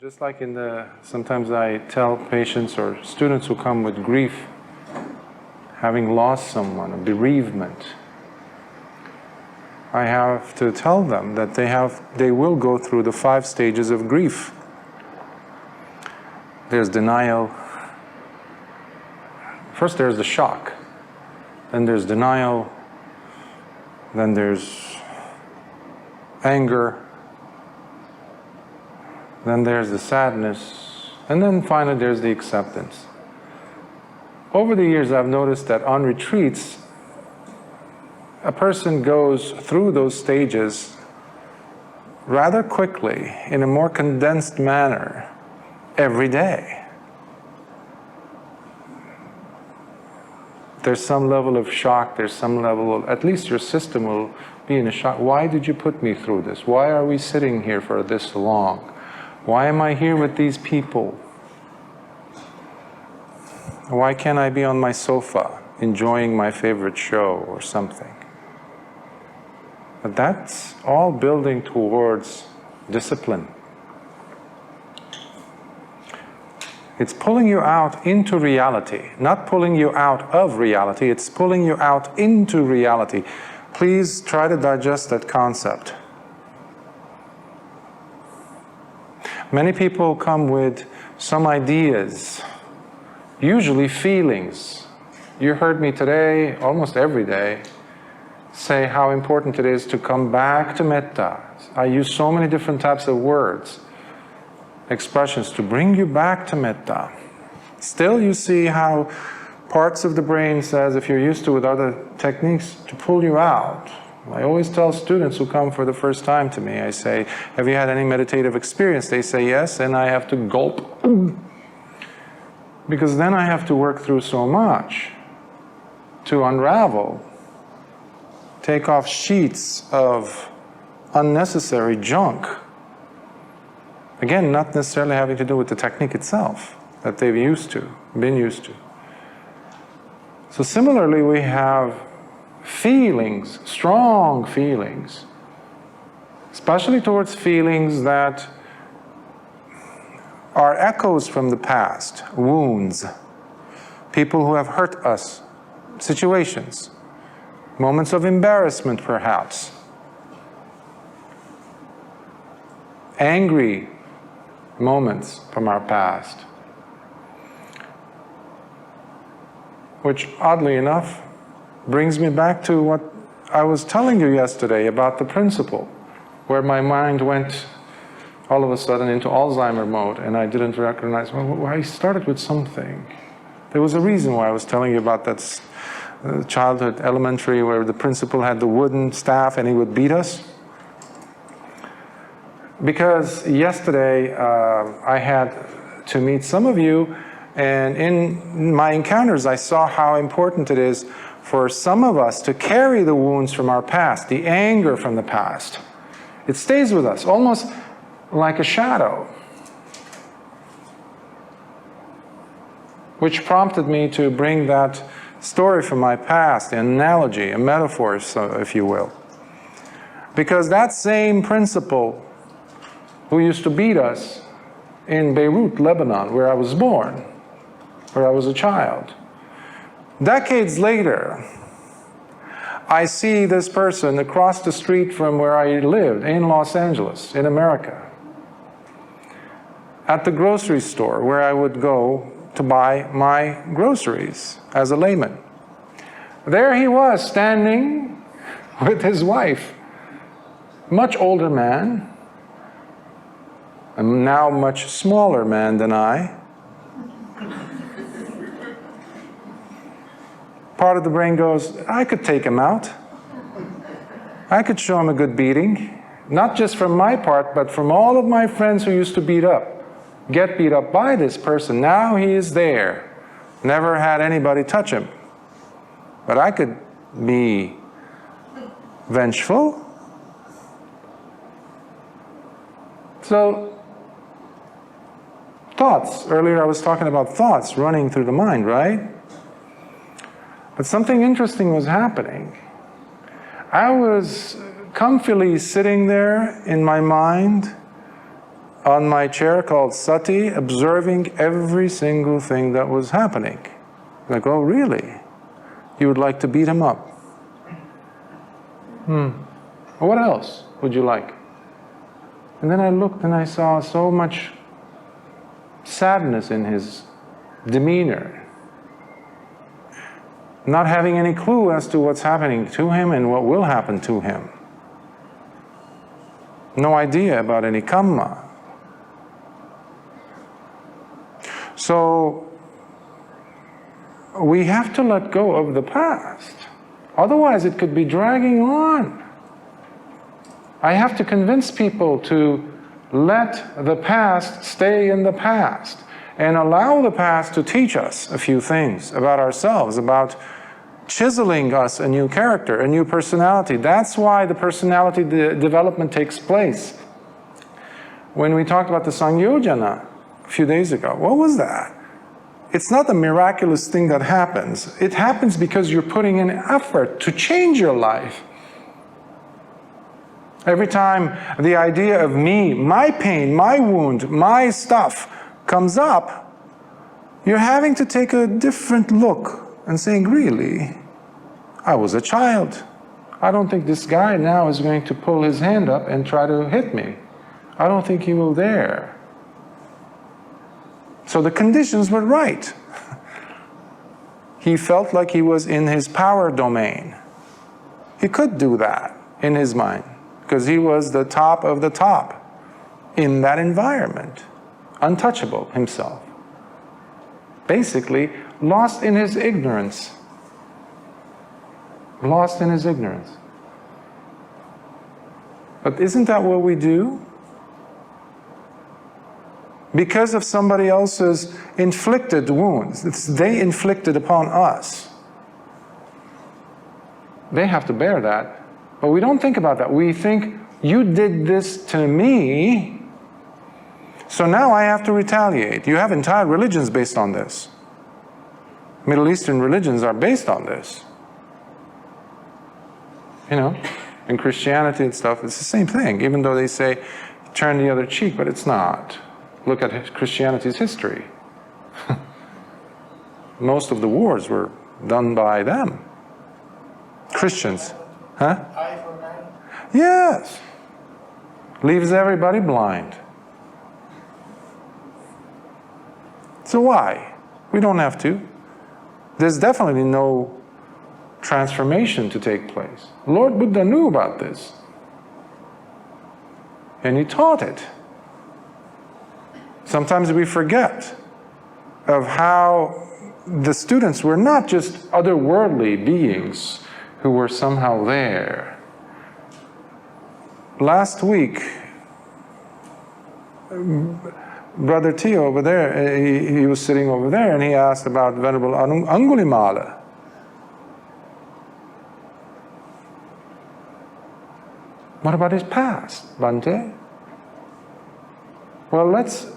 Just like sometimes I tell patients or students who come with grief, having lost someone, a bereavement, I have to tell them that they will go through the 5 stages of grief. There's denial. First there's the shock, then there's denial, then there's anger, then there's the sadness, and then finally there's the acceptance. Over the years I've noticed that on retreats, a person goes through those stages rather quickly, in a more condensed manner, every day. There's some level of shock, there's some level of, at least your system will be in a shock. Why did you put me through this? Why are we sitting here for this long? Why am I here with these people? Why can't I be on my sofa enjoying my favorite show or something? But that's all building towards discipline. It's pulling you out into reality, not pulling you out of reality, it's pulling you out into reality. Please try to digest that concept. Many people come with some ideas, usually feelings. You heard me today, almost every day, say how important it is to come back to metta. I use so many different types of words, expressions to bring you back to metta. Still you see how parts of the brain says, if you're used to with other techniques, to pull you out. I always tell students who come for the first time to me, I say, have you had any meditative experience? They say yes, and I have to gulp. Because then I have to work through so much to unravel, take off sheets of unnecessary junk. Again, not necessarily having to do with the technique itself that they've been used to. So similarly, we have feelings, strong feelings, especially towards feelings that are echoes from the past, wounds, people who have hurt us, situations, moments of embarrassment perhaps, angry moments from our past, which oddly enough brings me back to what I was telling you yesterday about the principle, where my mind went all of a sudden into Alzheimer mode and I didn't recognize, well, I started with something. There was a reason why I was telling you about that childhood elementary where the principal had the wooden staff and he would beat us. Because yesterday I had to meet some of you, and in my encounters I saw how important it is for some of us to carry the wounds from our past, the anger from the past. It stays with us, almost like a shadow. Which prompted me to bring that story from my past, an analogy, a metaphor, if you will. Because that same principle who used to beat us in Beirut, Lebanon, where I was born, where I was a child. Decades later, I see this person across the street from where I lived in Los Angeles, in America, at the grocery store where I would go to buy my groceries as a layman. There he was, standing with his wife, much older man, a now much smaller man than I. Part of the brain goes, I could take him out. I could show him a good beating. Not just from my part, but from all of my friends who used to get beat up by this person. Now he is there. Never had anybody touch him. But I could be vengeful. So, thoughts. Earlier I was talking about thoughts running through the mind, right? But something interesting was happening. I was comfily sitting there in my mind, on my chair called Sati, observing every single thing that was happening. Like, oh, really? You would like to beat him up? What else would you like? And then I looked and I saw so much sadness in his demeanor, not having any clue as to what's happening to him and what will happen to him. No idea about any karma. So we have to let go of the past. Otherwise it could be dragging on. I have to convince people to let the past stay in the past and allow the past to teach us a few things about ourselves, about chiseling us a new character, a new personality. That's why the personality development takes place. When we talked about the Sangyojana a few days ago, what was that? It's not a miraculous thing that happens. It happens because you're putting in effort to change your life. Every time the idea of me, my pain, my wound, my stuff comes up, you're having to take a different look and saying, really, I was a child. I don't think this guy now is going to pull his hand up and try to hit me. I don't think he will dare. So the conditions were right. He felt like he was in his power domain. He could do that in his mind, because he was the top of the top in that environment, untouchable himself. Basically, lost in his ignorance. Lost in his ignorance. But isn't that what we do? Because of somebody else's inflicted wounds, they inflicted upon us. They have to bear that. But we don't think about that. We think, you did this to me, so now I have to retaliate. You have entire religions based on this. Middle Eastern religions are based on this. You know, in Christianity and stuff, it's the same thing, even though they say, turn the other cheek, but it's not. Look at Christianity's history. Most of the wars were done by them. Christians. Huh? Eye for an eye? Yes. Leaves everybody blind. So why? We don't have to. There's definitely no transformation to take place. Lord Buddha knew about this. And he taught it. Sometimes we forget of how the students were not just otherworldly beings who were somehow there. Last week, Brother Tio over there, he was sitting over there and he asked about Venerable Angulimala. What about his past, Bhante? Well, let's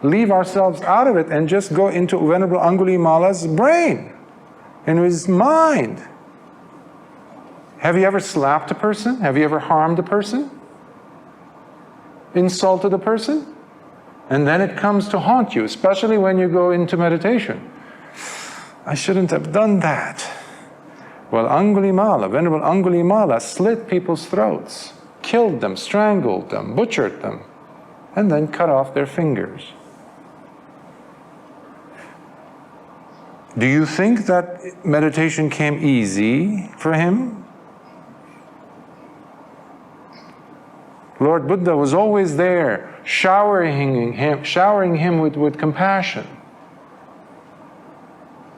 leave ourselves out of it and just go into Venerable Angulimala's brain, in his mind. Have you ever slapped a person? Have you ever harmed a person? Insulted a person? And then it comes to haunt you, especially when you go into meditation. I shouldn't have done that. Well, Angulimala, Venerable Angulimala, slit people's throats, killed them, strangled them, butchered them, and then cut off their fingers. Do you think that meditation came easy for him? Lord Buddha was always there, showering him with compassion.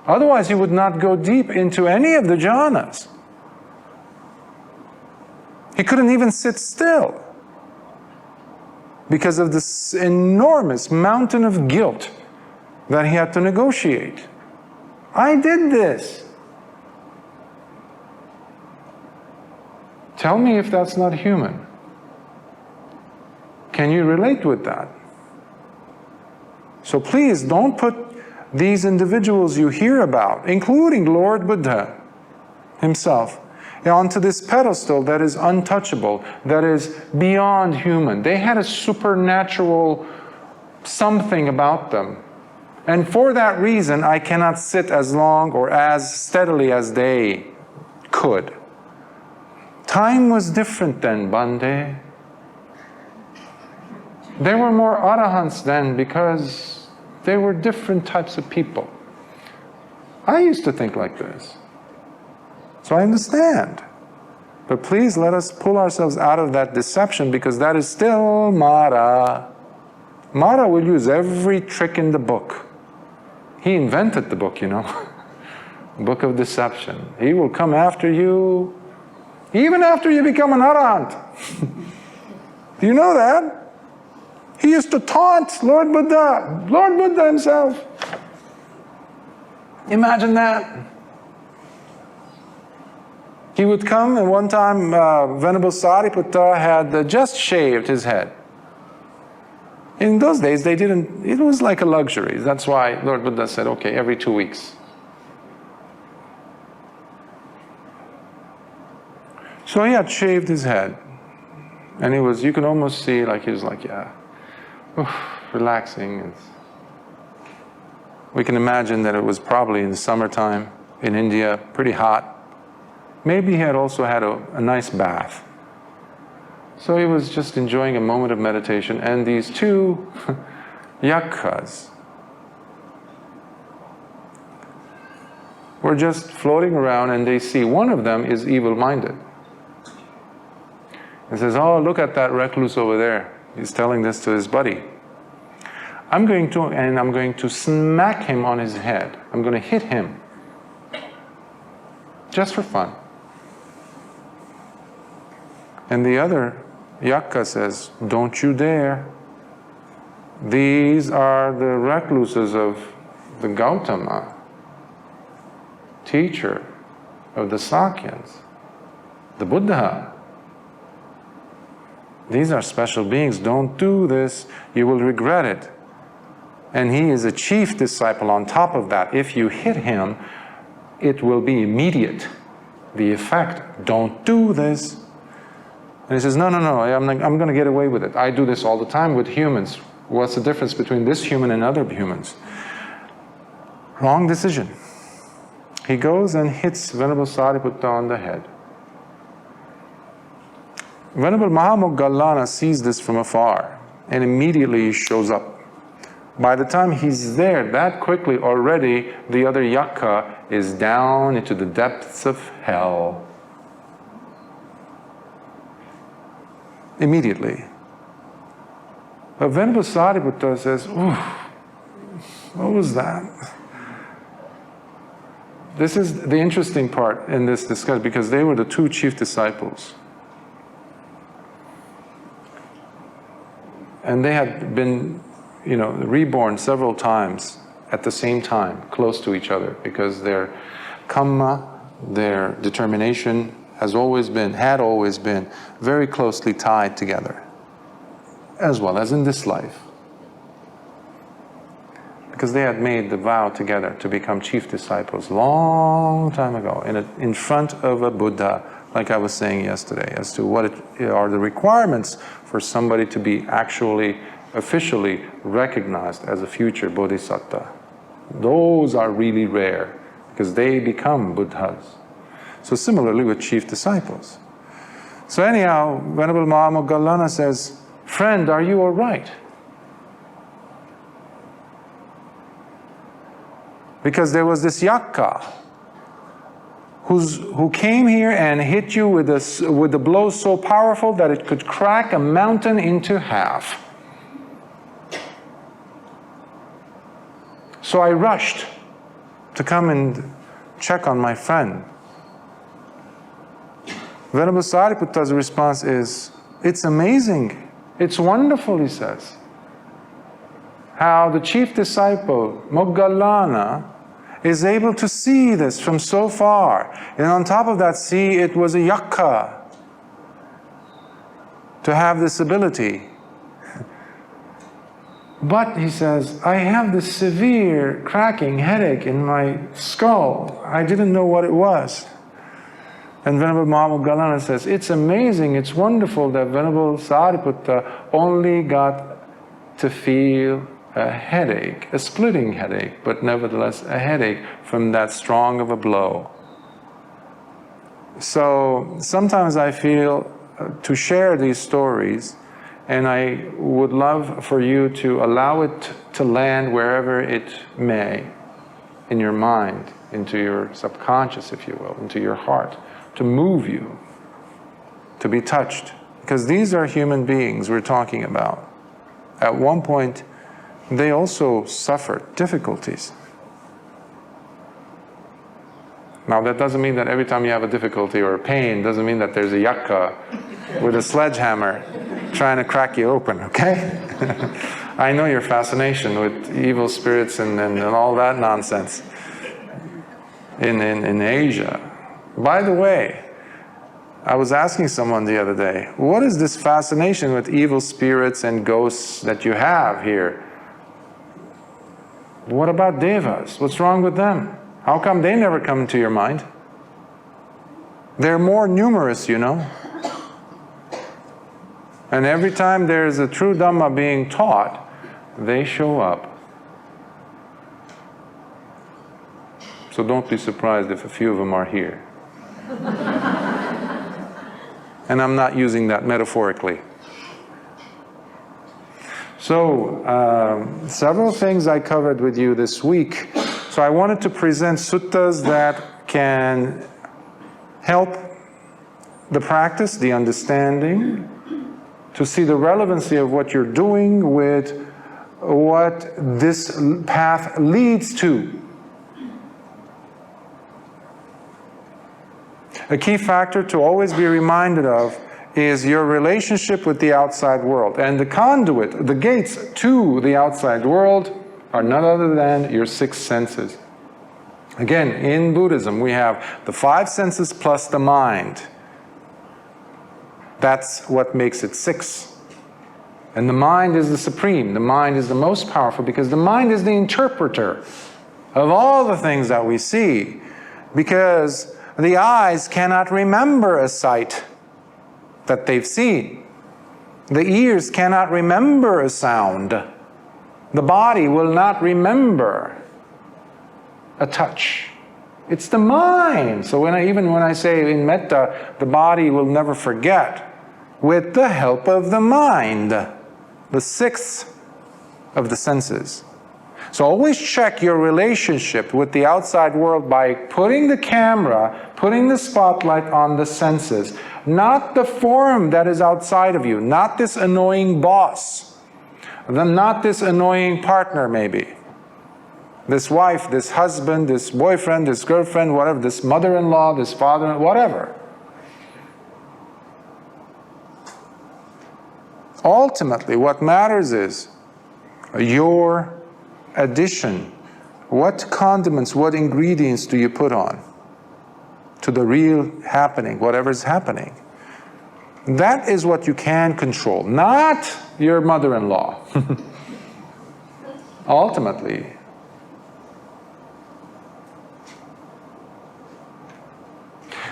Otherwise he would not go deep into any of the jhanas. He couldn't even sit still because of this enormous mountain of guilt that he had to negotiate. I did this. Tell me if that's not human. Can you relate with that? So please don't put these individuals you hear about, including Lord Buddha himself, onto this pedestal that is untouchable, that is beyond human. They had a supernatural something about them. And for that reason, I cannot sit as long or as steadily as they could. Time was different then, Bhante. There were more arahants then because there were different types of people. I used to think like this. So I understand. But please let us pull ourselves out of that deception, because that is still Mara. Mara will use every trick in the book. He invented the book, you know. Book of deception. He will come after you even after you become an arahant. Do you know that? He used to taunt Lord Buddha himself. Imagine that. He would come, and one time Venerable Sariputta had just shaved his head. In those days, they didn't, it was like a luxury. That's why Lord Buddha said, okay, every 2 weeks. So he had shaved his head. And he was, you could almost see, like he was like, yeah, relaxing. We can imagine that it was probably in the summertime in India, pretty hot. Maybe he had also had a nice bath. So he was just enjoying a moment of meditation, and these two yakhas were just floating around, and they see one of them is evil-minded. He says, oh, look at that recluse over there. He's telling this to his buddy. I'm going to smack him on his head. I'm going to hit him. Just for fun. And the other yakka says, don't you dare. These are the recluses of the Gautama, teacher of the Sakyas, the Buddha. These are special beings. Don't do this. You will regret it. And he is a chief disciple on top of that. If you hit him, it will be immediate. The effect, don't do this. And he says, no, I'm going to get away with it. I do this all the time with humans. What's the difference between this human and other humans? Wrong decision. He goes and hits Venerable Sariputta on the head. Venerable Mahamoggallana sees this from afar, and immediately he shows up. By the time he's there, that quickly already, the other yakka is down into the depths of hell. Immediately. But Venerable Sariputta says, ooh, what was that? This is the interesting part in this discussion, because they were the two chief disciples. And they had been, reborn several times at the same time, close to each other, because their kamma, their determination, had always been very closely tied together, as well as in this life. Because they had made the vow together to become chief disciples long time ago, in front of a Buddha, like I was saying yesterday, as to what are the requirements for somebody to be actually, officially recognized as a future bodhisattva. Those are really rare, because they become Buddhas. So similarly with chief disciples. So anyhow, Venerable Mahamoggallana says, friend, are you all right? Because there was this yakka who came here and hit you with a blow so powerful that it could crack a mountain into half. So I rushed to come and check on my friend. Venerable Sariputta's response is, it's amazing, it's wonderful, he says, how the chief disciple, Moggallana, is able to see this from so far. And on top of that, see, it was a yakka to have this ability. But, he says, I have this severe cracking headache in my skull. I didn't know what it was. And Venerable Mahamoggallana says, it's amazing, it's wonderful that Venerable Sariputta only got to feel a headache, a splitting headache, but nevertheless a headache from that strong of a blow. So sometimes I feel to share these stories, and I would love for you to allow it to land wherever it may, in your mind, into your subconscious, if you will, into your heart, to move you, to be touched. Because these are human beings we're talking about. At one point, they also suffered difficulties. Now that doesn't mean that every time you have a difficulty or a pain, doesn't mean that there's a yakka with a sledgehammer trying to crack you open, okay? I know your fascination with evil spirits and all that nonsense in Asia. By the way, I was asking someone the other day, what is this fascination with evil spirits and ghosts that you have here? What about devas? What's wrong with them? How come they never come into your mind? They're more numerous, you know. And every time there's a true Dhamma being taught, they show up. So don't be surprised if a few of them are here. And I'm not using that metaphorically. So, several things I covered with you this week. So I wanted to present suttas that can help the practice, the understanding, to see the relevancy of what you're doing with what this path leads to. A key factor to always be reminded of is your relationship with the outside world. And the conduit, the gates to the outside world are none other than your 6 senses. Again, in Buddhism, we have the 5 senses plus the mind. That's what makes it 6. And the mind is the supreme. The mind is the most powerful because the mind is the interpreter of all the things that we see. Because the eyes cannot remember a sight that they've seen. The ears cannot remember a sound. The body will not remember a touch. It's the mind. So even when I say in metta, the body will never forget, with the help of the mind, the 6th of the senses. So always check your relationship with the outside world by putting the camera, putting the spotlight on the senses, not the form that is outside of you, not this annoying boss, not this annoying partner maybe, this wife, this husband, this boyfriend, this girlfriend, whatever, this mother-in-law, this father, whatever. Ultimately, what matters is your addition. What condiments, what ingredients do you put on to the real happening, whatever's happening? That is what you can control, not your mother-in-law. Ultimately.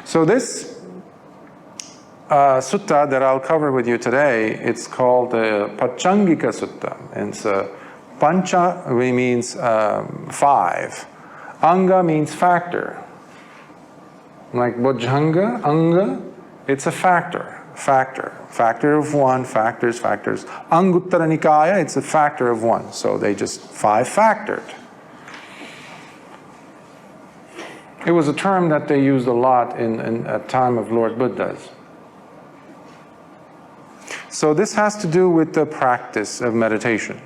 So this sutta that I'll cover with you today, it's called the Pancangika Sutta. And it's Pancha means 5. Anga means factor. Like Bojjhanga, Anga, it's a factor. Factor of 1, factors. Anguttara Nikaya, it's a factor of 1. So they just 5 factored. It was a term that they used a lot in at time of Lord Buddha's. So this has to do with the practice of meditation,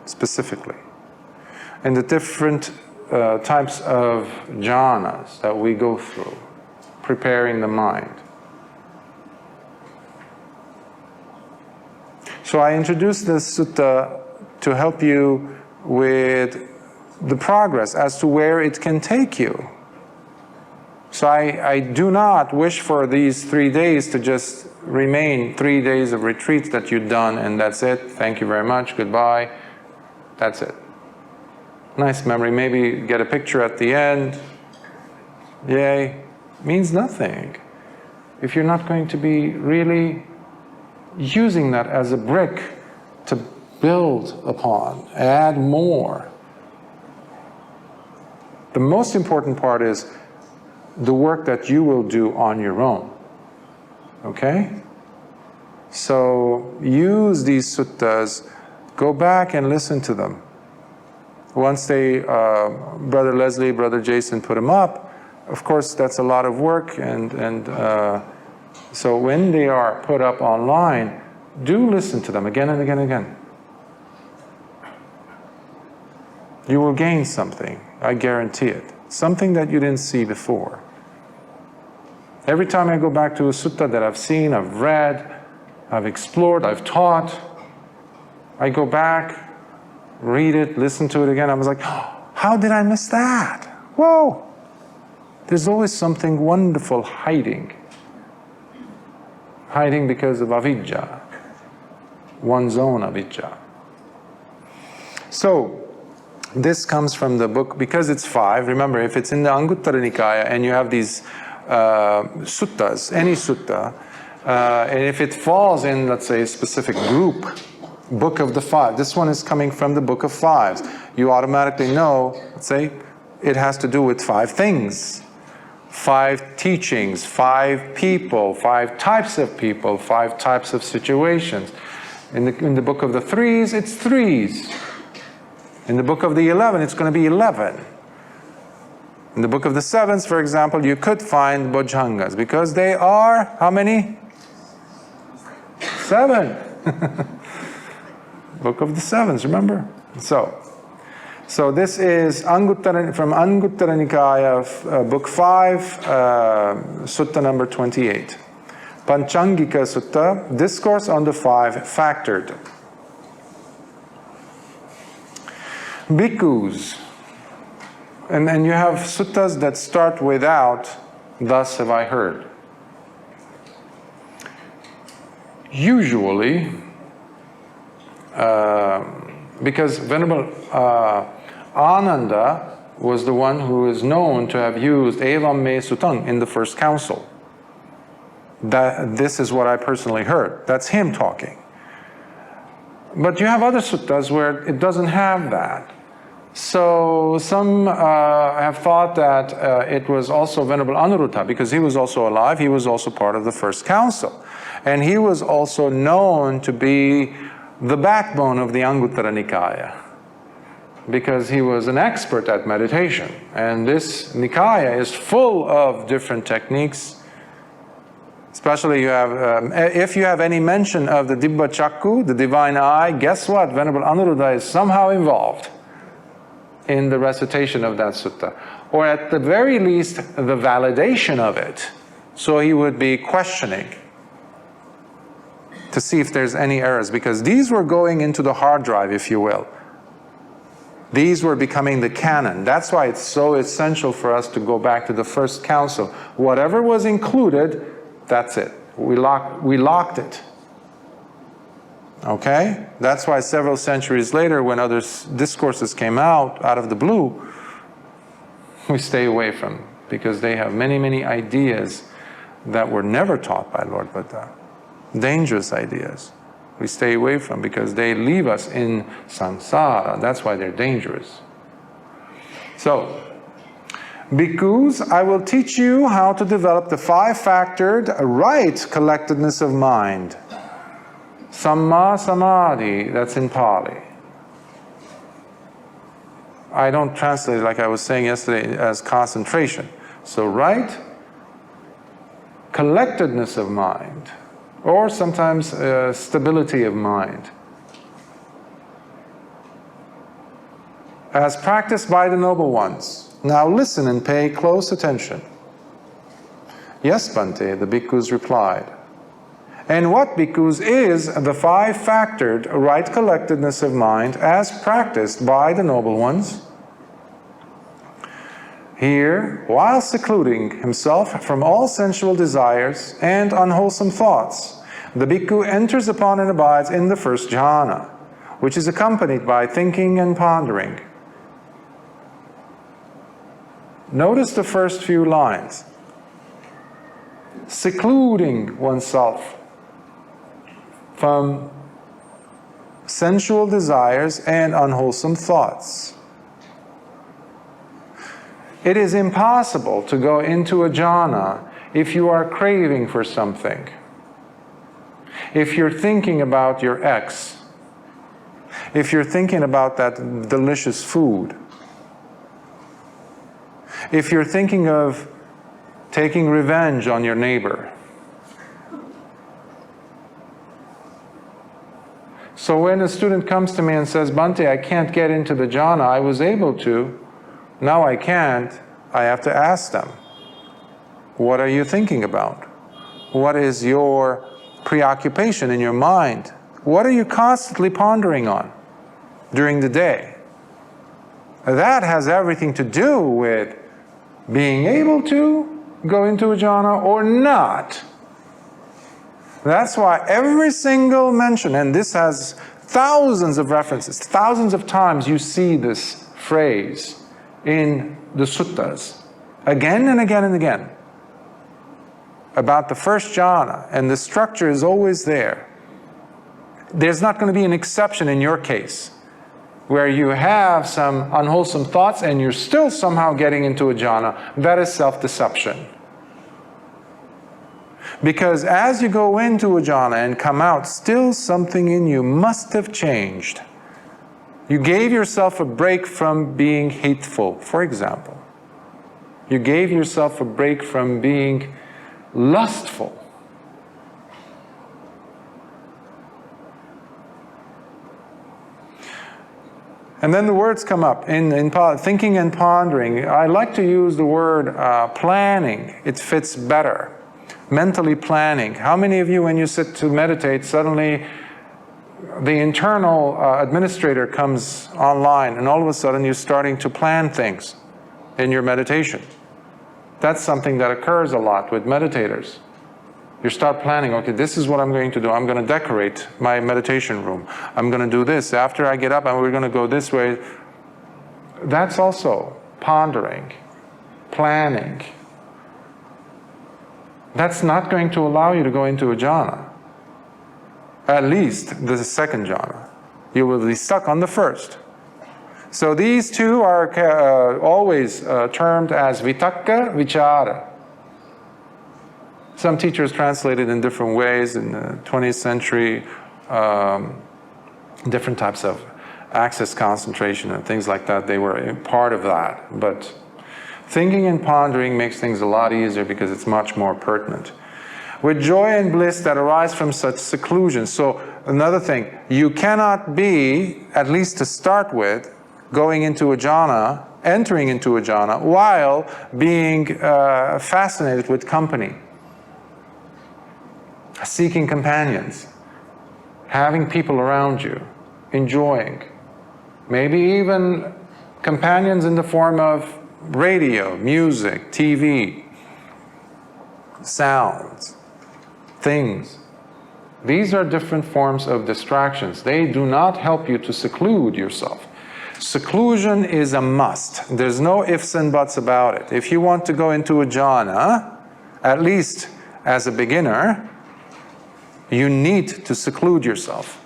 specifically, and the different types of jhanas that we go through, preparing the mind. So I introduced this sutta to help you with the progress as to where it can take you. So I do not wish for these 3 days to just remain 3 days of retreats that you've done and that's it. Thank you very much. Goodbye. That's it. Nice memory. Maybe get a picture at the end. Yay. Means nothing if you're not going to be really using that as a brick to build upon, add more. The most important part is the work that you will do on your own. Okay? So use these suttas, go back and listen to them. Once they, Brother Leslie, Brother Jason put them up, of course that's a lot of work, and so when they are put up online, do listen to them again and again and again. You will gain something, I guarantee it. Something that you didn't see before. Every time I go back to a sutta that I've seen, I've read, I've explored, I've taught, I go back, read it, listen to it again. I was like, oh, how did I miss that? Whoa! There's always something wonderful hiding. Hiding because of avidya, one's own avidya. So, this comes from the book, because it's 5, remember, if it's in the Anguttara Nikaya and you have these suttas, any sutta, and if it falls in, let's say, a specific group, book of the 5, this one is coming from the book of 5s, you automatically know, let's say, it has to do with 5 things. 5 teachings, 5 people, 5 types of people, 5 types of situations. In the book of the 3s, it's 3s. In the book of the 11, it's going to be 11. In the book of the 7s, for example, you could find bojjhangas, because they are, how many? 7. Book of the 7s, remember? So this is Anguttara, from Anguttara Nikaya, book 5, sutta number 28. Pancangika Sutta, Discourse on the 5 Factored. Bhikkhus, and you have suttas that start without, thus have I heard. Usually, because Venerable Ananda was the one who is known to have used Evam Me Sutang in the first council. This is what I personally heard. That's him talking. But you have other suttas where it doesn't have that. So some have thought that it was also Venerable Anuruddha, because he was also alive, he was also part of the first council. And he was also known to be the backbone of the Anguttara Nikaya, because he was an expert at meditation. And this Nikaya is full of different techniques. Especially you have, if you have any mention of the Dibba Chakku, the divine eye, guess what? Venerable Anuruddha is somehow involved in the recitation of that sutta. Or at the very least, the validation of it. So he would be questioning to see if there's any errors, because these were going into the hard drive, if you will. These were becoming the canon. That's why it's so essential for us to go back to the first council. Whatever was included, that's it. We locked it. Okay? That's why several centuries later, when other discourses came out of the blue, we stay away from, because they have many, many ideas that were never taught by Lord Buddha. Dangerous ideas. We stay away from, because they leave us in samsara. That's why they're dangerous. So, bhikkhus, I will teach you how to develop the 5-factored right collectedness of mind. Samma Samadhi, that's in Pali. I don't translate it, like I was saying yesterday, as concentration. So right collectedness of mind, or sometimes stability of mind, as practiced by the noble ones. Now listen and pay close attention. Yes, Bhante, the bhikkhus replied. And what, bhikkhus, is the 5-factored right collectedness of mind as practiced by the noble ones? Here, while secluding himself from all sensual desires and unwholesome thoughts, the bhikkhu enters upon and abides in the first jhana, which is accompanied by thinking and pondering. Notice the first few lines. Secluding oneself from sensual desires, and unwholesome thoughts. It is impossible to go into a jhana if you are craving for something. If you're thinking about your ex, if you're thinking about that delicious food, if you're thinking of taking revenge on your neighbor. So when a student comes to me and says, Bhante, I can't get into the jhana, I was able to, now I can't, I have to ask them, what are you thinking about? What is your preoccupation in your mind? What are you constantly pondering on during the day? That has everything to do with being able to go into a jhana or not. That's why every single mention, and this has thousands of references, thousands of times you see this phrase in the suttas, again and again and again, about the first jhana, and the structure is always there. There's not going to be an exception in your case, where you have some unwholesome thoughts and you're still somehow getting into a jhana. That is self-deception. Because as you go into a jhana and come out, still something in you must have changed. You gave yourself a break from being hateful, for example. You gave yourself a break from being lustful. And then the words come up in thinking and pondering. I like to use the word planning. It fits better. Mentally planning. How many of you, when you sit to meditate, suddenly the internal administrator comes online and all of a sudden you're starting to plan things in your meditation? That's something that occurs a lot with meditators. You start planning, okay, this is what I'm going to do. I'm going to decorate my meditation room. I'm going to do this. After I get up, and we're going to go this way. That's also pondering, planning. That's not going to allow you to go into a jhana. At least the second jhana. You will be stuck on the first. So these two are always termed as vitakka, vichara. Some teachers translate it in different ways. In the 20th century, different types of access concentration and things like that, they were part of that. But thinking and pondering makes things a lot easier because it's much more pertinent. With joy and bliss that arise from such seclusion. So another thing, you cannot be, at least to start with, going into a jhana, entering into a jhana, while being fascinated with company. Seeking companions, having people around you, enjoying. Maybe even companions in the form of radio, music, TV, sounds, things. These are different forms of distractions. They do not help you to seclude yourself. Seclusion is a must. There's no ifs and buts about it. If you want to go into a jhana, at least as a beginner, you need to seclude yourself.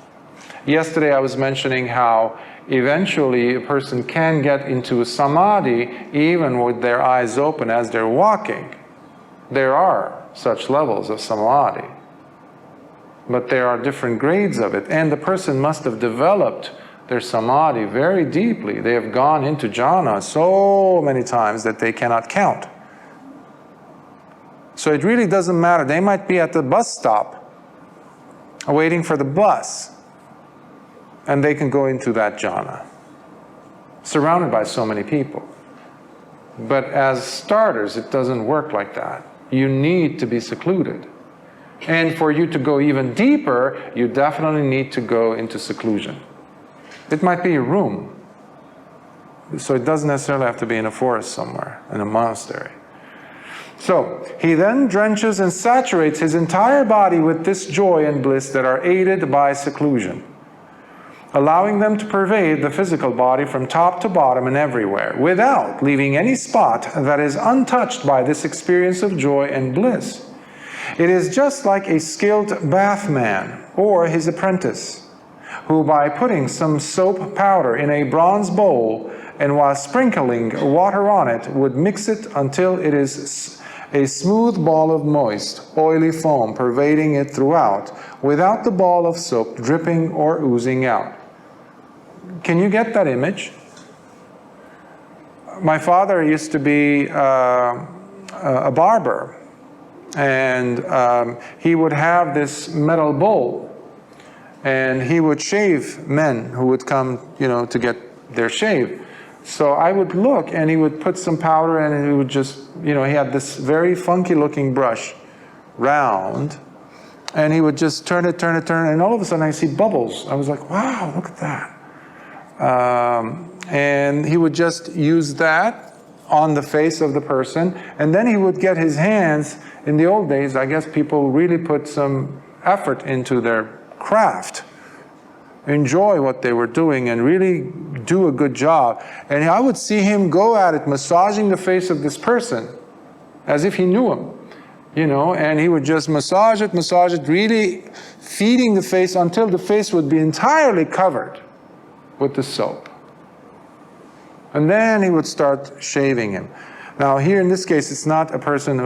Yesterday I was mentioning how eventually a person can get into a samadhi even with their eyes open as they're walking. There are such levels of samadhi. But there are different grades of it, and the person must have developed their samadhi very deeply. They have gone into jhana so many times that they cannot count. So it really doesn't matter. They might be at the bus stop waiting for the bus, and they can go into that jhana, surrounded by so many people. But as starters, it doesn't work like that. You need to be secluded. And for you to go even deeper, you definitely need to go into seclusion. It might be a room, so it doesn't necessarily have to be in a forest somewhere, in a monastery. So, he then drenches and saturates his entire body with this joy and bliss that are aided by seclusion, allowing them to pervade the physical body from top to bottom and everywhere, without leaving any spot that is untouched by this experience of joy and bliss. It is just like a skilled bathman or his apprentice, who by putting some soap powder in a bronze bowl and while sprinkling water on it would mix it until it is a smooth ball of moist, oily foam pervading it throughout, without the ball of soap dripping or oozing out. Can you get that image? My father used to be a barber, and he would have this metal bowl, and he would shave men who would come, to get their shave. So I would look, and he would put some powder in, and he would just, he had this very funky looking brush, round, and he would just turn it, and all of a sudden I see bubbles. I was like, wow, look at that. And he would just use that on the face of the person, and then he would get his hands. In the old days, I guess people really put some effort into their craft, enjoy what they were doing, and really do a good job. And I would see him go at it, massaging the face of this person, as if he knew him, and he would just massage it, really feeding the face until the face would be entirely covered with the soap. And then he would start shaving him. Now here in this case, it's not a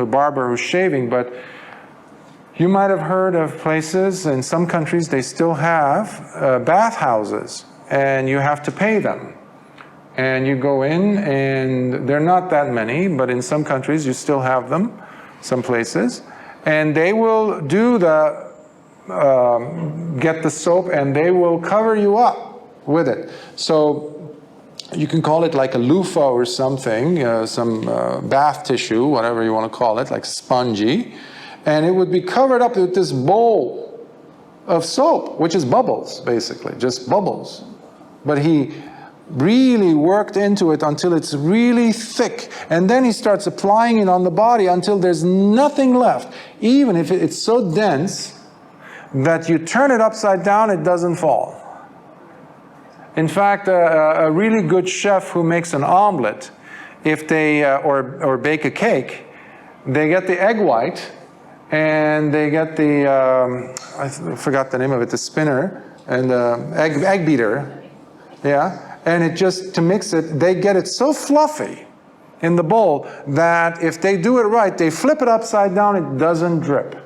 barber who's shaving, but you might have heard of places, in some countries they still have bathhouses, and you have to pay them. And you go in, and they're not that many, but in some countries you still have them, some places. And they will do get the soap, and they will cover you up with it. So you can call it like a loofah or something, some bath tissue, whatever you want to call it, like spongy. And it would be covered up with this bowl of soap, which is bubbles, basically, just bubbles. But he really worked into it until it's really thick. And then he starts applying it on the body until there's nothing left. Even if it's so dense that you turn it upside down, it doesn't fall. In fact, a really good chef who makes an omelet, if they, or bake a cake, they get the egg white, and they get the, I forgot the name of it, the spinner, and the egg beater, yeah? And it just, to mix it, they get it so fluffy in the bowl that if they do it right, they flip it upside down, it doesn't drip.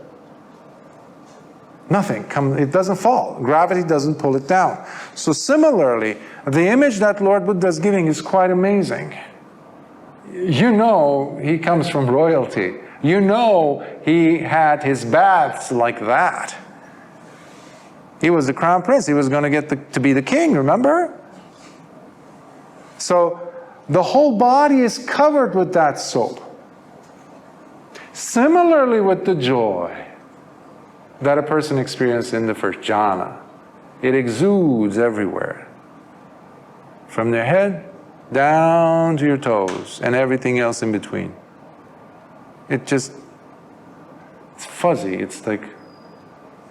Nothing, it doesn't fall. Gravity doesn't pull it down. So similarly, the image that Lord Buddha is giving is quite amazing. He comes from royalty. He had his baths like that. He was the crown prince. He was going to get to be the king, remember? So the whole body is covered with that soap. Similarly with the joy that a person experienced in the first jhana. It exudes everywhere. From their head down to your toes and everything else in between. It's fuzzy. It's like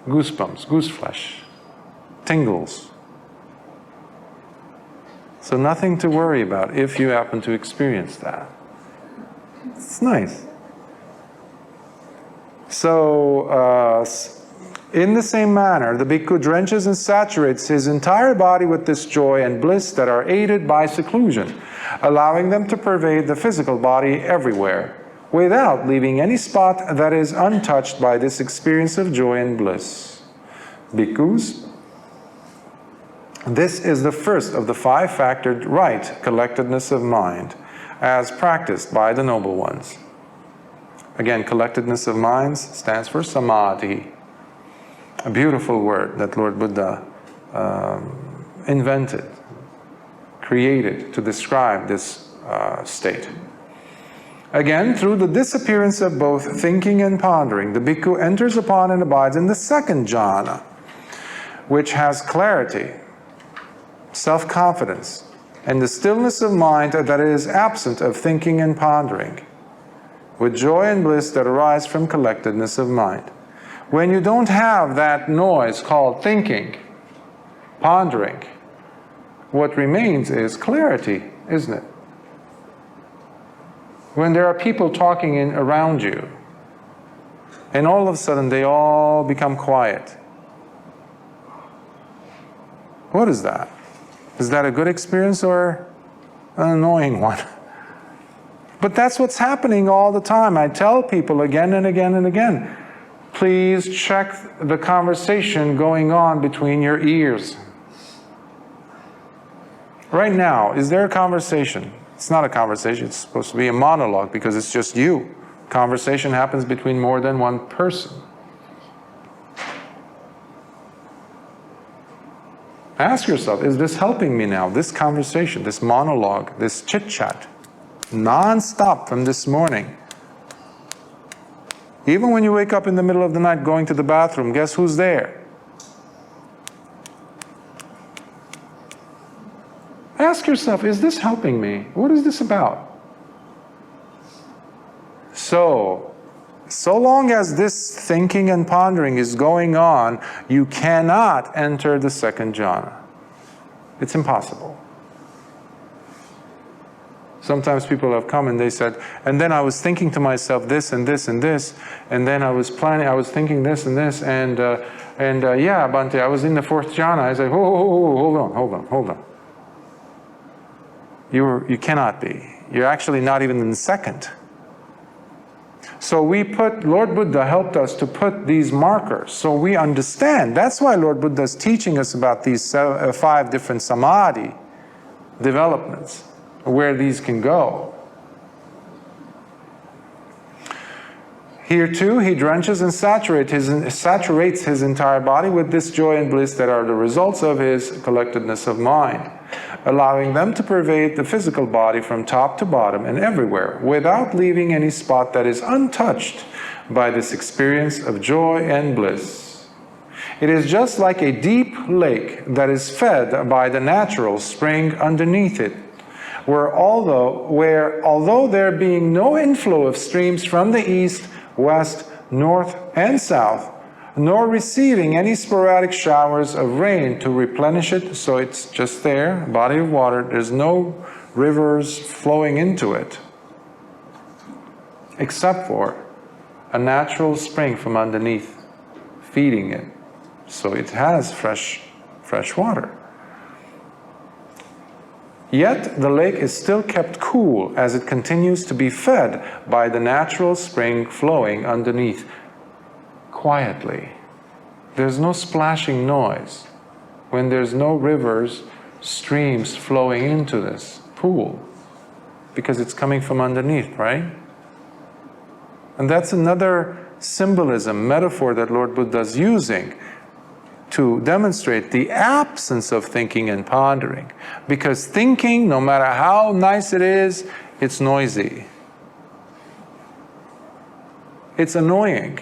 goosebumps, gooseflesh, tingles. So nothing to worry about if you happen to experience that. It's nice. So, in the same manner, the bhikkhu drenches and saturates his entire body with this joy and bliss that are aided by seclusion, allowing them to pervade the physical body everywhere, without leaving any spot that is untouched by this experience of joy and bliss. Bhikkhus, this is the first of the five-factored right collectedness of mind, as practiced by the noble ones. Again, collectedness of minds stands for samadhi. A beautiful word that Lord Buddha invented, created to describe this state. Again, through the disappearance of both thinking and pondering, the bhikkhu enters upon and abides in the second jhana, which has clarity, self-confidence, and the stillness of mind that is absent of thinking and pondering, with joy and bliss that arise from collectedness of mind. When you don't have that noise called thinking, pondering, what remains is clarity, isn't it? When there are people talking around you, and all of a sudden they all become quiet. What is that? Is that a good experience or an annoying one? But that's what's happening all the time. I tell people again and again and again, please check the conversation going on between your ears. Right now, is there a conversation? It's not a conversation, it's supposed to be a monologue because it's just you. Conversation happens between more than one person. Ask yourself, is this helping me now? This conversation, this monologue, this chit-chat, non-stop from this morning. Even when you wake up in the middle of the night going to the bathroom, guess who's there? Ask yourself, is this helping me? What is this about? So long as this thinking and pondering is going on, you cannot enter the second jhana. It's impossible. Sometimes people have come and they said, and then I was thinking to myself this and this and this, and then I was thinking this and this, and yeah, Bhante, I was in the fourth jhana. I said, hold on. You cannot be. You're actually not even in the second. So Lord Buddha helped us to put these markers so we understand. That's why Lord Buddha is teaching us about these 5 different samadhi developments, where these can go. Here too, he drenches and saturates his entire body with this joy and bliss that are the results of his collectedness of mind, allowing them to pervade the physical body from top to bottom and everywhere, without leaving any spot that is untouched by this experience of joy and bliss. It is just like a deep lake that is fed by the natural spring underneath it, where although there being no inflow of streams from the east, west, north, and south, nor receiving any sporadic showers of rain to replenish it, so it's just there, a body of water, there's no rivers flowing into it, except for a natural spring from underneath feeding it, so it has fresh water. Yet the lake is still kept cool as it continues to be fed by the natural spring flowing underneath quietly. There's no splashing noise when there's no rivers, streams flowing into this pool, because it's coming from underneath, right? And that's another symbolism, metaphor that Lord Buddha is using to demonstrate the absence of thinking and pondering. Because thinking, no matter how nice it is, it's noisy. It's annoying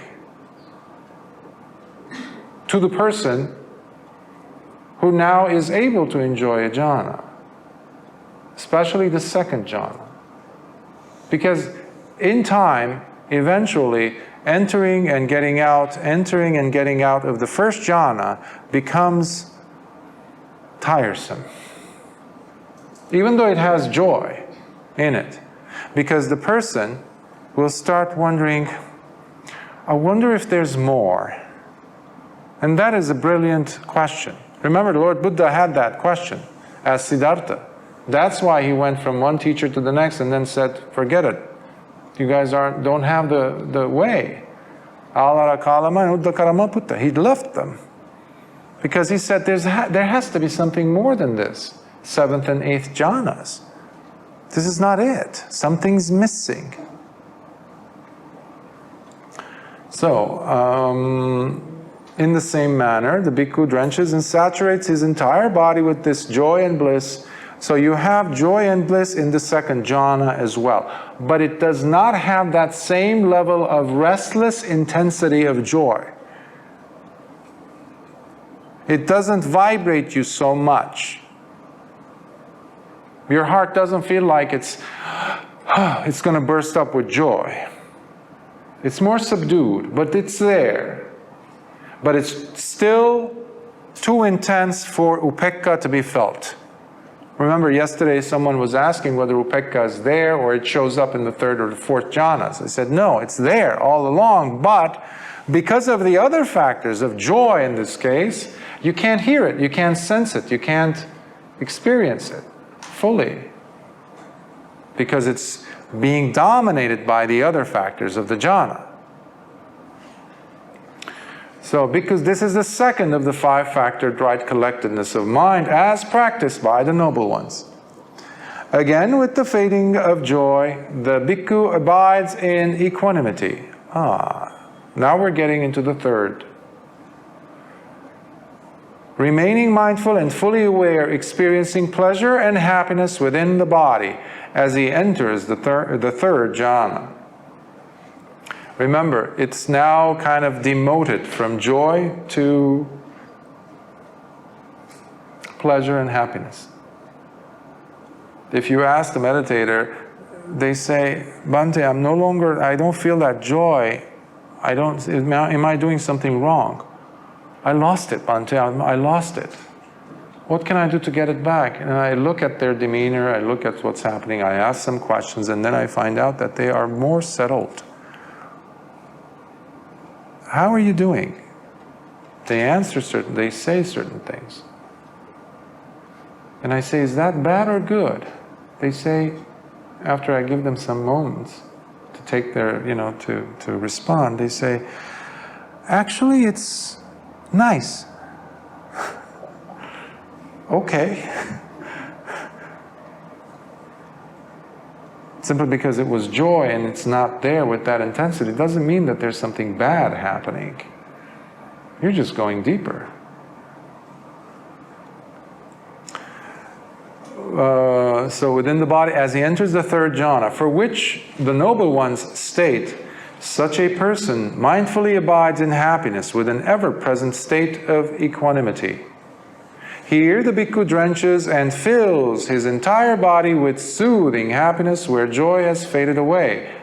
to the person who now is able to enjoy a jhana, especially the second jhana. Because in time, eventually, entering and getting out of the first jhana becomes tiresome. Even though it has joy in it. Because the person will start wondering, I wonder if there's more. And that is a brilliant question. Remember, Lord Buddha had that question as Siddhartha. That's why he went from one teacher to the next and then said, forget it. You guys don't have the way. He left them. Because he said there has to be something more than this. 7th and 8th jhanas. This is not it. Something's missing. So, in the same manner, the bhikkhu drenches and saturates his entire body with this joy and bliss. So you have joy and bliss in the second jhana as well. But it does not have that same level of restless intensity of joy. It doesn't vibrate you so much. Your heart doesn't feel like it's going to burst up with joy. It's more subdued, but it's there. But it's still too intense for upekkha to be felt. Remember, yesterday someone was asking whether upekkha is there or it shows up in the 3rd or the 4th jhanas. I said, no, it's there all along, but Because of the other factors of joy in this case, you can't hear it, you can't sense it, you can't experience it fully. Because it's being dominated by the other factors of the jhana. So, because this is the second of the 5-factored right collectedness of mind as practiced by the noble ones. Again, with the fading of joy, the bhikkhu abides in equanimity. Now we're getting into the third. Remaining mindful and fully aware, experiencing pleasure and happiness within the body as he enters the third jhana. Remember, it's now kind of demoted from joy to pleasure and happiness. If you ask the meditator, they say, Bhante, I don't feel that joy. Am I doing something wrong? I lost it, Bhante, I lost it. What can I do to get it back? And I look at their demeanor, I look at what's happening, I ask some questions, and then I find out that they are more settled. How are you doing? They say certain things. And I say, is that bad or good? They say, after I give them some moments to take their, to respond, they say, actually it's nice. Okay. Simply because it was joy and it's not there with that intensity doesn't mean that there's something bad happening. You're just going deeper. So within the body, as he enters the third jhana, for which the noble ones state, such a person mindfully abides in happiness with an ever-present state of equanimity. Here the bhikkhu drenches and fills his entire body with soothing happiness where joy has faded away,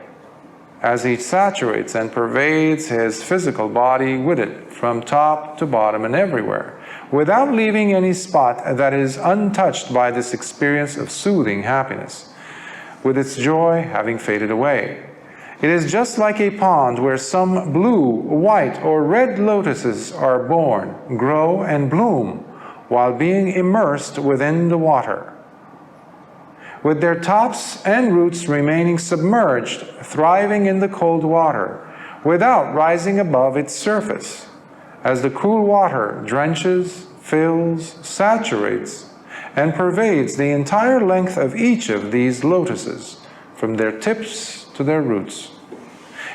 as he saturates and pervades his physical body with it from top to bottom and everywhere, without leaving any spot that is untouched by this experience of soothing happiness, with its joy having faded away. It is just like a pond where some blue, white, or red lotuses are born, grow, and bloom, while being immersed within the water, with their tops and roots remaining submerged, thriving in the cold water, without rising above its surface, as the cool water drenches, fills, saturates, and pervades the entire length of each of these lotuses, from their tips to their roots.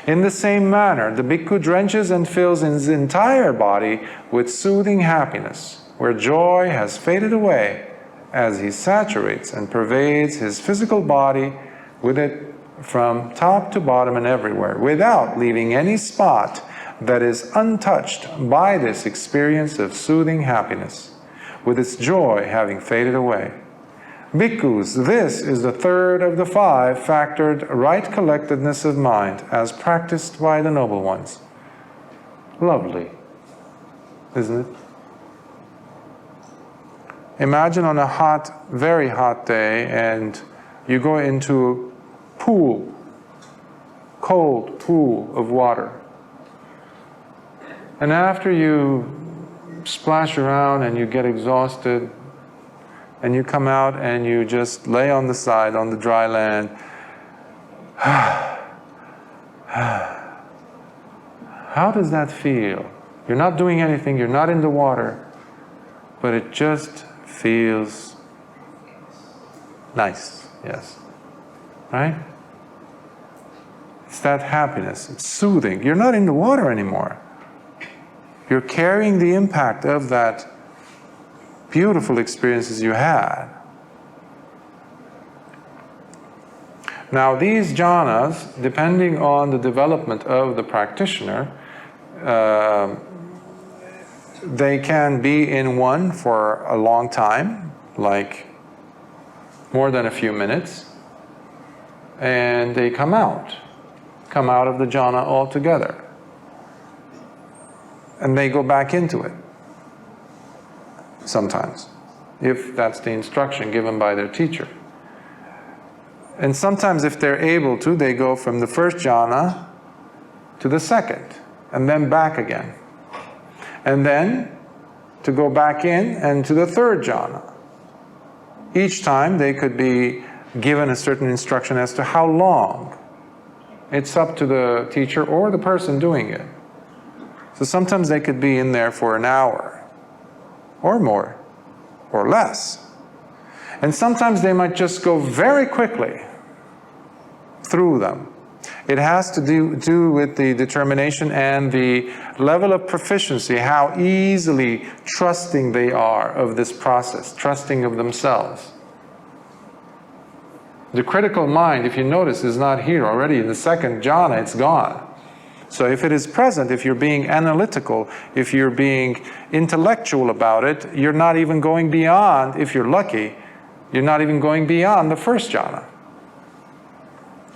In the same manner, the bhikkhu drenches and fills his entire body with soothing happiness, where joy has faded away, as he saturates and pervades his physical body with it from top to bottom and everywhere, without leaving any spot that is untouched by this experience of soothing happiness, with its joy having faded away. Bhikkhus, this is the third of the 5-factored right collectedness of mind, as practiced by the noble ones. Lovely, isn't it? Imagine on a hot, very hot day, and you go into a pool, cold pool of water. And after you splash around and you get exhausted, and you come out and you just lay on the side, on the dry land, how does that feel? You're not doing anything, you're not in the water, but it just feels nice, yes, right? It's that happiness, it's soothing. You're not in the water anymore. You're carrying the impact of that beautiful experiences you had. Now these jhanas, depending on the development of the practitioner, they can be in one for a long time, like more than a few minutes, and they come out of the jhana altogether. And they go back into it sometimes, if that's the instruction given by their teacher. And sometimes if they're able to, they go from the first jhana to the second. and then back again. And then to go back in and to the third jhana. Each time they could be given a certain instruction as to how long. It's up to the teacher or the person doing it. So sometimes they could be in there for an hour, or more, or less. And sometimes they might just go very quickly through them. It has to do with the determination and the level of proficiency, how easily trusting they are of this process, trusting of themselves. The critical mind, if you notice, is not here already. In the second jhana, it's gone. So if it is present, if you're being analytical, if you're being intellectual about it, you're not even going beyond, if you're lucky, you're not even going beyond the first jhana.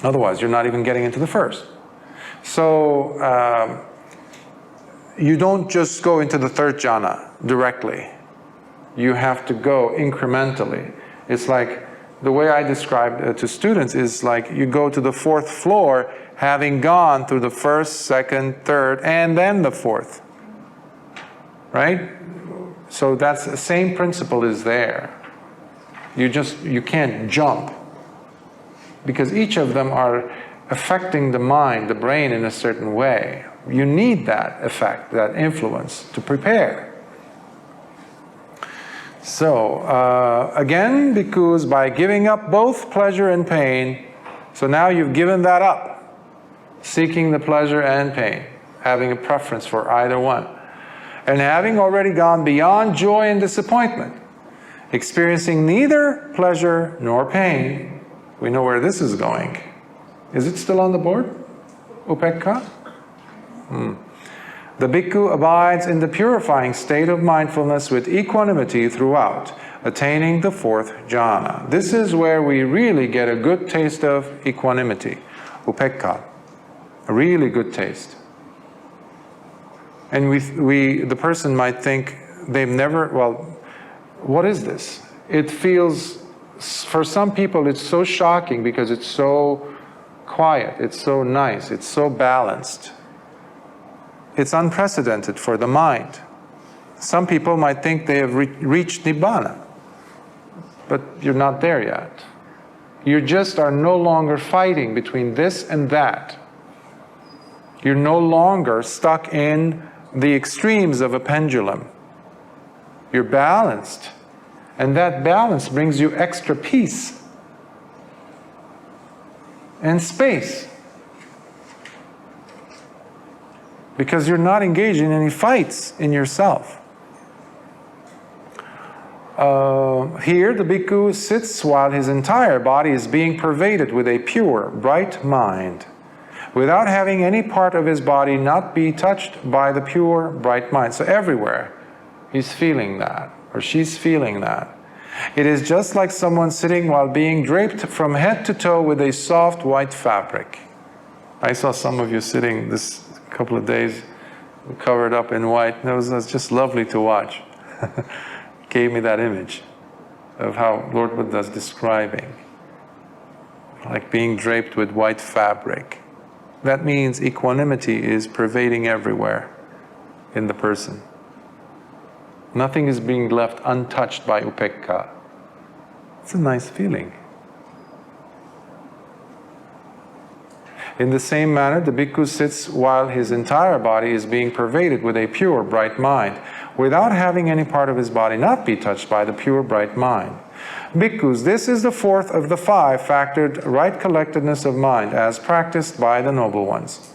Otherwise, you're not even getting into the first. So you don't just go into the third jhana directly. You have to go incrementally. It's like, the way I describe to students is like you go to the fourth floor having gone through the first, second, third, and then the fourth. Right? So that's the same principle is there. You can't jump. Because each of them are affecting the mind, the brain in a certain way. You need that effect, that influence to prepare. So, again, because by giving up both pleasure and pain, so now you've given that up, seeking the pleasure and pain, having a preference for either one, and having already gone beyond joy and disappointment, experiencing neither pleasure nor pain. We know where this is going. Is it still on the board? Upekkha? The bhikkhu abides in the purifying state of mindfulness with equanimity throughout, attaining the fourth jhana. This is where we really get a good taste of equanimity, upekkha, a really good taste. And the person might think they've never, well, what is this? It feels, for some people it's so shocking because it's so quiet, it's so nice, it's so balanced. It's unprecedented for the mind. Some people might think they have reached Nibbana, but you're not there yet. You just are no longer fighting between this and that. You're no longer stuck in the extremes of a pendulum. You're balanced, and that balance brings you extra peace and space. Because you're not engaged in any fights in yourself. Here the bhikkhu sits while his entire body is being pervaded with a pure, bright mind, without having any part of his body not be touched by the pure, bright mind. So everywhere he's feeling that, or she's feeling that. It is just like someone sitting while being draped from head to toe with a soft white fabric. I saw some of you sitting this couple of days covered up in white. It was just lovely to watch. Gave me that image of how Lord Buddha is describing, like being draped with white fabric. That means equanimity is pervading everywhere in the person. Nothing is being left untouched by upekkha. It's a nice feeling. In the same manner, the bhikkhu sits while his entire body is being pervaded with a pure, bright mind, without having any part of his body not be touched by the pure, bright mind. Bhikkhus, this is the fourth of the 5-factored right collectedness of mind as practiced by the noble ones.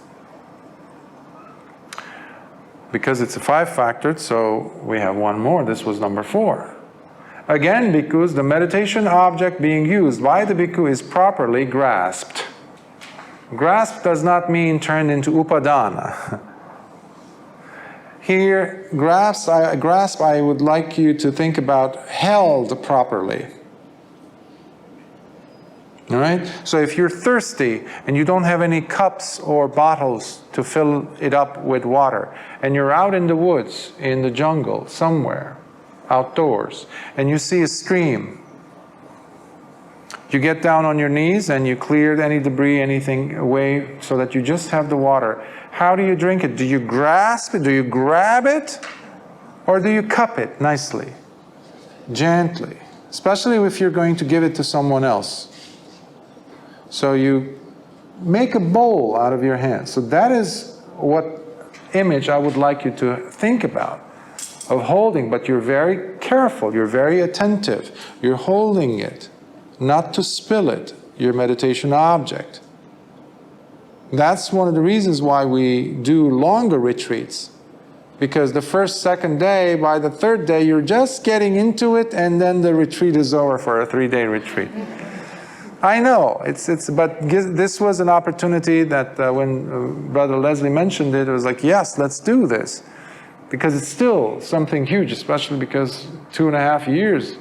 Because it's a 5-factored, so we have one more. This was number 4. Again, bhikkhus, the meditation object being used by the bhikkhu is properly grasped. Grasp does not mean turned into upadana. Here, grasp, I would like you to think about held properly. All right? So if you're thirsty and you don't have any cups or bottles to fill it up with water, and you're out in the woods, in the jungle, somewhere, outdoors, and you see a stream, You get down on your knees and you cleared any debris, anything away, so that you just have the water. How do you drink it? Do you grasp it? Do you grab it? Or do you cup it nicely, gently? Especially if you're going to give it to someone else. So you make a bowl out of your hand. So that is what image I would like you to think about, of holding, but you're very careful, you're very attentive. You're holding it, not to spill it, your meditation object. That's one of the reasons why we do longer retreats. Because the first, second day, by the third day, you're just getting into it, and then the retreat is over for a 3-day retreat. I know, but this was an opportunity that when Brother Leslie mentioned it, it was like, yes, let's do this. Because it's still something huge, especially because 2.5 years,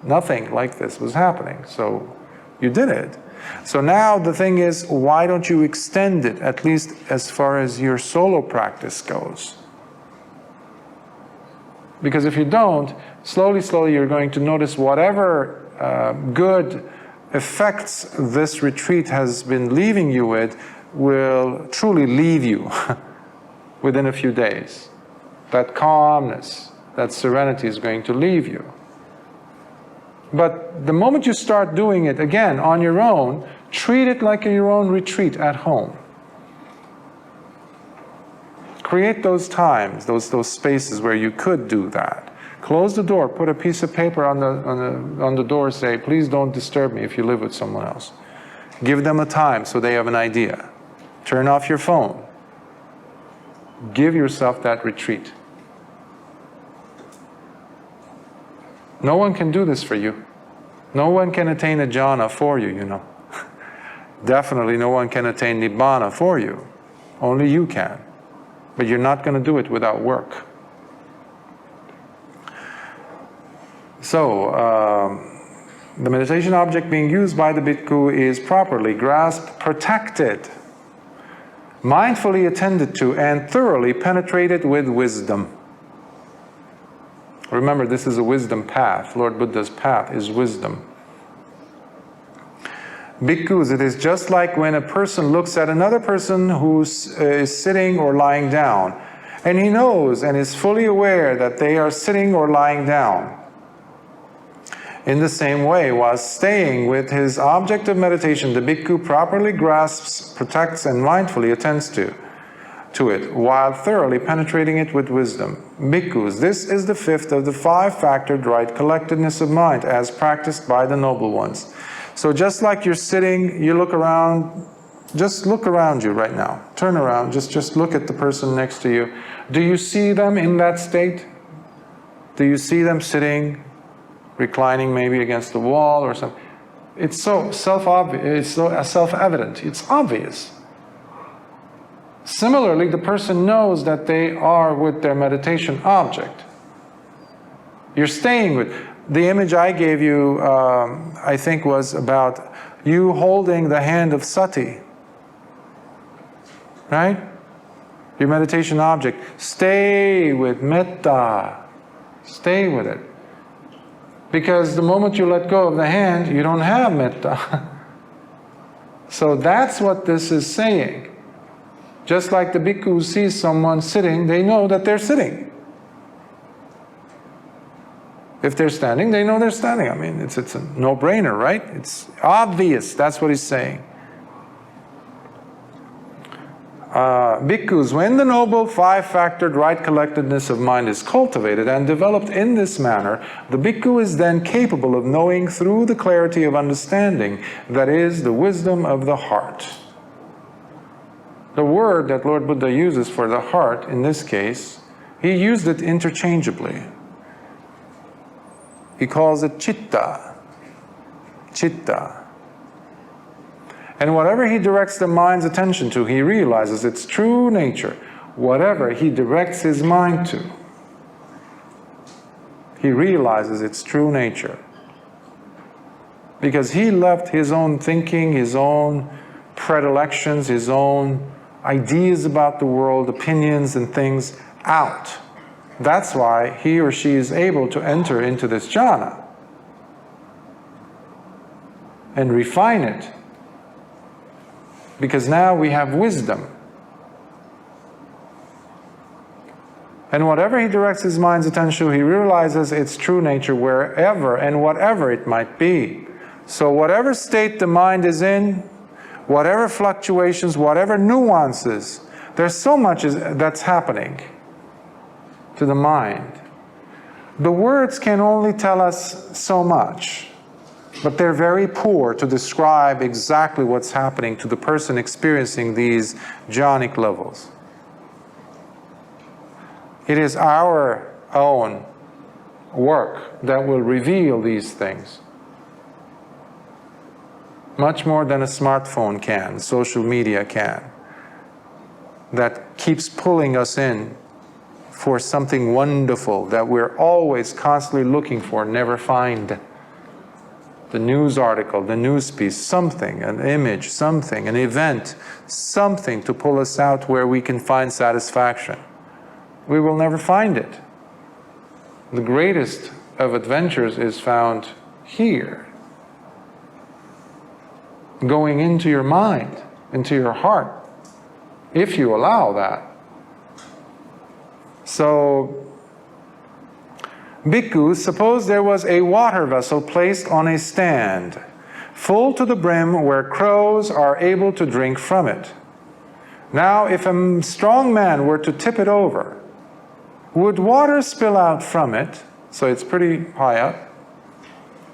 nothing like this was happening. So you did it. So now the thing is, why don't you extend it, at least as far as your solo practice goes? Because if you don't, slowly, slowly you're going to notice whatever good effects this retreat has been leaving you with will truly leave you within a few days. That calmness, that serenity is going to leave you. But the moment you start doing it again on your own, treat it like your own retreat at home. Create those times, those spaces where you could do that. Close the door, put a piece of paper on the door, say, please don't disturb me if you live with someone else. Give them a time so they have an idea. Turn off your phone. Give yourself that retreat. No one can do this for you. No one can attain a jhana for you, you know. Definitely no one can attain nibbana for you. Only you can. But you're not going to do it without work. So, the meditation object being used by the bhikkhu is properly grasped, protected, mindfully attended to, and thoroughly penetrated with wisdom. Remember, this is a wisdom path. Lord Buddha's path is wisdom. Bhikkhus, it is just like when a person looks at another person who is sitting or lying down, and he knows and is fully aware that they are sitting or lying down. In the same way, while staying with his object of meditation, the bhikkhu properly grasps, protects, and mindfully attends to it, while thoroughly penetrating it with wisdom. Bhikkhus, this is the fifth of the 5-factored right collectedness of mind, as practiced by the noble ones. So just like you're sitting, you look around, just look around you right now. Turn around, just look at the person next to you. Do you see them in that state? Do you see them sitting, reclining maybe against the wall or something? It's so self-obvious, it's so self-evident, it's obvious. Similarly, the person knows that they are with their meditation object. You're staying with. The image I gave you, I think, was about you holding the hand of sati. Right? Your meditation object. Stay with metta. Stay with it. Because the moment you let go of the hand, you don't have metta. So that's what this is saying. Just like the bhikkhu sees someone sitting, they know that they're sitting. If they're standing, they know they're standing. I mean, it's a no-brainer, right? It's obvious. That's what he's saying. Bhikkhus, when the noble 5-factored right collectedness of mind is cultivated and developed in this manner, the bhikkhu is then capable of knowing through the clarity of understanding, that is, the wisdom of the heart. The word that Lord Buddha uses for the heart, in this case, he used it interchangeably. He calls it chitta. Chitta. And whatever he directs the mind's attention to, he realizes its true nature. Whatever he directs his mind to, he realizes its true nature. Because he left his own thinking, his own predilections, his own ideas about the world, opinions and things out. That's why he or she is able to enter into this jhana. and refine it. Because now we have wisdom. And whatever he directs his mind's attention to, he realizes its true nature wherever and whatever it might be. So whatever state the mind is in, whatever fluctuations, whatever nuances, there's so much that's happening to the mind. The words can only tell us so much, but they're very poor to describe exactly what's happening to the person experiencing these jhanic levels. It is our own work that will reveal these things. Much more than a smartphone can, social media can. That keeps pulling us in for something wonderful that we're always constantly looking for, never find. The news article, the news piece, something, an image, something, an event, something to pull us out where we can find satisfaction. We will never find it. The greatest of adventures is found here. Going into your mind, into your heart, if you allow that. So, bhikkhus, suppose there was a water vessel placed on a stand, full to the brim where crows are able to drink from it. Now, if a strong man were to tip it over, would water spill out from it? So it's pretty high up,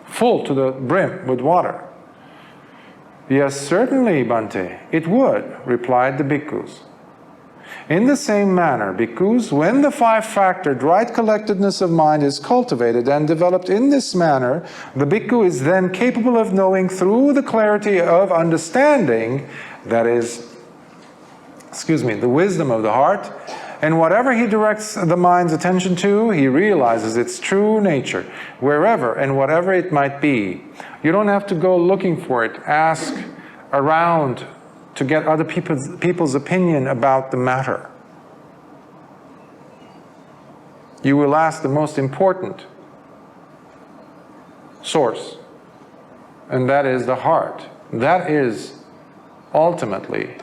full to the brim with water. Yes, certainly, Bhante, it would, replied the bhikkhus. In the same manner, bhikkhus, when the five-factored right collectedness of mind is cultivated and developed in this manner, the bhikkhu is then capable of knowing through the clarity of understanding, that is, the wisdom of the heart, and whatever he directs the mind's attention to, he realizes its true nature, wherever and whatever it might be. You don't have to go looking for it. Ask around to get other people's opinion about the matter. You will ask the most important source, and that is the heart. That is ultimately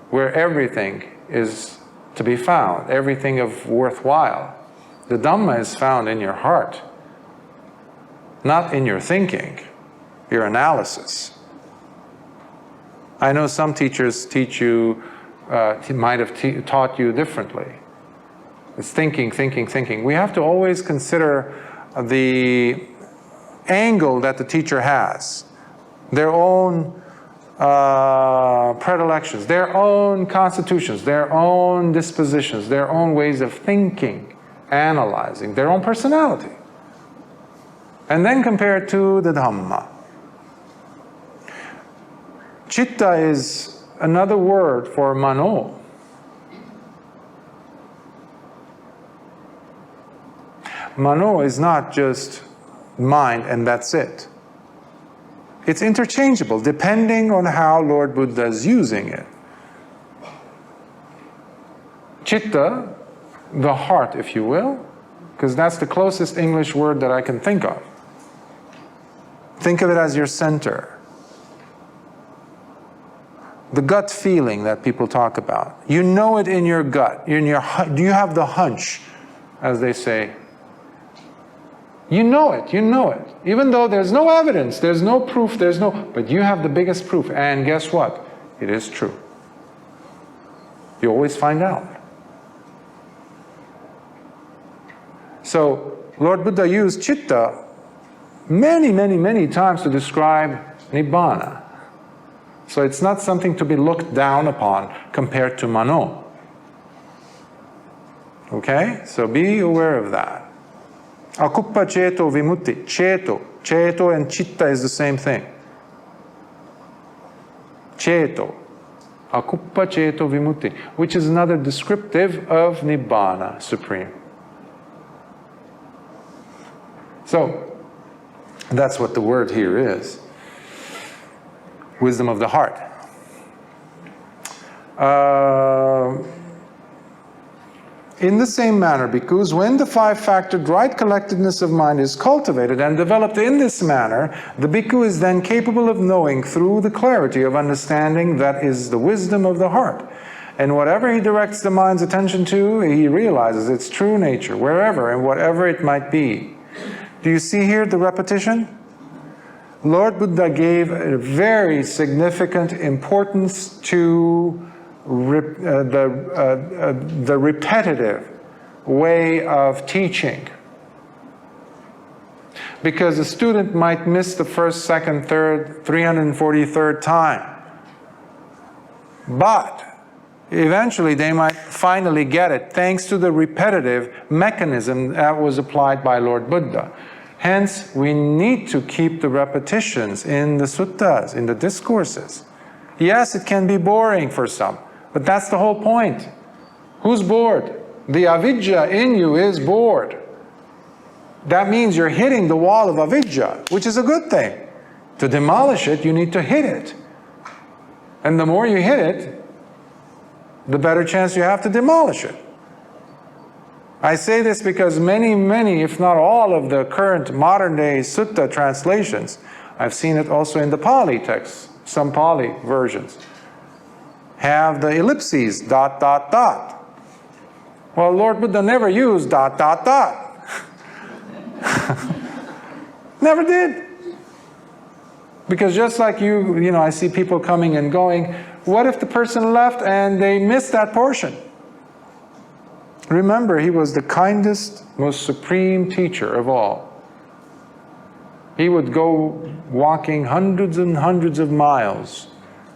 where everything is to be found, everything of worthwhile. The Dhamma is found in your heart, not in your thinking, your analysis. I know some teachers teach you, might have taught you differently. It's thinking, thinking, thinking. We have to always consider the angle that the teacher has, their own predilections, their own constitutions, their own dispositions, their own ways of thinking, analyzing, their own personality. And then compare it to the Dhamma. Chitta is another word for mano. Mano is not just mind and that's it. It's interchangeable depending on how Lord Buddha is using it. Chitta, the heart, if you will, because that's the closest English word that I can think of. Think of it as your center. The gut feeling that people talk about. You know it in your gut. You have the hunch, as they say. You know it, you know it. Even though there's no evidence, there's no proof, but you have the biggest proof. And guess what? It is true. You always find out. So, Lord Buddha used chitta many, many, many times to describe nibbana. So it's not something to be looked down upon compared to mano. Okay? So be aware of that. Akuppa ceto vimutti. Ceto and chitta is the same thing. Ceto. Akuppa ceto vimutti. Which is another descriptive of nibbana, supreme. So, that's what the word here is. Wisdom of the heart. In the same manner, bhikkhus, when the five-factored right collectedness of mind is cultivated and developed in this manner, the bhikkhu is then capable of knowing through the clarity of understanding that is the wisdom of the heart. And whatever he directs the mind's attention to, he realizes its true nature, wherever and whatever it might be. Do you see here the repetition? Lord Buddha gave a very significant importance to the repetitive way of teaching. Because a student might miss the first, second, third, 343rd time. But eventually they might finally get it thanks to the repetitive mechanism that was applied by Lord Buddha. Hence, we need to keep the repetitions in the suttas, in the discourses. Yes, it can be boring for some, but that's the whole point. Who's bored? The avidya in you is bored. That means you're hitting the wall of avidya, which is a good thing. To demolish it, you need to hit it. And the more you hit it, the better chance you have to demolish it. I say this because many, if not all of the current modern-day sutta translations, I've seen it also in the Pali texts, some Pali versions, have the ellipses, ... Well, Lord Buddha never used ... Never did. Because just like you know, I see people coming and going, what if the person left and they missed that portion? Remember, he was the kindest, most supreme teacher of all. He would go walking hundreds and hundreds of miles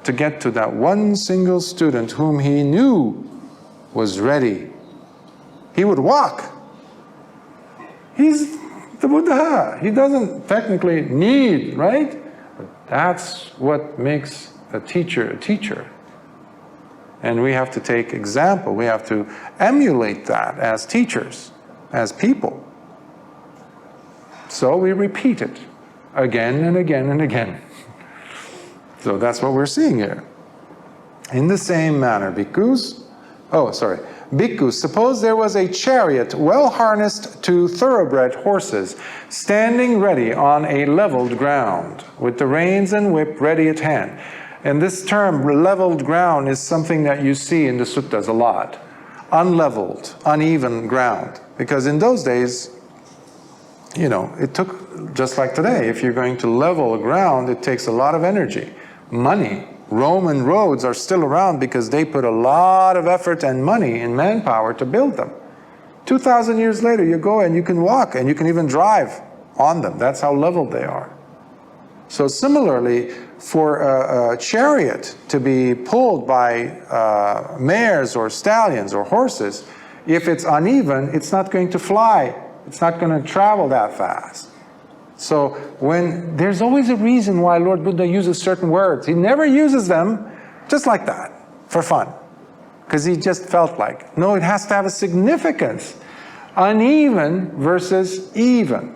to get to that one single student whom he knew was ready. He would walk. He's the Buddha. He doesn't technically need, right? But that's what makes a teacher a teacher. And we have to take example. We have to emulate that as teachers, as people. So we repeat it again and again and again. So that's what we're seeing here. In the same manner, bhikkhus, bhikkhus, suppose there was a chariot well harnessed to thoroughbred horses, standing ready on a leveled ground, with the reins and whip ready at hand. And this term, leveled ground, is something that you see in the suttas a lot. Unleveled, uneven ground. Because in those days, you know, it took, just like today, if you're going to level a ground, it takes a lot of energy, money. Roman roads are still around because they put a lot of effort and money and manpower to build them. 2,000 years later, you go and you can walk and you can even drive on them. That's how leveled they are. So similarly, for a chariot to be pulled by mares or stallions or horses, if it's uneven, it's not going to fly. It's not going to travel that fast. So when there's always a reason why Lord Buddha uses certain words. He never uses them just like that, for fun, because he just felt like. No, it has to have a significance. Uneven versus even.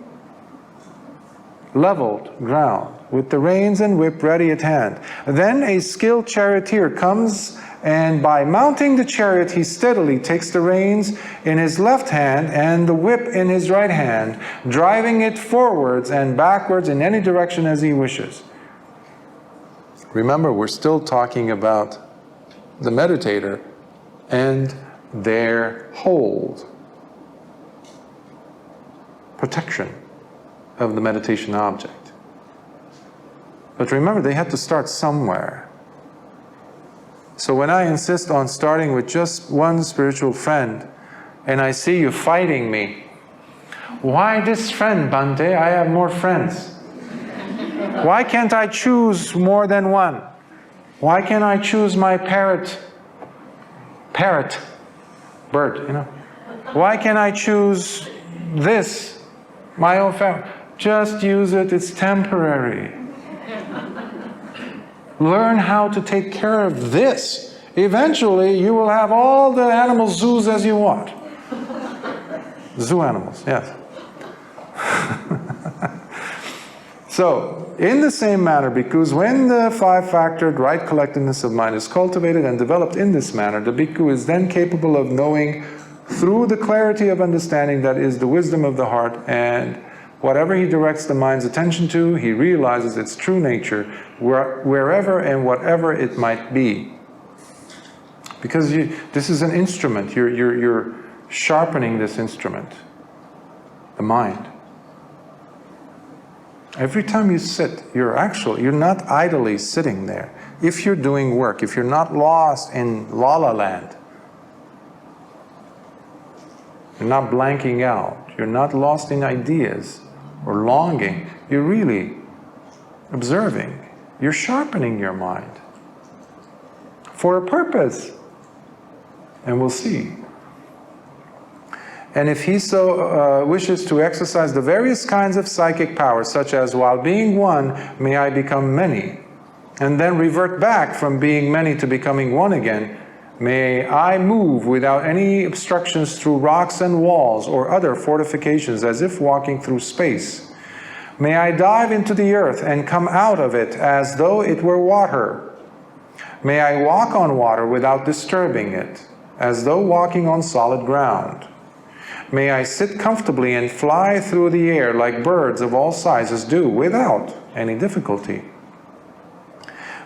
Leveled ground, with the reins and whip ready at hand. Then a skilled charioteer comes, and by mounting the chariot, he steadily takes the reins in his left hand and the whip in his right hand, driving it forwards and backwards in any direction as he wishes. Remember, we're still talking about the meditator and their hold, protection of the meditation object. But remember, they had to start somewhere. So when I insist on starting with just one spiritual friend, and I see you fighting me, why this friend, Bhante? I have more friends. Why can't I choose more than one? Why can't I choose my parrot, bird, you know? Why can't I choose this, my own family? Just use it, it's temporary. Learn how to take care of this. Eventually, you will have all the animal zoos as you want. Zoo animals, yes. So, in the same manner, bhikkhus, when the five-factored right collectedness of mind is cultivated and developed in this manner, the bhikkhu is then capable of knowing through the clarity of understanding that is the wisdom of the heart, and whatever he directs the mind's attention to, he realizes its true nature, wherever and whatever it might be. Because this is an instrument, you're sharpening this instrument, the mind. Every time you sit, you're not idly sitting there. If you're doing work, if you're not lost in la-la land, you're not blanking out, you're not lost in ideas or longing, you're really observing. You're sharpening your mind for a purpose. And we'll see. And if he so wishes to exercise the various kinds of psychic powers, such as while being one, may I become many, and then revert back from being many to becoming one again, may I move without any obstructions through rocks and walls or other fortifications as if walking through space. May I dive into the earth and come out of it as though it were water. May I walk on water without disturbing it, as though walking on solid ground. May I sit comfortably and fly through the air like birds of all sizes do, without any difficulty.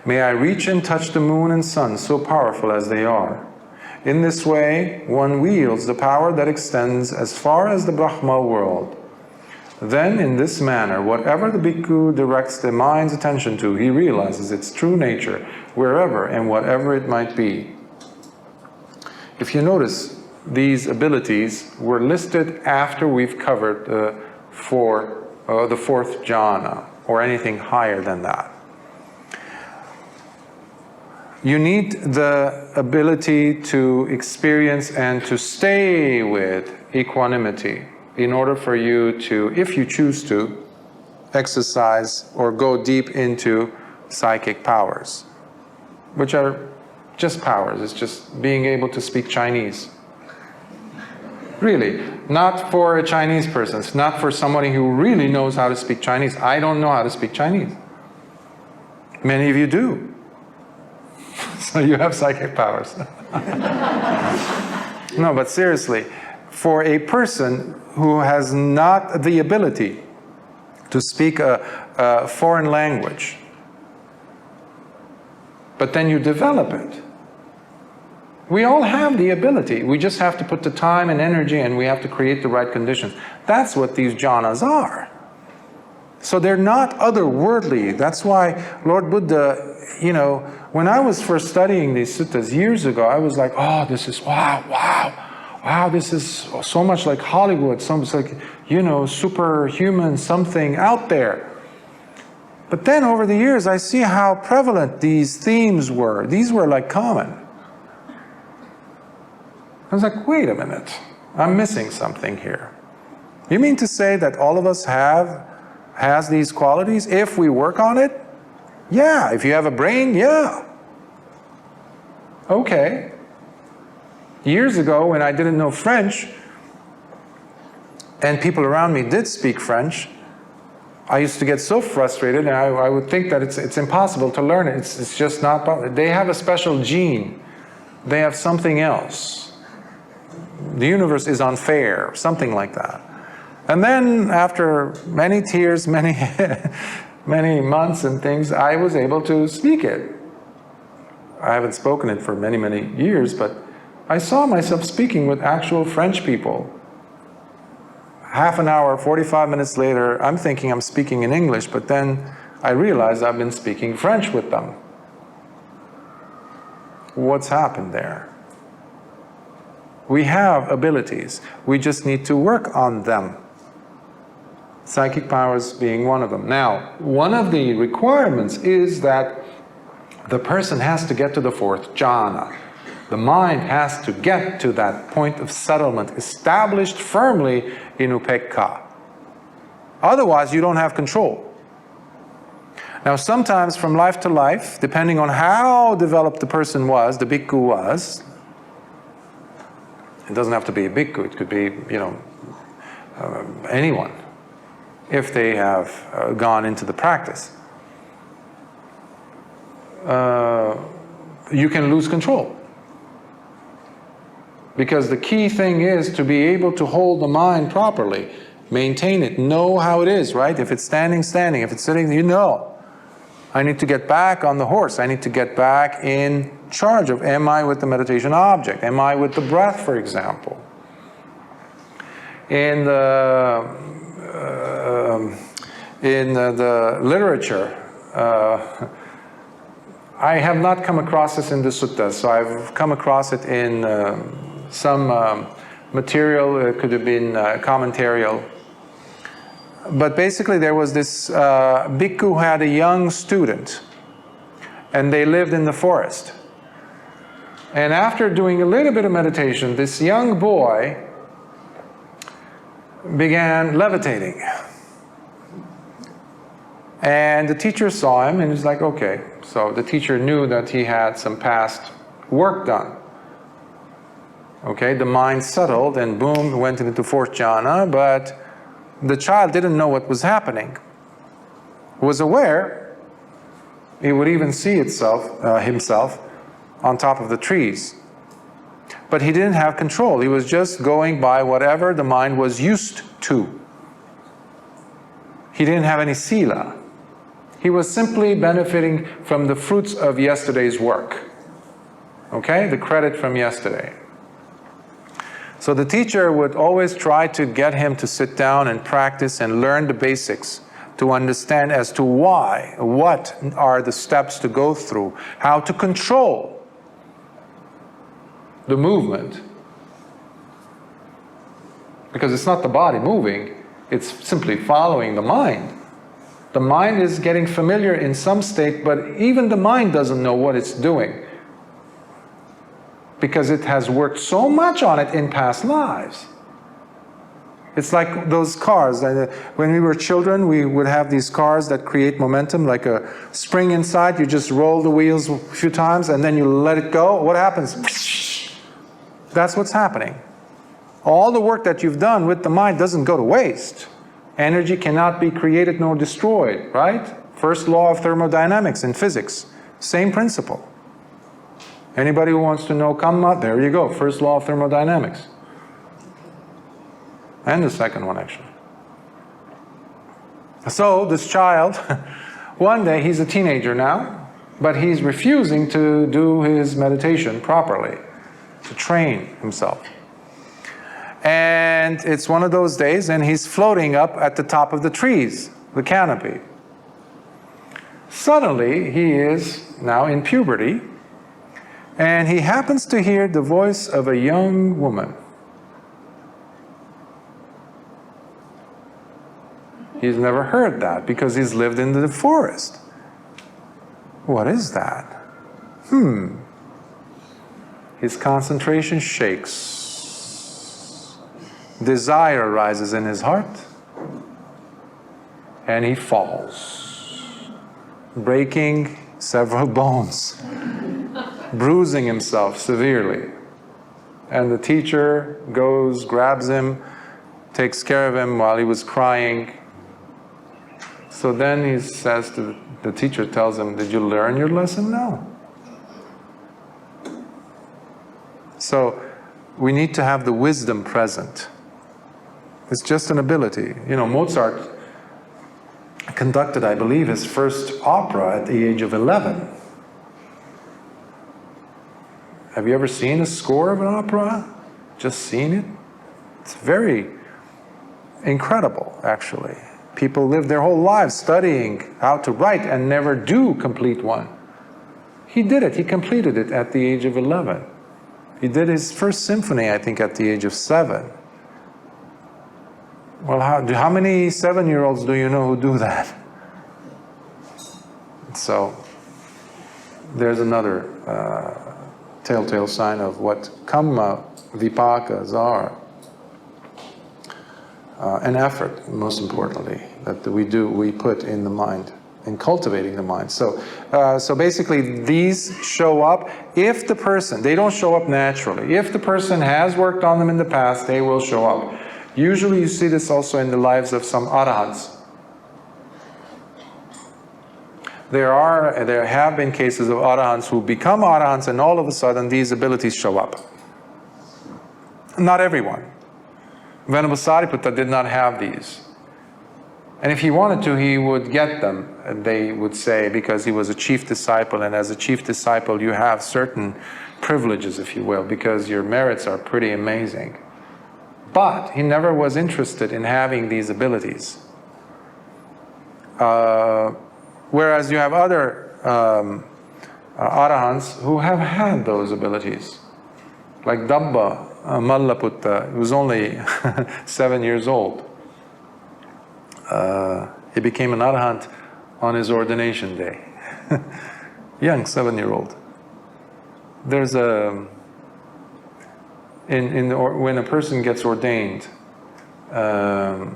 May I reach and touch the moon and sun, so powerful as they are. In this way, one wields the power that extends as far as the Brahma world. Then, in this manner, whatever the bhikkhu directs the mind's attention to, he realizes its true nature, wherever and whatever it might be. If you notice, these abilities were listed after we've covered the fourth jhana, or anything higher than that. You need the ability to experience and to stay with equanimity in order for you to, if you choose to, exercise or go deep into psychic powers, which are just powers. It's just being able to speak Chinese. Really, not for a Chinese person. It's not for somebody who really knows how to speak Chinese. I don't know how to speak Chinese. Many of you do. So you have psychic powers. No, but seriously, for a person who has not the ability to speak a foreign language, but then you develop it. We all have the ability. We just have to put the time and energy, and we have to create the right conditions. That's what these jhanas are. So they're not otherworldly. That's why Lord Buddha, you know, when I was first studying these suttas years ago, I was like, oh, this is, wow, this is so much like Hollywood, so much like, you know, superhuman something out there. But then over the years, I see how prevalent these themes were. These were like common. I was like, wait a minute, I'm missing something here. You mean to say that all of us has these qualities if we work on it? Yeah. If you have a brain, yeah. Okay. Years ago, when I didn't know French, and people around me did speak French, I used to get so frustrated, and I would think that it's impossible to learn it. It's just not possible. They have a special gene. They have something else. The universe is unfair, something like that. And then after many tears, many months and things, I was able to speak it. I haven't spoken it for many, many years, but I saw myself speaking with actual French people. Half an hour, 45 minutes later, I'm thinking I'm speaking in English, but then I realized I've been speaking French with them. What's happened there? We have abilities. We just need to work on them. Psychic powers being one of them. Now, one of the requirements is that the person has to get to the fourth jhana. The mind has to get to that point of settlement, established firmly in upekkha. Otherwise, you don't have control. Now, sometimes from life to life, depending on how developed the person was, the bhikkhu was, it doesn't have to be a bhikkhu, it could be, you know, anyone, if they have gone into the practice. You can lose control. Because the key thing is to be able to hold the mind properly, maintain it, know how it is, right? If it's standing, standing. If it's sitting, you know. I need to get back on the horse. I need to get back in charge of, am I with the meditation object? Am I with the breath, for example? In the literature, I have not come across this in the suttas, so I've come across it in some material. It could have been commentarial. But basically there was this bhikkhu who had a young student, and they lived in the forest. And after doing a little bit of meditation, this young boy began levitating. And the teacher saw him and was like, okay. So the teacher knew that he had some past work done. Okay, the mind settled and boom, went into fourth jhana, but the child didn't know what was happening. Was aware, he would even see himself on top of the trees. But he didn't have control. He was just going by whatever the mind was used to. He didn't have any sila. He was simply benefiting from the fruits of yesterday's work. Okay, the credit from yesterday. So the teacher would always try to get him to sit down and practice and learn the basics, to understand as to why, what are the steps to go through, how to control the movement. Because it's not the body moving, it's simply following the mind. The mind is getting familiar in some state, but even the mind doesn't know what it's doing, because it has worked so much on it in past lives. It's like those cars. When we were children, we would have these cars that create momentum, like a spring inside. You just roll the wheels a few times and then you let it go. What happens? That's what's happening. All the work that you've done with the mind doesn't go to waste. Energy cannot be created nor destroyed, right? First law of thermodynamics in physics. Same principle. Anybody who wants to know Kamma, there you go, first law of thermodynamics. And the second one, actually. So this child, one day, he's a teenager now, but he's refusing to do his meditation properly, to train himself. And it's one of those days, and he's floating up at the top of the trees, the canopy. Suddenly, he is now in puberty, and he happens to hear the voice of a young woman. He's never heard that because he's lived in the forest. What is that? His concentration shakes. Desire rises in his heart, and he falls, breaking several bones, bruising himself severely. And the teacher goes, grabs him, takes care of him while he was crying. So then he says to the teacher, tells him, did you learn your lesson? No. So we need to have the wisdom present. It's just an ability. You know, Mozart conducted, I believe, his first opera at the age of 11. Have you ever seen a score of an opera? Just seen it? It's very incredible, actually. People live their whole lives studying how to write and never do complete one. He did it. He completed it at the age of 11. He did his first symphony, I think, at the age of 7. Well, how many 7-year-olds do you know who do that? So there's another telltale sign of what kamma vipakas are. An effort, most importantly, that we put in the mind, in cultivating the mind. So basically these show up if the person, they don't show up naturally. If the person has worked on them in the past, they will show up. Usually you see this also in the lives of some arahants. There have been cases of arahants who become arahants and all of a sudden these abilities show up. Not everyone. Venerable Sariputta did not have these. And if he wanted to, he would get them, they would say, because he was a chief disciple, and as a chief disciple you have certain privileges, if you will, because your merits are pretty amazing. But he never was interested in having these abilities. Whereas you have other arahants who have had those abilities. Like Dhamma Mallaputta, he was only 7 years old. He became an arahant on his ordination day. Young 7-year-old. There's a when a person gets ordained, the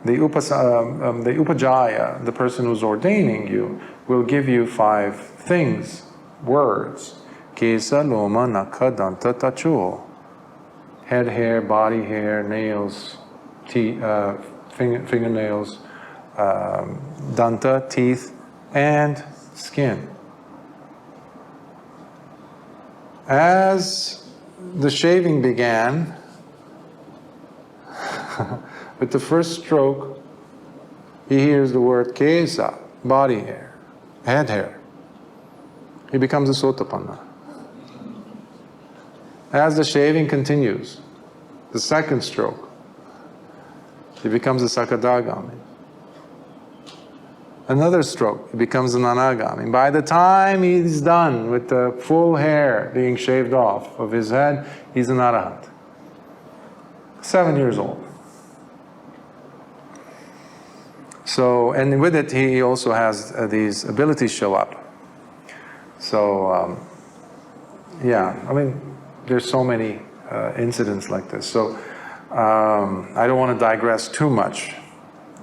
upajjhaya, the person who's ordaining you, will give you 5 things, words. Kesa, loma, naka, danta, tacho. Head hair, body hair, nails, teeth, fingernails, danta, teeth, and skin. As the shaving began, with the first stroke, he hears the word kesa, body hair, head hair. He becomes a sotapanna. As the shaving continues, the second stroke, he becomes a sakadagami. Another stroke, he becomes an anagami. By the time he's done with the full hair being shaved off of his head, he's an arahant. 7 years old. So, and with it, he also has these abilities show up. So, yeah, I mean, there's so many incidents like this. So, I don't want to digress too much.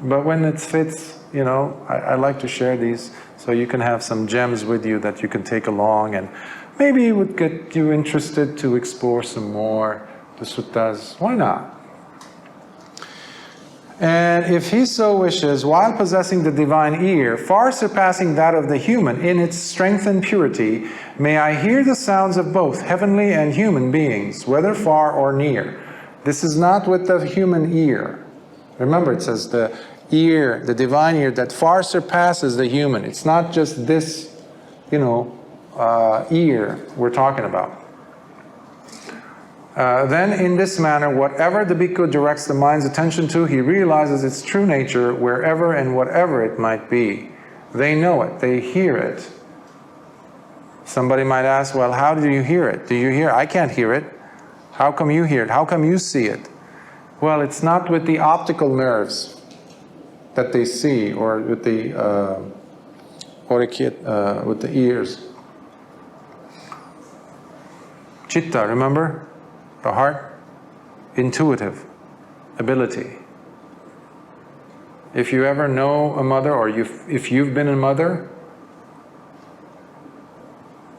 But when it fits, you know, I like to share these so you can have some gems with you that you can take along, and maybe it would get you interested to explore some more the suttas. Why not? And if he so wishes, while possessing the divine ear, far surpassing that of the human in its strength and purity, may I hear the sounds of both heavenly and human beings, whether far or near. This is not with the human ear. Remember, it says the ear, the divine ear that far surpasses the human. It's not just this, you know, ear we're talking about. Then in this manner, whatever the bhikkhu directs the mind's attention to, he realizes its true nature wherever and whatever it might be. They know it, they hear it. Somebody might ask, well, how do you hear it? Do you hear? I can't hear it. How come you hear it? How come you see it? Well, it's not with the optical nerves that they see, or with the with the ears. Chitta, remember? The heart, intuitive ability. If you ever know a mother, or if you've been a mother,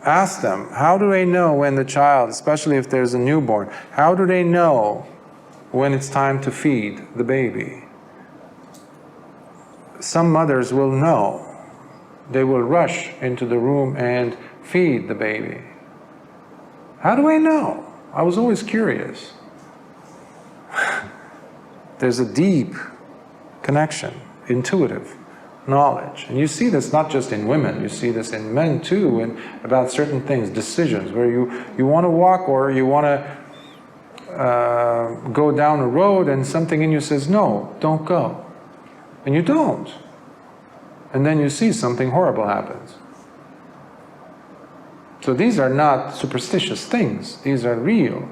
ask them, how do they know when the child, especially if there's a newborn, how do they know when it's time to feed the baby? Some mothers will know. They will rush into the room and feed the baby. How do I know? I was always curious. There's a deep connection, intuitive knowledge. And you see this not just in women, you see this in men too, and about certain things, decisions, where you want to walk, or you want to go down a road, and something in you says, no, don't go. And you don't. And then you see something horrible happens. So these are not superstitious things. These are real.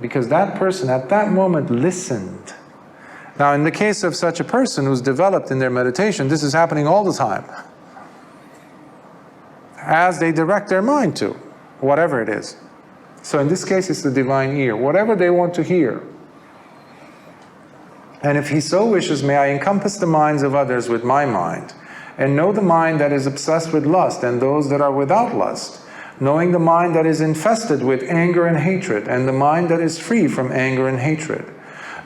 Because that person at that moment listened. Now, in the case of such a person who's developed in their meditation, this is happening all the time. As they direct their mind to, whatever it is. So in this case, it's the divine ear. Whatever they want to hear. And if he so wishes, may I encompass the minds of others with my mind, and know the mind that is obsessed with lust, and those that are without lust, knowing the mind that is infested with anger and hatred, and the mind that is free from anger and hatred,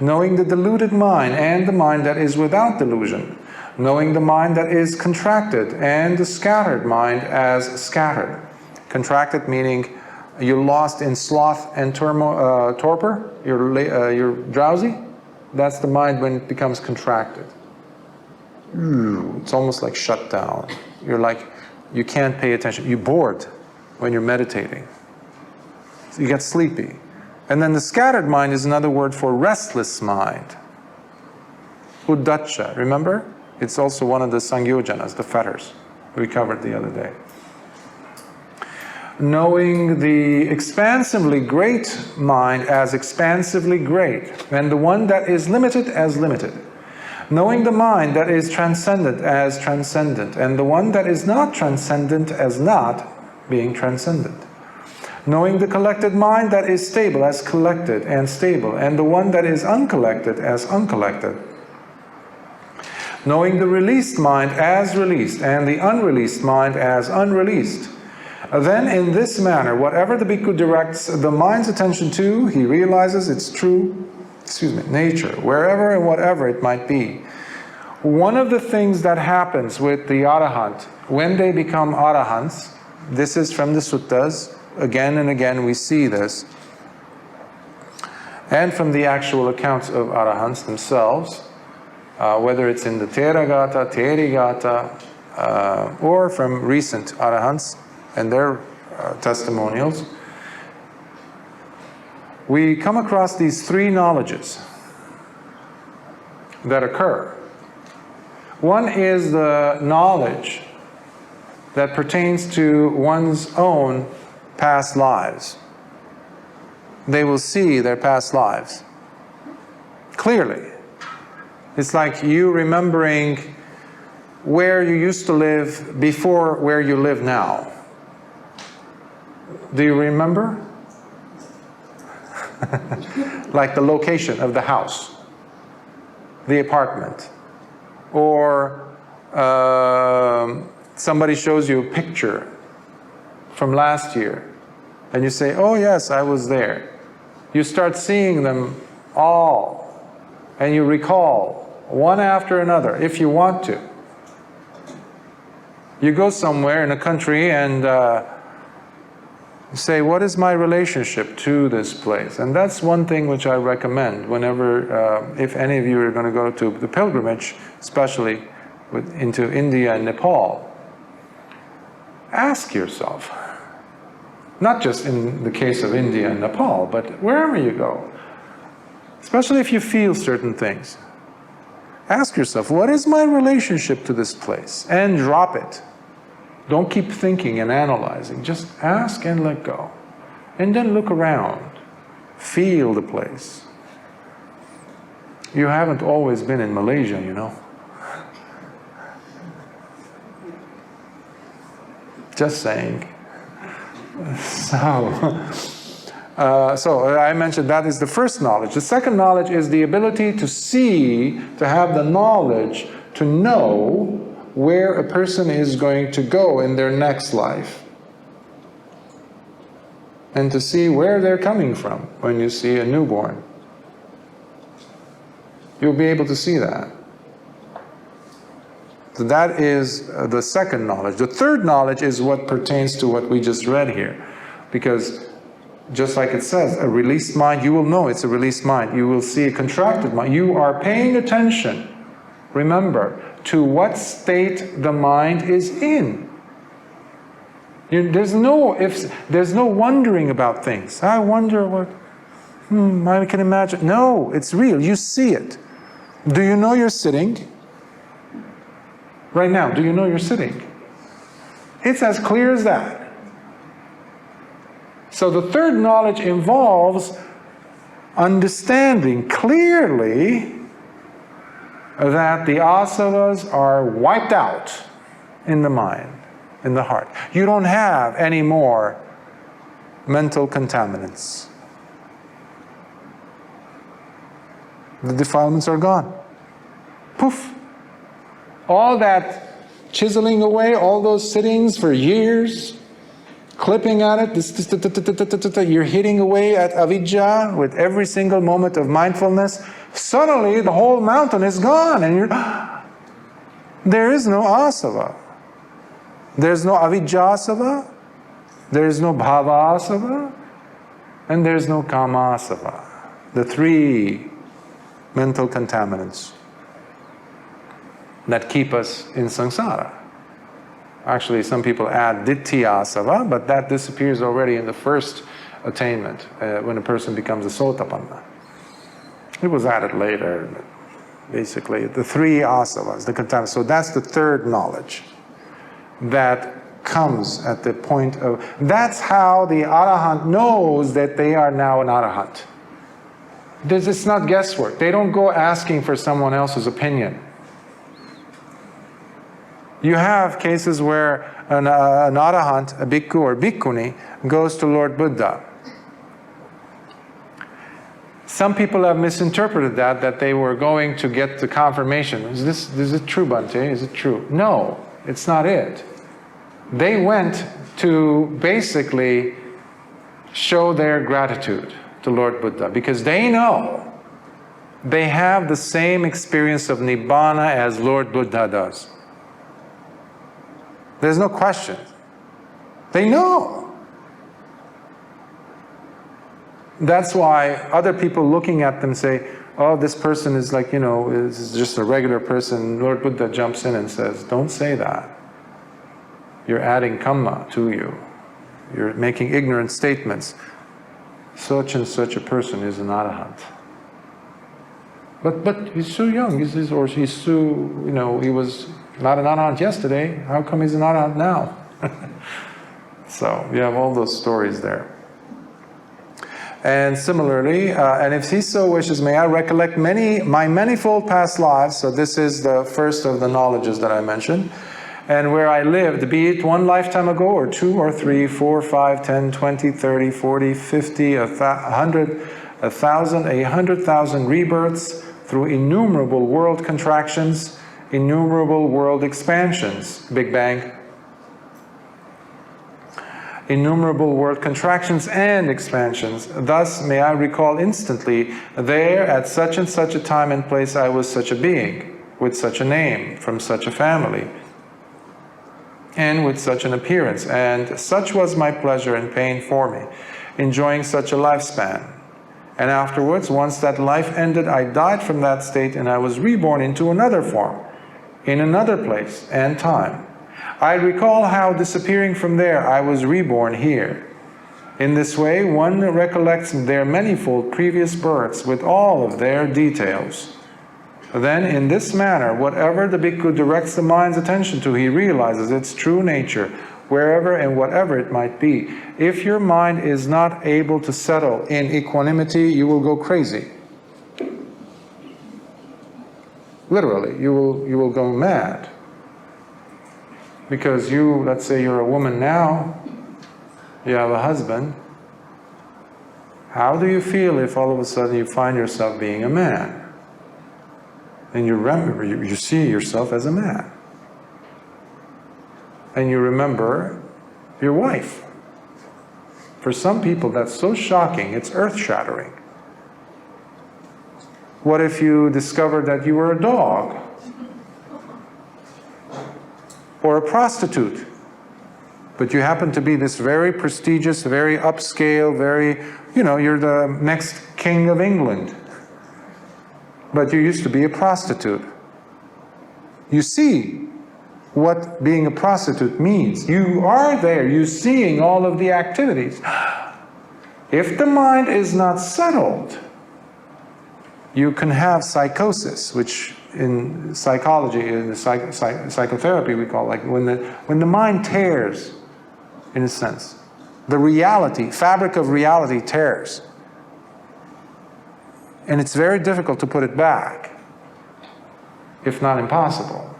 knowing the deluded mind and the mind that is without delusion, knowing the mind that is contracted and the scattered mind as scattered. Contracted meaning you're lost in sloth and torpor, you're drowsy. That's the mind when it becomes contracted. It's almost like shut down. You're like, you can't pay attention. You're bored when you're meditating. So you get sleepy. And then the scattered mind is another word for restless mind. Uddacha, remember? It's also one of the Sangyojanas, the fetters, we covered the other day. Knowing the expansively great mind as expansively great, and the one that is limited as limited. Knowing the mind that is transcendent as transcendent, and the one that is not transcendent as not being transcendent. Knowing the collected mind that is stable as collected and stable, and the one that is uncollected as uncollected. Knowing the released mind as released, and the unreleased mind as unreleased. Then in this manner, whatever the bhikkhu directs the mind's attention to, he realizes its true, nature, wherever and whatever it might be. One of the things that happens with the arahant, when they become arahants, this is from the suttas, again and again we see this, and from the actual accounts of arahants themselves, whether it's in the Theragata, Therigata, or from recent arahants and their testimonials, we come across these three knowledges that occur. One is the knowledge that pertains to one's own past lives. They will see their past lives clearly. It's like you remembering where you used to live before where you live now. Do you remember? Like the location of the house, the apartment, or somebody shows you a picture from last year and you say, oh yes, I was there. You start seeing them all and you recall one after another if you want to. You go somewhere in a country and say, what is my relationship to this place? And that's one thing which I recommend whenever, if any of you are going to go to the pilgrimage, especially into India and Nepal, ask yourself, not just in the case of India and Nepal, but wherever you go, especially if you feel certain things, ask yourself, what is my relationship to this place? And drop it. Don't keep thinking and analyzing. Just ask and let go. And then look around. Feel the place. You haven't always been in Malaysia, you know. Just saying. So I mentioned that is the first knowledge. The second knowledge is the ability to see, to have the knowledge, to know where a person is going to go in their next life. And to see where they're coming from when you see a newborn. You'll be able to see that. So that is the second knowledge. The third knowledge is what pertains to what we just read here. Because just like it says, a released mind, you will know it's a released mind. You will see a contracted mind. You are paying attention, remember, to what state the mind is in. There's no wondering about things. I wonder what, I can imagine. No, it's real. You see it. Do you know you're sitting? Right now, do you know you're sitting? It's as clear as that. So the third knowledge involves understanding clearly that the asavas are wiped out in the mind, in the heart. You don't have any more mental contaminants. The defilements are gone. Poof. All that chiseling away, all those sittings for years, clipping at it, you're hitting away at avidya with every single moment of mindfulness. Suddenly the whole mountain is gone and there is no asava. There's no avidya asava. There is no bhava-asava, and there is no kama-asava. The three mental contaminants that keep us in samsara. Actually, some people add ditthya-asava, but that disappears already in the first attainment, when a person becomes a sotapanna. It was added later, but basically, the three asavas, the contaminants. So that's the third knowledge that comes at the point of, that's how the arahant knows that they are now an arahant. It's not guesswork. They don't go asking for someone else's opinion. You have cases where an arahant, a bhikkhu or bhikkhuni, goes to Lord Buddha. Some people have misinterpreted that they were going to get the confirmation. Is it true, Bhante? Is it true? No, it's not it. They went to basically show their gratitude to Lord Buddha, because they know they have the same experience of Nibbana as Lord Buddha does. There's no question. They know. That's why other people looking at them say, oh, this person is like, is just a regular person. Lord Buddha jumps in and says, don't say that. You're adding kamma to you. You're making ignorant statements. Such and such a person is an arahant. But he's so young, or he's so, he was not an arahant yesterday. How come he's an arahant now? So you have all those stories there. And similarly, and if he so wishes, may I recollect my manifold past lives. So this is the first of the knowledges that I mentioned. And where I lived, be it one lifetime ago, or 2 or 3, 4, 5, 10, 20, 30, 40, 50, 100, 1,000, 100,000 rebirths through innumerable world contractions, innumerable world expansions, Big Bang, innumerable world contractions and expansions. Thus may I recall instantly, there at such and such a time and place I was such a being, with such a name, from such a family, and with such an appearance, and such was my pleasure and pain for me, enjoying such a lifespan. And afterwards, once that life ended, I died from that state and I was reborn into another form, in another place and time. I recall how, disappearing from there, I was reborn here. In this way, one recollects their manifold previous births with all of their details. Then, in this manner, whatever the bhikkhu directs the mind's attention to, he realizes its true nature, wherever and whatever it might be. If your mind is not able to settle in equanimity, you will go crazy. Literally, you will go mad. Because let's say you're a woman now, you have a husband. How do you feel if all of a sudden you find yourself being a man? And you remember, you see yourself as a man. And you remember your wife. For some people, that's so shocking, it's earth-shattering. What if you discovered that you were a dog? Or a prostitute? But you happen to be this very prestigious, very upscale, you're the next king of England. But you used to be a prostitute. You see what being a prostitute means. You are there, you're seeing all of the activities. If the mind is not settled, you can have psychosis, which in psychology, in psychotherapy, we call when the mind tears, in a sense. The reality, fabric of reality tears. And it's very difficult to put it back, if not impossible.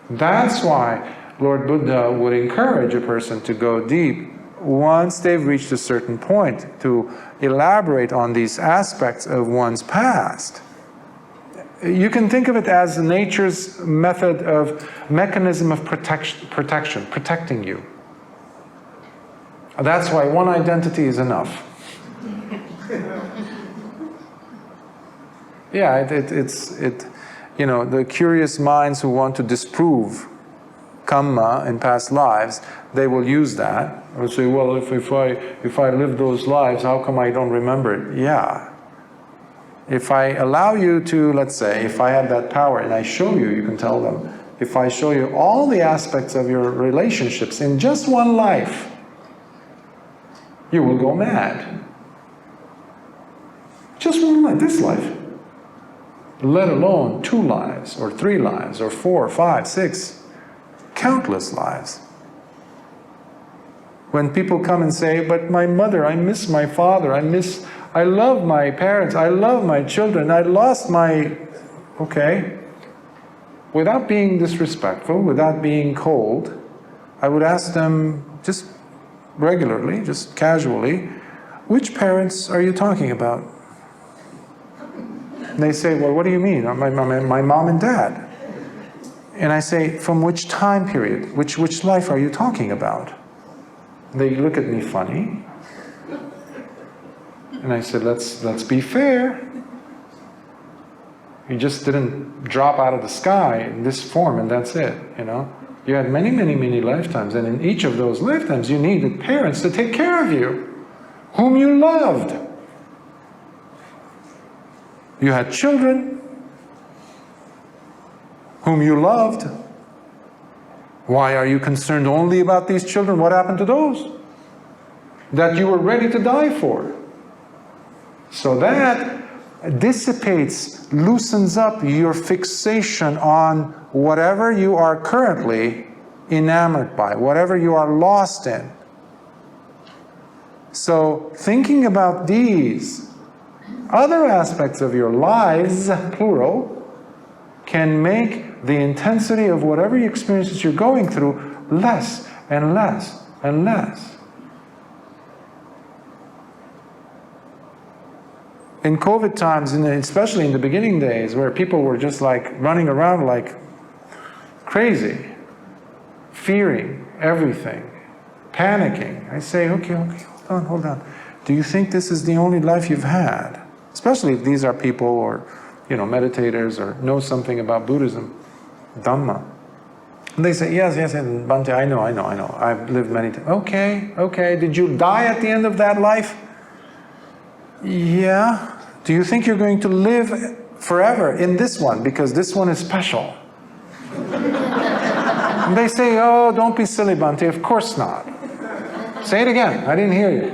That's why Lord Buddha would encourage a person to go deep once they've reached a certain point, to elaborate on these aspects of one's past. You can think of it as nature's mechanism of protection, protecting you. That's why one identity is enough. Yeah, the curious minds who want to disprove karma in past lives, they will use that. Or say, well, if I live those lives, how come I don't remember it? Yeah. If I allow you to, let's say, if I have that power and I show you, you can tell them, if I show you all the aspects of your relationships in just one life, you will go mad. Just one life, this life. Let alone 2 lives, or 3 lives, or 4, 5, 6, countless lives. When people come and say, but my mother, I miss my father, I love my parents, I love my children, I lost my... Okay. Without being disrespectful, without being cold, I would ask them just regularly, just casually, which parents are you talking about? And they say, well, what do you mean? My mom and dad. And I say, from which time period? Which life are you talking about? They look at me funny. And I said, let's be fair. You just didn't drop out of the sky in this form and that's it, you know. You had many, many, many lifetimes, and in each of those lifetimes you needed parents to take care of you, whom you loved. You had children whom you loved. Why are you concerned only about these children? What happened to those that you were ready to die for? So that dissipates, loosens up your fixation on whatever you are currently enamored by, whatever you are lost in. So thinking about these other aspects of your lives, plural, can make the intensity of whatever experiences you're going through less and less and less. In COVID times, especially in the beginning days, where people were just like running around like crazy, fearing everything, panicking, I say, okay, hold on. Do you think this is the only life you've had? Especially if these are people or, meditators or know something about Buddhism, Dhamma. And they say, yes, Bhante, I know. I've lived many times. Okay. Did you die at the end of that life? Yeah. Do you think you're going to live forever in this one because this one is special? And they say, oh, don't be silly, Bhante. Of course not. Say it again. I didn't hear you.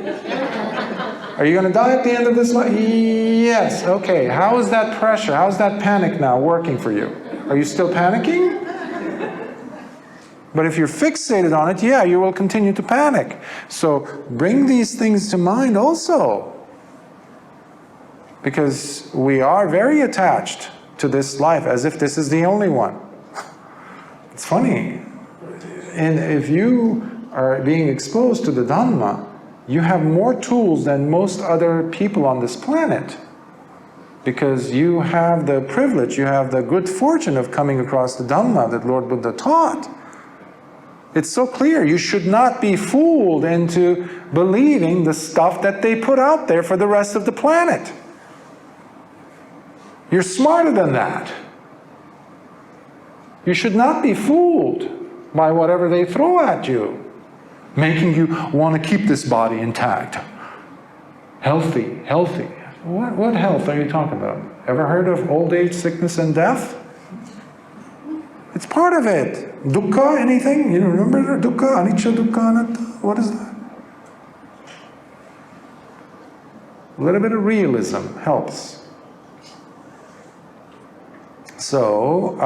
Are you going to die at the end of this life? Yes. Okay. How is that pressure? How's that panic now working for you? Are you still panicking? But if you're fixated on it, yeah, you will continue to panic. So bring these things to mind also. Because we are very attached to this life as if this is the only one. It's funny. And if you are being exposed to the Dhamma, you have more tools than most other people on this planet. Because you have the privilege, you have the good fortune of coming across the Dhamma that Lord Buddha taught. It's so clear. You should not be fooled into believing the stuff that they put out there for the rest of the planet. You're smarter than that. You should not be fooled by whatever they throw at you, making you want to keep this body intact. Healthy. What health are you talking about? Ever heard of old age, sickness, and death? It's part of it. Dukkha, anything? You remember dukkha, anicca, dukkha, anatta? What is that? A little bit of realism helps. So,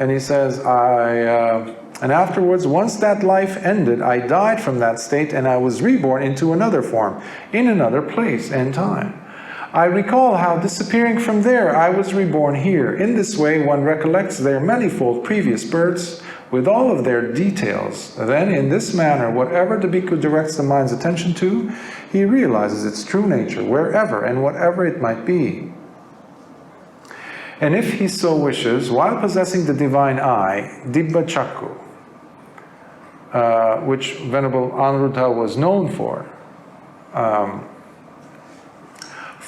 and he says, and afterwards, once that life ended, I died from that state and I was reborn into another form, in another place and time. I recall how disappearing from there, I was reborn here. In this way, one recollects their manifold previous births with all of their details. Then, in this manner, whatever the bhikkhu directs the mind's attention to, he realizes its true nature, wherever and whatever it might be. And if he so wishes, while possessing the divine eye, Dibba Chakku, which Venerable Anuruddha was known for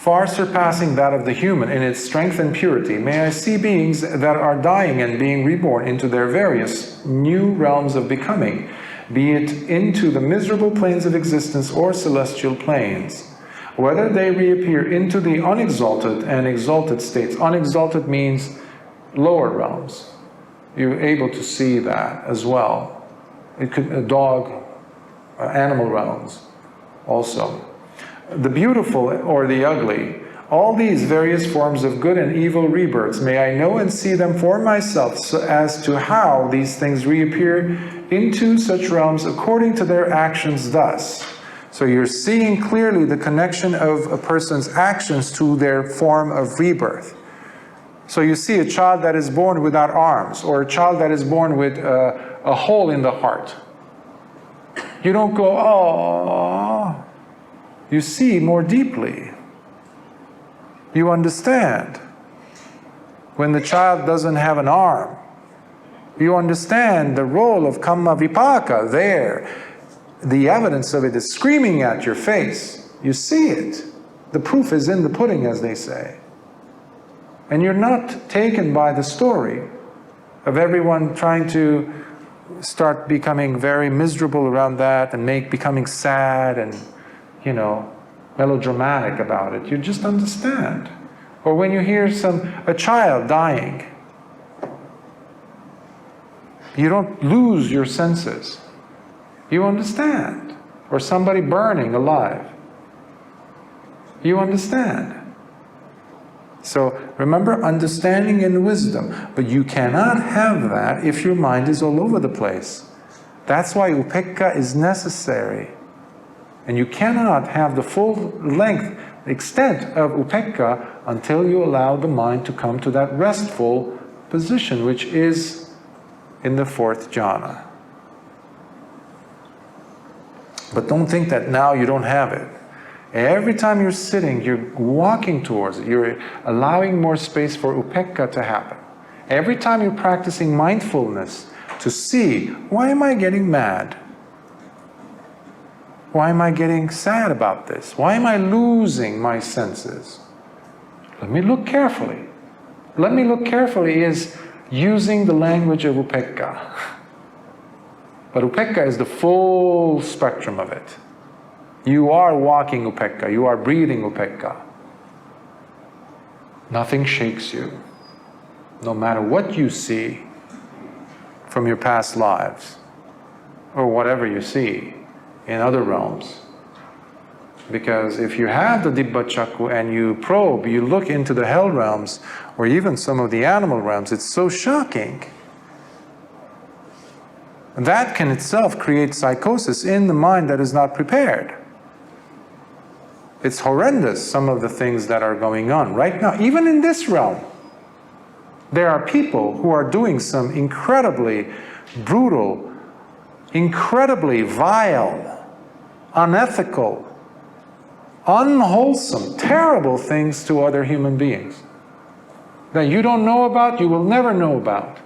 far surpassing that of the human in its strength and purity, may I see beings that are dying and being reborn into their various new realms of becoming, be it into the miserable planes of existence or celestial planes, whether they reappear into the unexalted and exalted states. Unexalted means lower realms. You're able to see that as well. It could a dog, animal realms also. The beautiful or the ugly, all these various forms of good and evil rebirths, may I know and see them for myself, so as to how these things reappear into such realms according to their actions thus. So you're seeing clearly the connection of a person's actions to their form of rebirth. So you see a child that is born without arms, or a child that is born with a hole in the heart. You don't go, oh. You see more deeply. You understand. When the child doesn't have an arm, you understand the role of Kamma Vipaka there. The evidence of it is screaming at your face. You see it. The proof is in the pudding, as they say. And you're not taken by the story of everyone trying to start becoming very miserable around that and becoming sad and, you know, melodramatic about it. You just understand. Or when you hear a child dying, you don't lose your senses. You understand. Or somebody burning alive. You understand. So remember, understanding and wisdom. But you cannot have that if your mind is all over the place. That's why upekkha is necessary. And you cannot have the full length, extent of upekkha until you allow the mind to come to that restful position, which is in the fourth jhana. But don't think that now you don't have it. Every time you're sitting, you're walking towards it. You're allowing more space for upekkha to happen. Every time you're practicing mindfulness to see, why am I getting mad? Why am I getting sad about this? Why am I losing my senses? Let me look carefully. Let me look carefully is using the language of upekkha. But upekkha is the full spectrum of it. You are walking upekkha. You are breathing upekkha. Nothing shakes you. No matter what you see from your past lives, or whatever you see in other realms. Because if you have the Dibba Chakku and you probe, you look into the hell realms, or even some of the animal realms, it's so shocking. That can itself create psychosis in the mind that is not prepared. It's horrendous, some of the things that are going on right now, even in this realm. There are people who are doing some incredibly brutal, incredibly vile, unethical, unwholesome, terrible things to other human beings that you don't know about, you will never know about.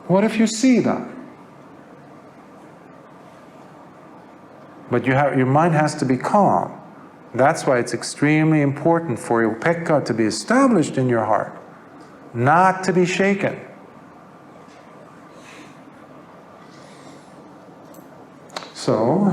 What if you see that? But your mind has to be calm. That's why it's extremely important for your upekkha to be established in your heart, not to be shaken. So,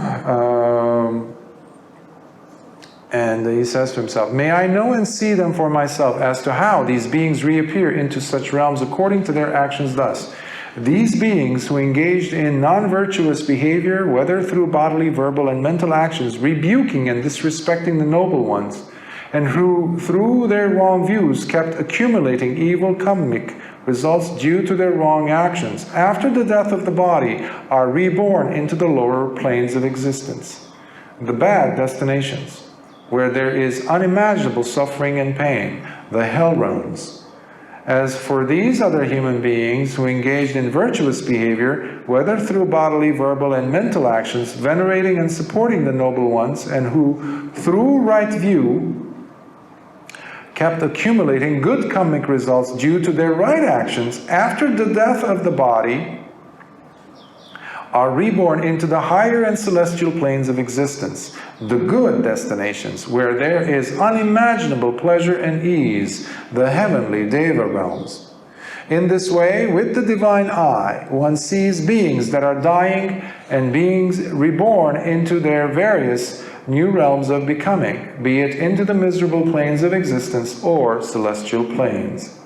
and he says to himself, may I know and see them for myself as to how these beings reappear into such realms according to their actions thus. These beings who engaged in non-virtuous behavior, whether through bodily, verbal, and mental actions, rebuking and disrespecting the noble ones, and who, through their wrong views, kept accumulating evil karmic results due to their wrong actions, after the death of the body, are reborn into the lower planes of existence, the bad destinations, where there is unimaginable suffering and pain, the hell realms. As for these other human beings who engaged in virtuous behavior, whether through bodily, verbal, and mental actions, venerating and supporting the noble ones, and who, through right view, kept accumulating good karmic results due to their right actions after the death of the body, are reborn into the higher and celestial planes of existence, the good destinations, where there is unimaginable pleasure and ease, the heavenly Deva realms. In this way, with the divine eye, one sees beings that are dying and beings reborn into their various new realms of becoming, be it into the miserable planes of existence or celestial planes.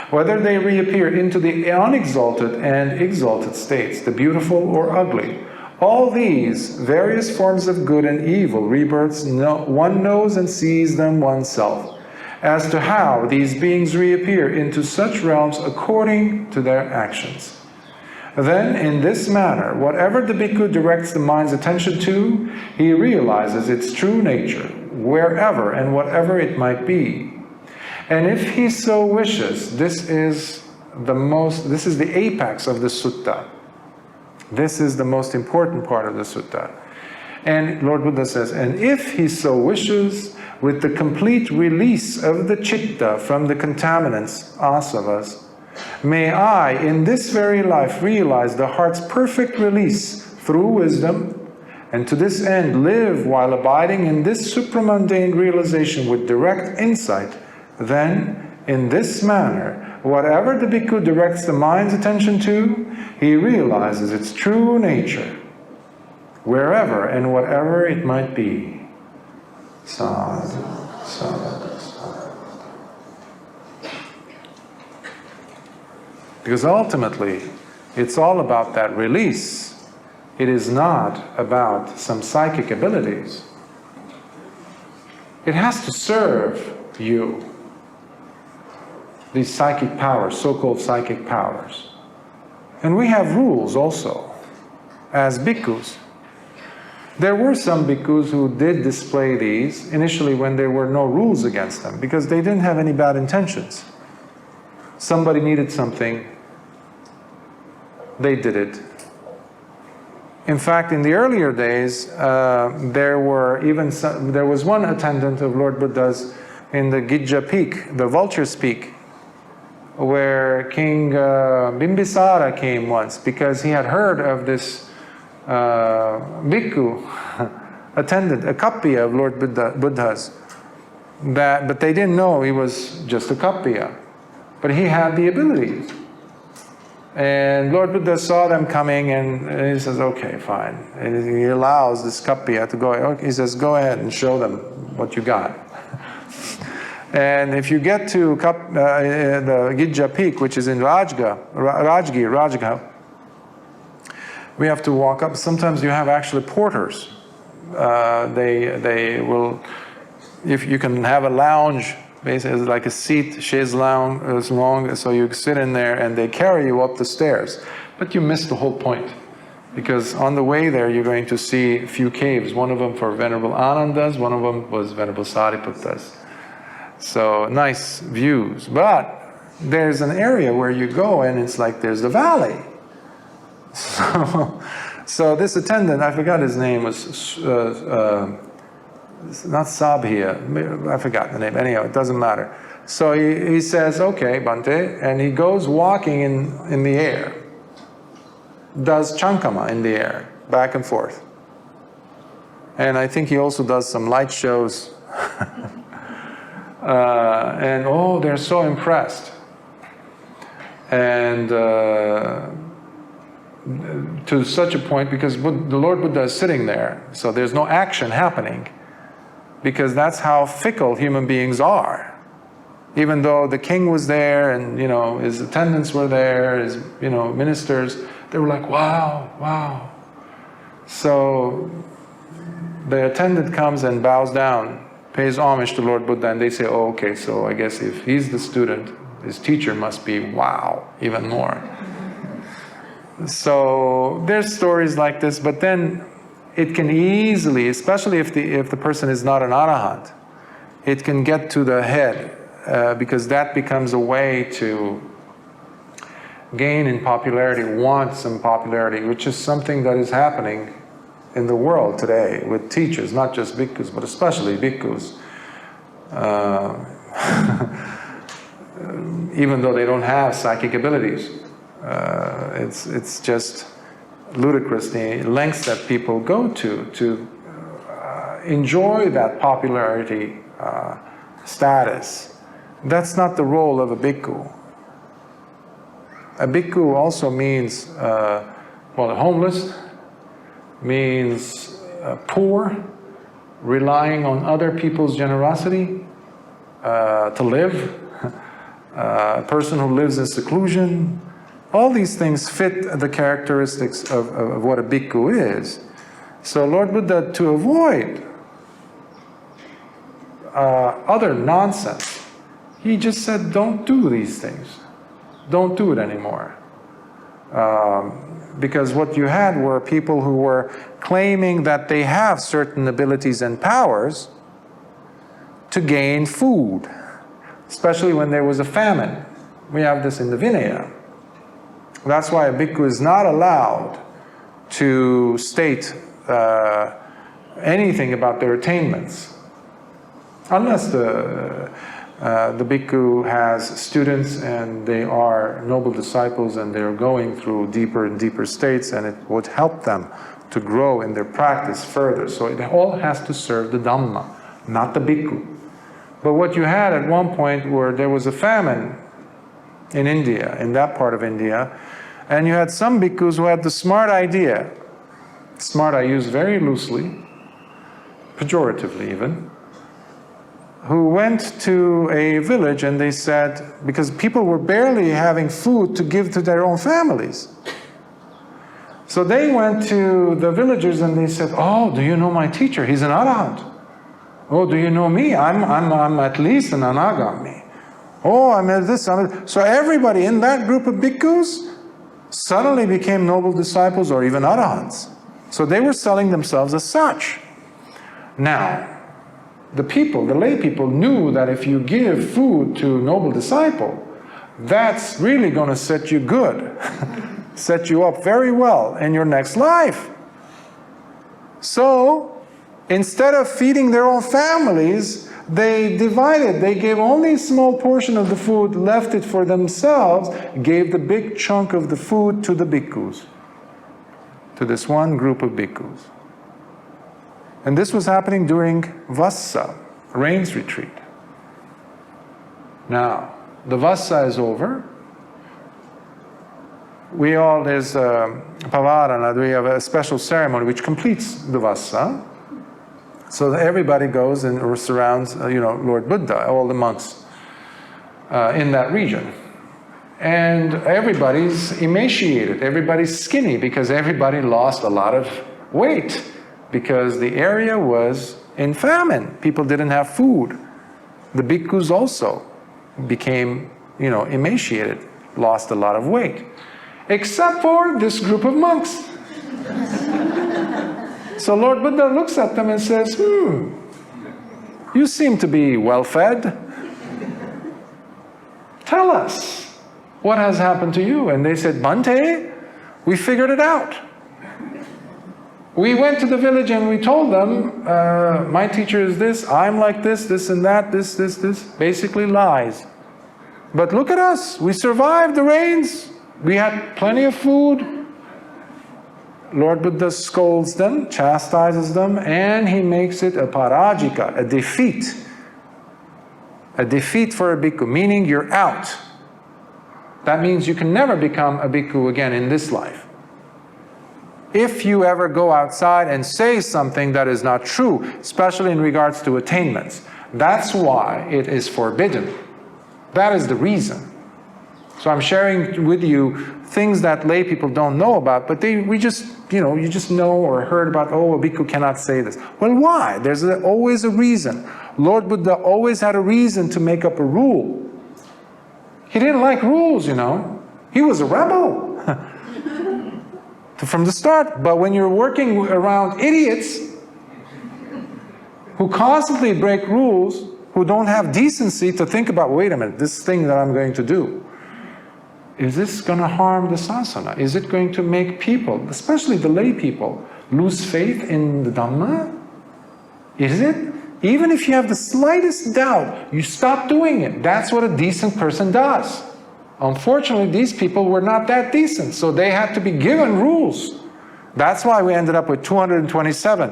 Whether they reappear into the unexalted and exalted states, the beautiful or ugly, all these various forms of good and evil rebirths, one knows and sees them oneself. As to how these beings reappear into such realms according to their actions. Then, in this manner, whatever the bhikkhu directs the mind's attention to, he realizes its true nature, wherever and whatever it might be. And if he so wishes, this is the apex of the sutta. This is the most important part of the sutta. And Lord Buddha says, and if he so wishes, with the complete release of the citta from the contaminants, asavas, may I, in this very life, realize the heart's perfect release through wisdom, and to this end live while abiding in this supramundane realization with direct insight, then, in this manner, whatever the bhikkhu directs the mind's attention to, he realizes its true nature, wherever and whatever it might be. Sadhu, sadhu, sadhu. Because ultimately, it's all about that release. It is not about some psychic abilities. It has to serve you. These psychic powers, so-called psychic powers. And we have rules also, as bhikkhus. There were some bhikkhus who did display these initially when there were no rules against them, because they didn't have any bad intentions. Somebody needed something, they did it. In fact, in the earlier days, there was one attendant of Lord Buddha's in the Gijja Peak, the Vulture's Peak, where King Bimbisara came once because he had heard of this bhikkhu attended a Kappiya of Lord Buddha's, but they didn't know he was just a Kappiya, but he had the abilities. And Lord Buddha saw them coming, and he says, okay, fine. And he allows this Kappiya to go. He says, go ahead and show them what you got. And if you get to the Gijja Peak, which is in Rajgir, we have to walk up. Sometimes you have actually porters. They will, if you can have a lounge, basically it's like a seat, chaise lounge, as long, so you sit in there and they carry you up the stairs. But you miss the whole point. Because on the way there you're going to see a few caves. One of them for Venerable Ananda's, one of them was Venerable Sariputta's. So nice views. But there's an area where you go and it's like there's the valley. So this attendant, I forgot his name, was not Sabhiya, I forgot the name, anyhow, it doesn't matter. So he says, okay, Bhante, and he goes walking in the air, does chankama in the air, back and forth. And I think he also does some light shows. And oh, they're so impressed. And to such a point, because the Lord Buddha is sitting there, so there's no action happening, because that's how fickle human beings are. Even though the king was there and his attendants were there, his ministers, they were like, wow, wow. So the attendant comes and bows down, pays homage to Lord Buddha, and they say, oh, okay, so I guess if he's the student, his teacher must be wow, even more. So there's stories like this, but then it can easily, especially if the person is not an arahant, it can get to the head, because that becomes a way to gain in popularity, want some popularity, which is something that is happening in the world today with teachers, not just bhikkhus, but especially bhikkhus. Even though they don't have psychic abilities. It's just ludicrous the lengths that people go to enjoy that popularity status. That's not the role of a bhikkhu. A bhikkhu also means, homeless, means poor, relying on other people's generosity to live, a person who lives in seclusion. All these things fit the characteristics of what a bhikkhu is. So Lord Buddha, to avoid other nonsense, he just said, don't do these things. Don't do it anymore. Because what you had were people who were claiming that they have certain abilities and powers to gain food, especially when there was a famine. We have this in the Vinaya. That's why a bhikkhu is not allowed to state anything about their attainments, unless the bhikkhu has students and they are noble disciples and they're going through deeper and deeper states, and it would help them to grow in their practice further. So it all has to serve the Dhamma, not the bhikkhu. But what you had at one point where there was a famine in India, in that part of India, and you had some bhikkhus who had the smart idea, smart I use very loosely, pejoratively even, who went to a village and they said, because people were barely having food to give to their own families. So they went to the villagers and they said, oh, do you know my teacher? He's an arahant. Oh, do you know me? I'm at least an anagami. Oh, I'm at this. So everybody in that group of bhikkhus suddenly became noble disciples or even arahants. So they were selling themselves as such. Now, the people, the lay people, knew that if you give food to a noble disciple, that's really going to set you good, set you up very well in your next life. So, instead of feeding their own families, they divided. They gave only a small portion of the food, left it for themselves, gave the big chunk of the food to the bhikkhus, to this one group of bhikkhus. And this was happening during Vassa, rains retreat. Now, the Vassa is over. There's Pavarana, we have a special ceremony which completes the Vassa. So everybody goes and surrounds, Lord Buddha, all the monks in that region. And everybody's emaciated, everybody's skinny because everybody lost a lot of weight because the area was in famine. People didn't have food. The bhikkhus also became, emaciated, lost a lot of weight. Except for this group of monks. So Lord Buddha looks at them and says, you seem to be well-fed. Tell us, what has happened to you? And they said, Bhante, we figured it out. We went to the village and we told them, my teacher is this, I'm like this and that, this. Basically lies. But look at us, we survived the rains. We had plenty of food. Lord Buddha scolds them, chastises them, and he makes it a parajika, a defeat. A defeat for a bhikkhu, meaning you're out. That means you can never become a bhikkhu again in this life. If you ever go outside and say something that is not true, especially in regards to attainments, that's why it is forbidden. That is the reason. So I'm sharing with you things that lay people don't know about, but you just know or heard about, oh, a bhikkhu cannot say this. Well, why? There's always a reason. Lord Buddha always had a reason to make up a rule. He didn't like rules, He was a rebel from the start. But when you're working around idiots who constantly break rules, who don't have decency to think about, wait a minute, this thing that I'm going to do, is this going to harm the sasana? Is it going to make people, especially the lay people, lose faith in the Dhamma? Is it? Even if you have the slightest doubt, you stop doing it. That's what a decent person does. Unfortunately, these people were not that decent, so they had to be given rules That's why we ended up with 227.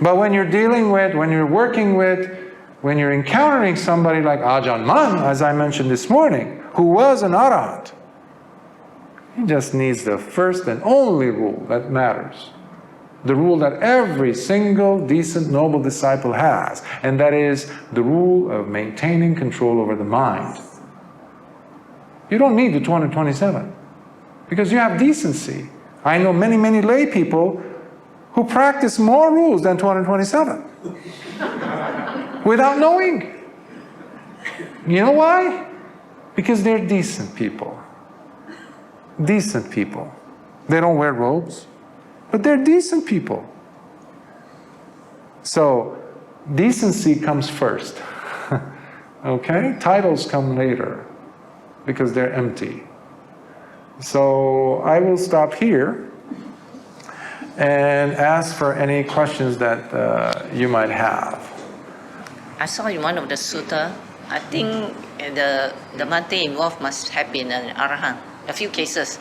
But when you're dealing with, when you're working with, when you're encountering somebody like Ajahn Man, as I mentioned this morning, who was an arahant, he just needs the first and only rule that matters. The rule that every single decent, noble disciple has, and that is the rule of maintaining control over the mind. You don't need the 227, because you have decency. I know many, many lay people who practice more rules than 227 without knowing. You know why? Because they're decent people. Decent people. They don't wear robes, but they're decent people. So decency comes first. Okay? Titles come later because they're empty. So I will stop here and ask for any questions that you might have. I saw in one of the sutta, I think the Bhante involved must have been an arahant. A few cases.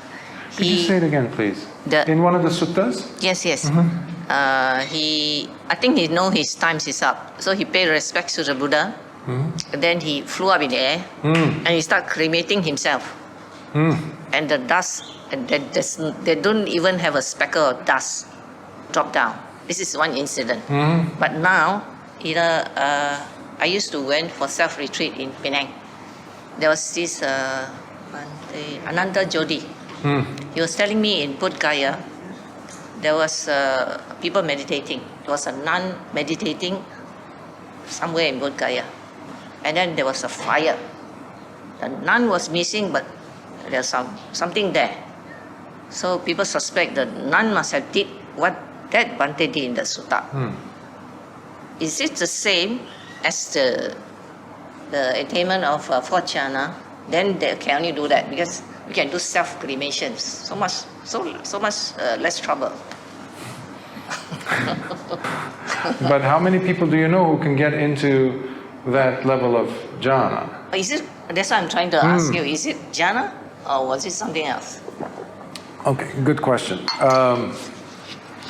Could you say it again, please? In one of the suttas? Yes, yes. Mm-hmm. I think he know his time is up. So he paid respect to the Buddha. Mm-hmm. Then he flew up in the air and he started cremating himself. And the dust, they don't even have a speckle of dust drop down. This is one incident. Mm-hmm. But now, I used to went for self-retreat in Penang. There was this Ananda Jodi. He was telling me in Bodh Gaya, there was people meditating. There was a nun meditating somewhere in Bodh Gaya. And then there was a fire. The nun was missing, but there's something there. So people suspect the nun must have did what that Bhante did in the sutta. Is it the same as the attainment of fourth jhana? Then they can only do that because we can do self-cremations. So much less trouble. But how many people do you know who can get into that level of jhana? Is it? That's what I'm trying to ask you. Is it jhana or was it something else? Okay, good question.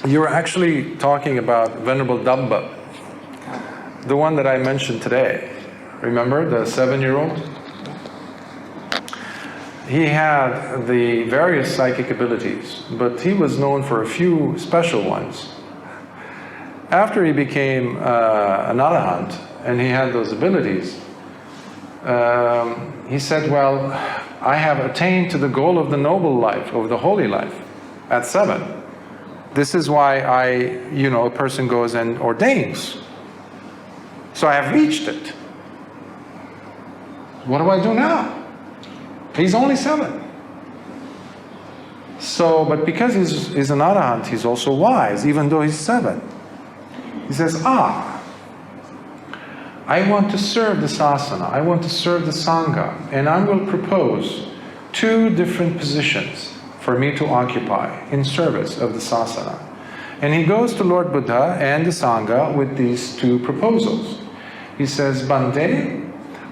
You were actually talking about Venerable Dhamma, the one that I mentioned today. Remember, the 7-year-old? He had the various psychic abilities, but he was known for a few special ones. After he became an arahant, and he had those abilities, he said, well, I have attained to the goal of the noble life, of the holy life, at 7. This is why a person goes and ordains. So I have reached it. What do I do now? He's only 7. So, but because he's an arahant, he's also wise, even though he's 7. He says, I want to serve the sasana, I want to serve the sangha, and I will propose 2 different positions for me to occupy in service of the sasana. And he goes to Lord Buddha and the sangha with these 2 proposals. He says, Bhante,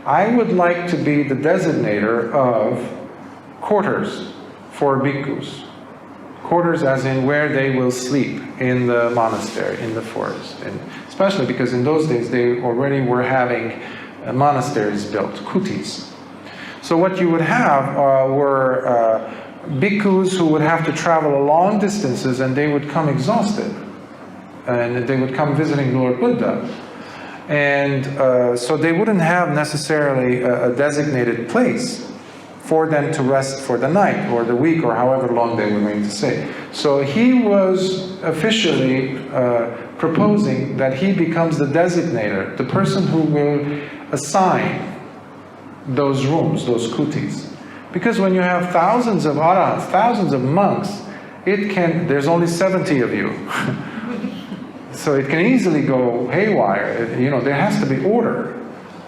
I would like to be the designator of quarters for bhikkhus. Quarters as in where they will sleep in the monastery, in the forest. And especially because in those days they already were having monasteries built, kutis. So what you would have were bhikkhus who would have to travel long distances, and they would come exhausted. And they would come visiting Lord Buddha. And so they wouldn't have necessarily a designated place for them to rest for the night or the week or however long they were going to stay. So he was officially proposing that he becomes the designator, the person who will assign those rooms, those kutis. Because when you have thousands of arahants, thousands of monks, there's only 70 of you. So it can easily go haywire. There has to be order.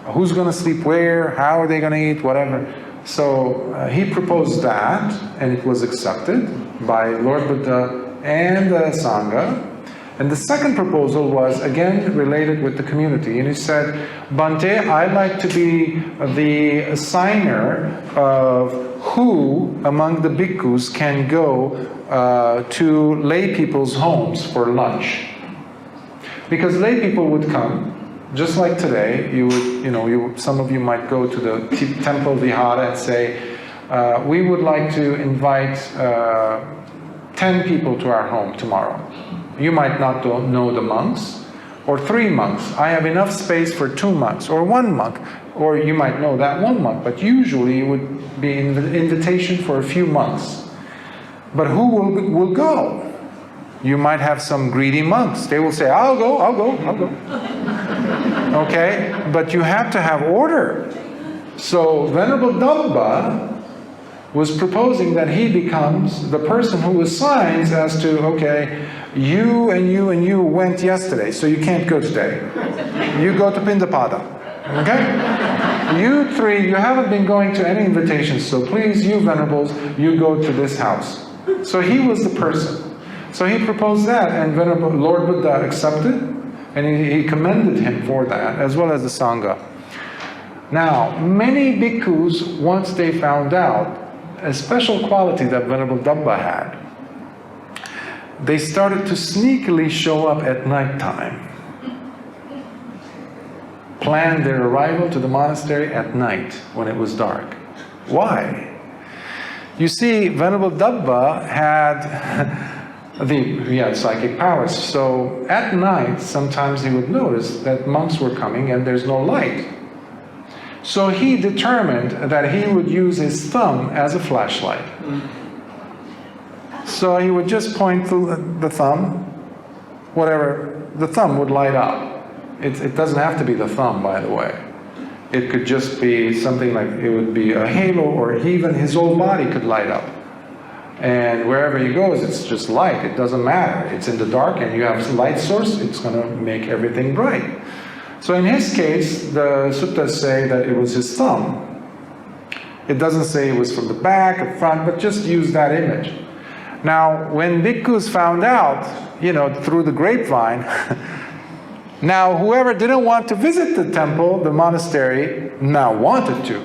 Who's going to sleep where? How are they going to eat? Whatever. So he proposed that, and it was accepted by Lord Buddha and the Sangha. And the second proposal was, again, related with the community. And he said, Bhante, I'd like to be the assigner of who among the bhikkhus can go to lay people's homes for lunch. Because lay people would come, just like today, some of you might go to the temple vihara and say, we would like to invite 10 people to our home tomorrow. You might not know the monks, or 3 monks. I have enough space for 2 monks, or 1 monk, or you might know that 1 monk, but usually it would be an invitation for a few monks. But who will go? You might have some greedy monks. They will say, I'll go. Okay? But you have to have order. So Venerable Dhamma was proposing that he becomes the person who assigns as to, okay, you and you and you went yesterday, so you can't go today. You go to Pindapada. Okay? You 3, you haven't been going to any invitations, so please, you venerables, you go to this house. So he was the person. So he proposed that, and Venerable Lord Buddha accepted, and he commended him for that, as well as the Sangha. Now, many bhikkhus, once they found out a special quality that Venerable Dhamma had, they started to sneakily show up at night time. Planned their arrival to the monastery at night when it was dark. Why? You see, Venerable Dhamma had he had psychic powers. So at night, sometimes he would notice that monks were coming and there's no light. So he determined that he would use his thumb as a flashlight. So he would just point to the thumb, whatever, the thumb would light up. It doesn't have to be the thumb, by the way. It could just be something like, it would be a halo, or even his whole body could light up. And wherever he goes, it's just light. It doesn't matter. It's in the dark and you have a light source, it's going to make everything bright. So in his case, the suttas say that it was his thumb. It doesn't say it was from the back or front, but just use that image. Now, when bhikkhus found out, through the grapevine, now whoever didn't want to visit the temple, the monastery, now wanted to.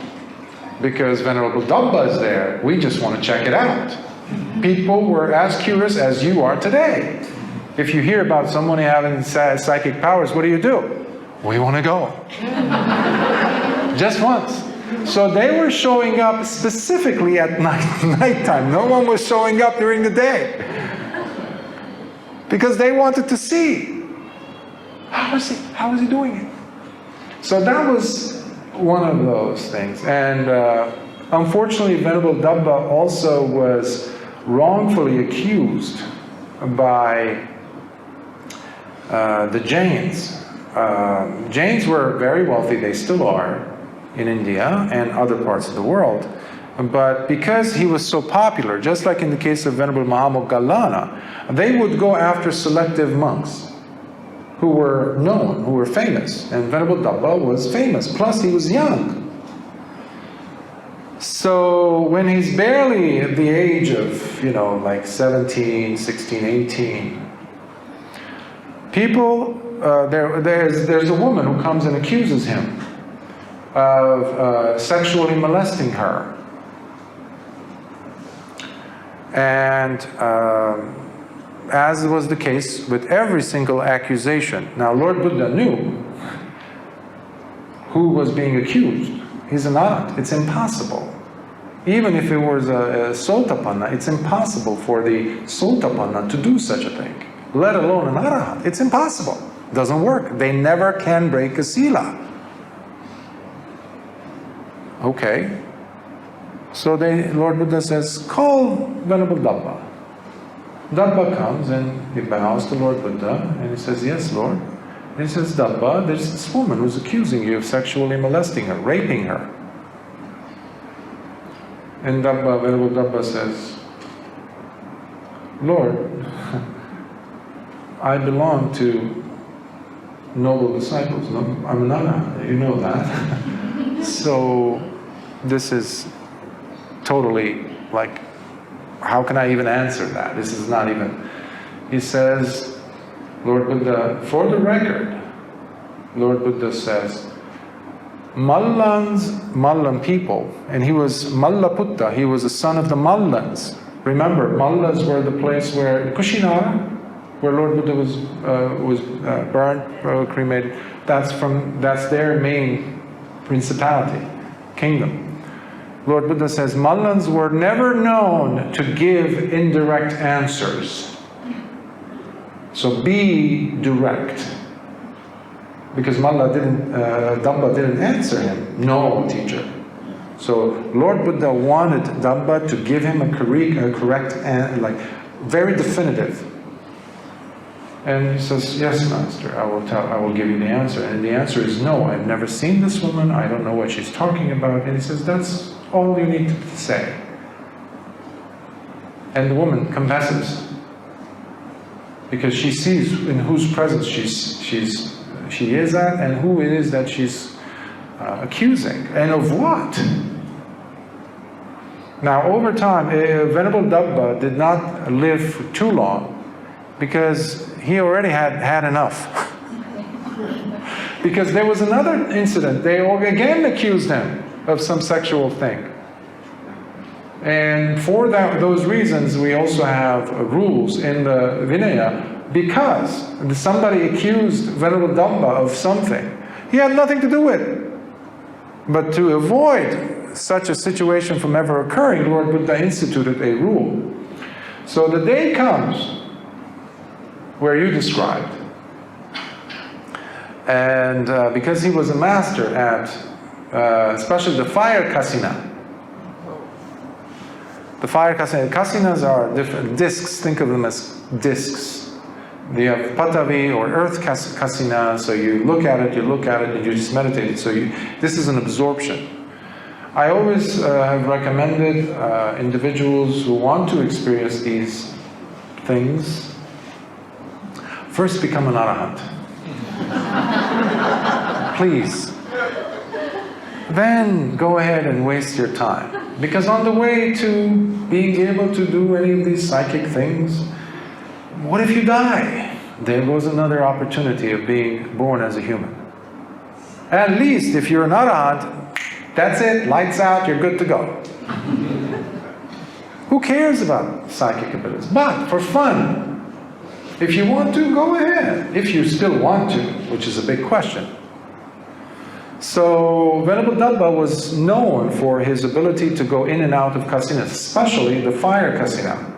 Because Venerable Dhamma is there, we just want to check it out. People were as curious as you are today. If you hear about someone having psychic powers, what do? We want to go. Just once. So they were showing up specifically at nighttime. No one was showing up during the day. Because they wanted to see. How is he doing it? So that was one of those things. And unfortunately, Venerable Dhamma also was wrongfully accused by the Jains. Jains were very wealthy, they still are, in India and other parts of the world. But because he was so popular, just like in the case of Venerable Mahamoggallana, they would go after selective monks who were known, who were famous. And Venerable Dhamma was famous, plus he was young. So when he's barely at the age of, like 17, 16, 18, people, there's a woman who comes and accuses him of sexually molesting her. And as was the case with every single accusation. Now, Lord Buddha knew who was being accused. He's an arhat. It's impossible. Even if it was a sotapanna, it's impossible for the sotapanna to do such a thing, let alone an arhat. It's impossible. It doesn't work. They never can break a sila. Okay. So Lord Buddha says, call Venerable Dhamma. Dhamma comes and he bows to Lord Buddha and he says, yes, Lord. And he says, Dhamma, there's this woman who's accusing you of sexually molesting her, raping her. And Venerable Dhamma says, Lord, I belong to noble disciples. I'm not, you know that. So this is totally like, how can I even answer that? This is not even, he says, Lord Buddha, for the record, Lord Buddha says, Mallan people, and he was Mallaputta, he was a son of the Mallans. Remember, Mallas were the place where Kushinara, where Lord Buddha was burned, cremated. That's their main principality, kingdom. Lord Buddha says, Mallans were never known to give indirect answers. So be direct. Because Dhamma didn't answer him, no teacher. So Lord Buddha wanted Dhamma to give him a correct and very definitive. And he says, yes, Master, I will give you the answer. And the answer is no, I've never seen this woman, I don't know what she's talking about. And he says, that's all you need to say. And the woman confesses. Because she sees in whose presence she is at, and who it is that she's accusing, and of what. Now, over time, Venerable Dhamma did not live for too long, because he already had enough. Because there was another incident. They again accused him of some sexual thing. And for those reasons, we also have rules in the Vinaya. Because somebody accused Venerable Dhamma of something, he had nothing to do with it. But to avoid such a situation from ever occurring, Lord Buddha instituted a rule. So the day comes where you described, and because he was a master at, especially the fire kasina. The fire kasina, kasinas are different discs. Think of them as discs. You have patavi or earth kasina, so you look at it, and you just meditate. So this is an absorption. I always have recommended individuals who want to experience these things, first become an arahant. Please. Then go ahead and waste your time. Because on the way to being able to do any of these psychic things, what if you die? There goes another opportunity of being born as a human. At least if you're an arahant, that's it, lights out, you're good to go. Who cares about psychic abilities? But for fun, if you want to, go ahead. If you still want to, which is a big question. So Venerable Dhamma was known for his ability to go in and out of kasinas, especially the fire kasina.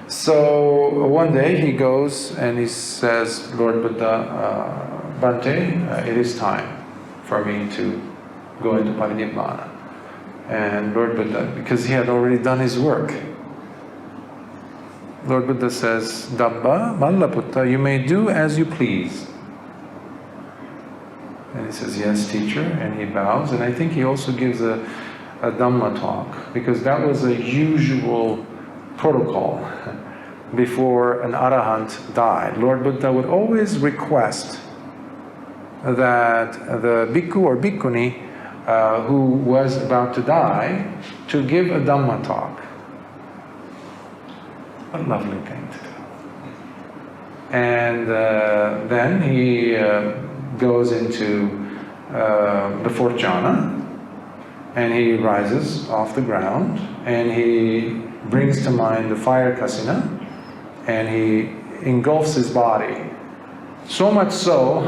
So one day he goes and he says, Lord Buddha, Bhante, it is time for me to go into Parinibbana. And Lord Buddha, because he had already done his work, Lord Buddha says, Dhamma, Mallaputta, you may do as you please. And he says, yes, teacher, and he bows. And I think he also gives a Dhamma talk, because that was a usual protocol before an arahant died. Lord Buddha would always request that the bhikkhu or bhikkhuni who was about to die to give a Dhamma talk. What a lovely thing to do. And then he goes into the fourth jhana, and he rises off the ground, and he brings to mind the fire kasina, and he engulfs his body. So much so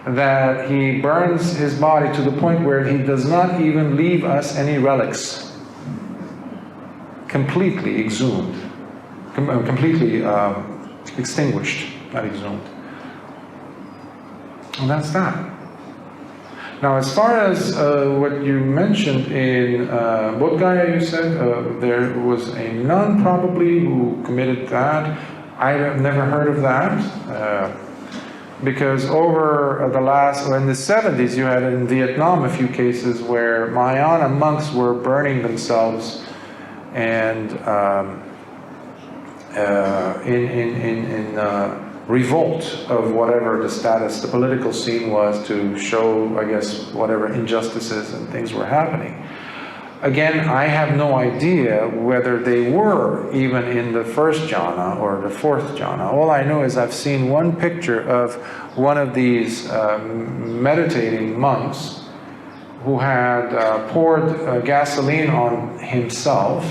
that he burns his body to the point where he does not even leave us any relics. Completely exhumed. Completely extinguished, not exhumed. And that's that. Now, as far as what you mentioned in Bodh Gaya, you said there was a nun probably who committed that. I have never heard of that. Because over in the 70s, you had in Vietnam a few cases where Mahayana monks were burning themselves and in revolt of whatever the status, the political scene was, to show, I guess, whatever injustices and things were happening. Again, I have no idea whether they were even in the first jhana or the fourth jhana. All I know is I've seen one picture of one of these meditating monks who had poured gasoline on himself,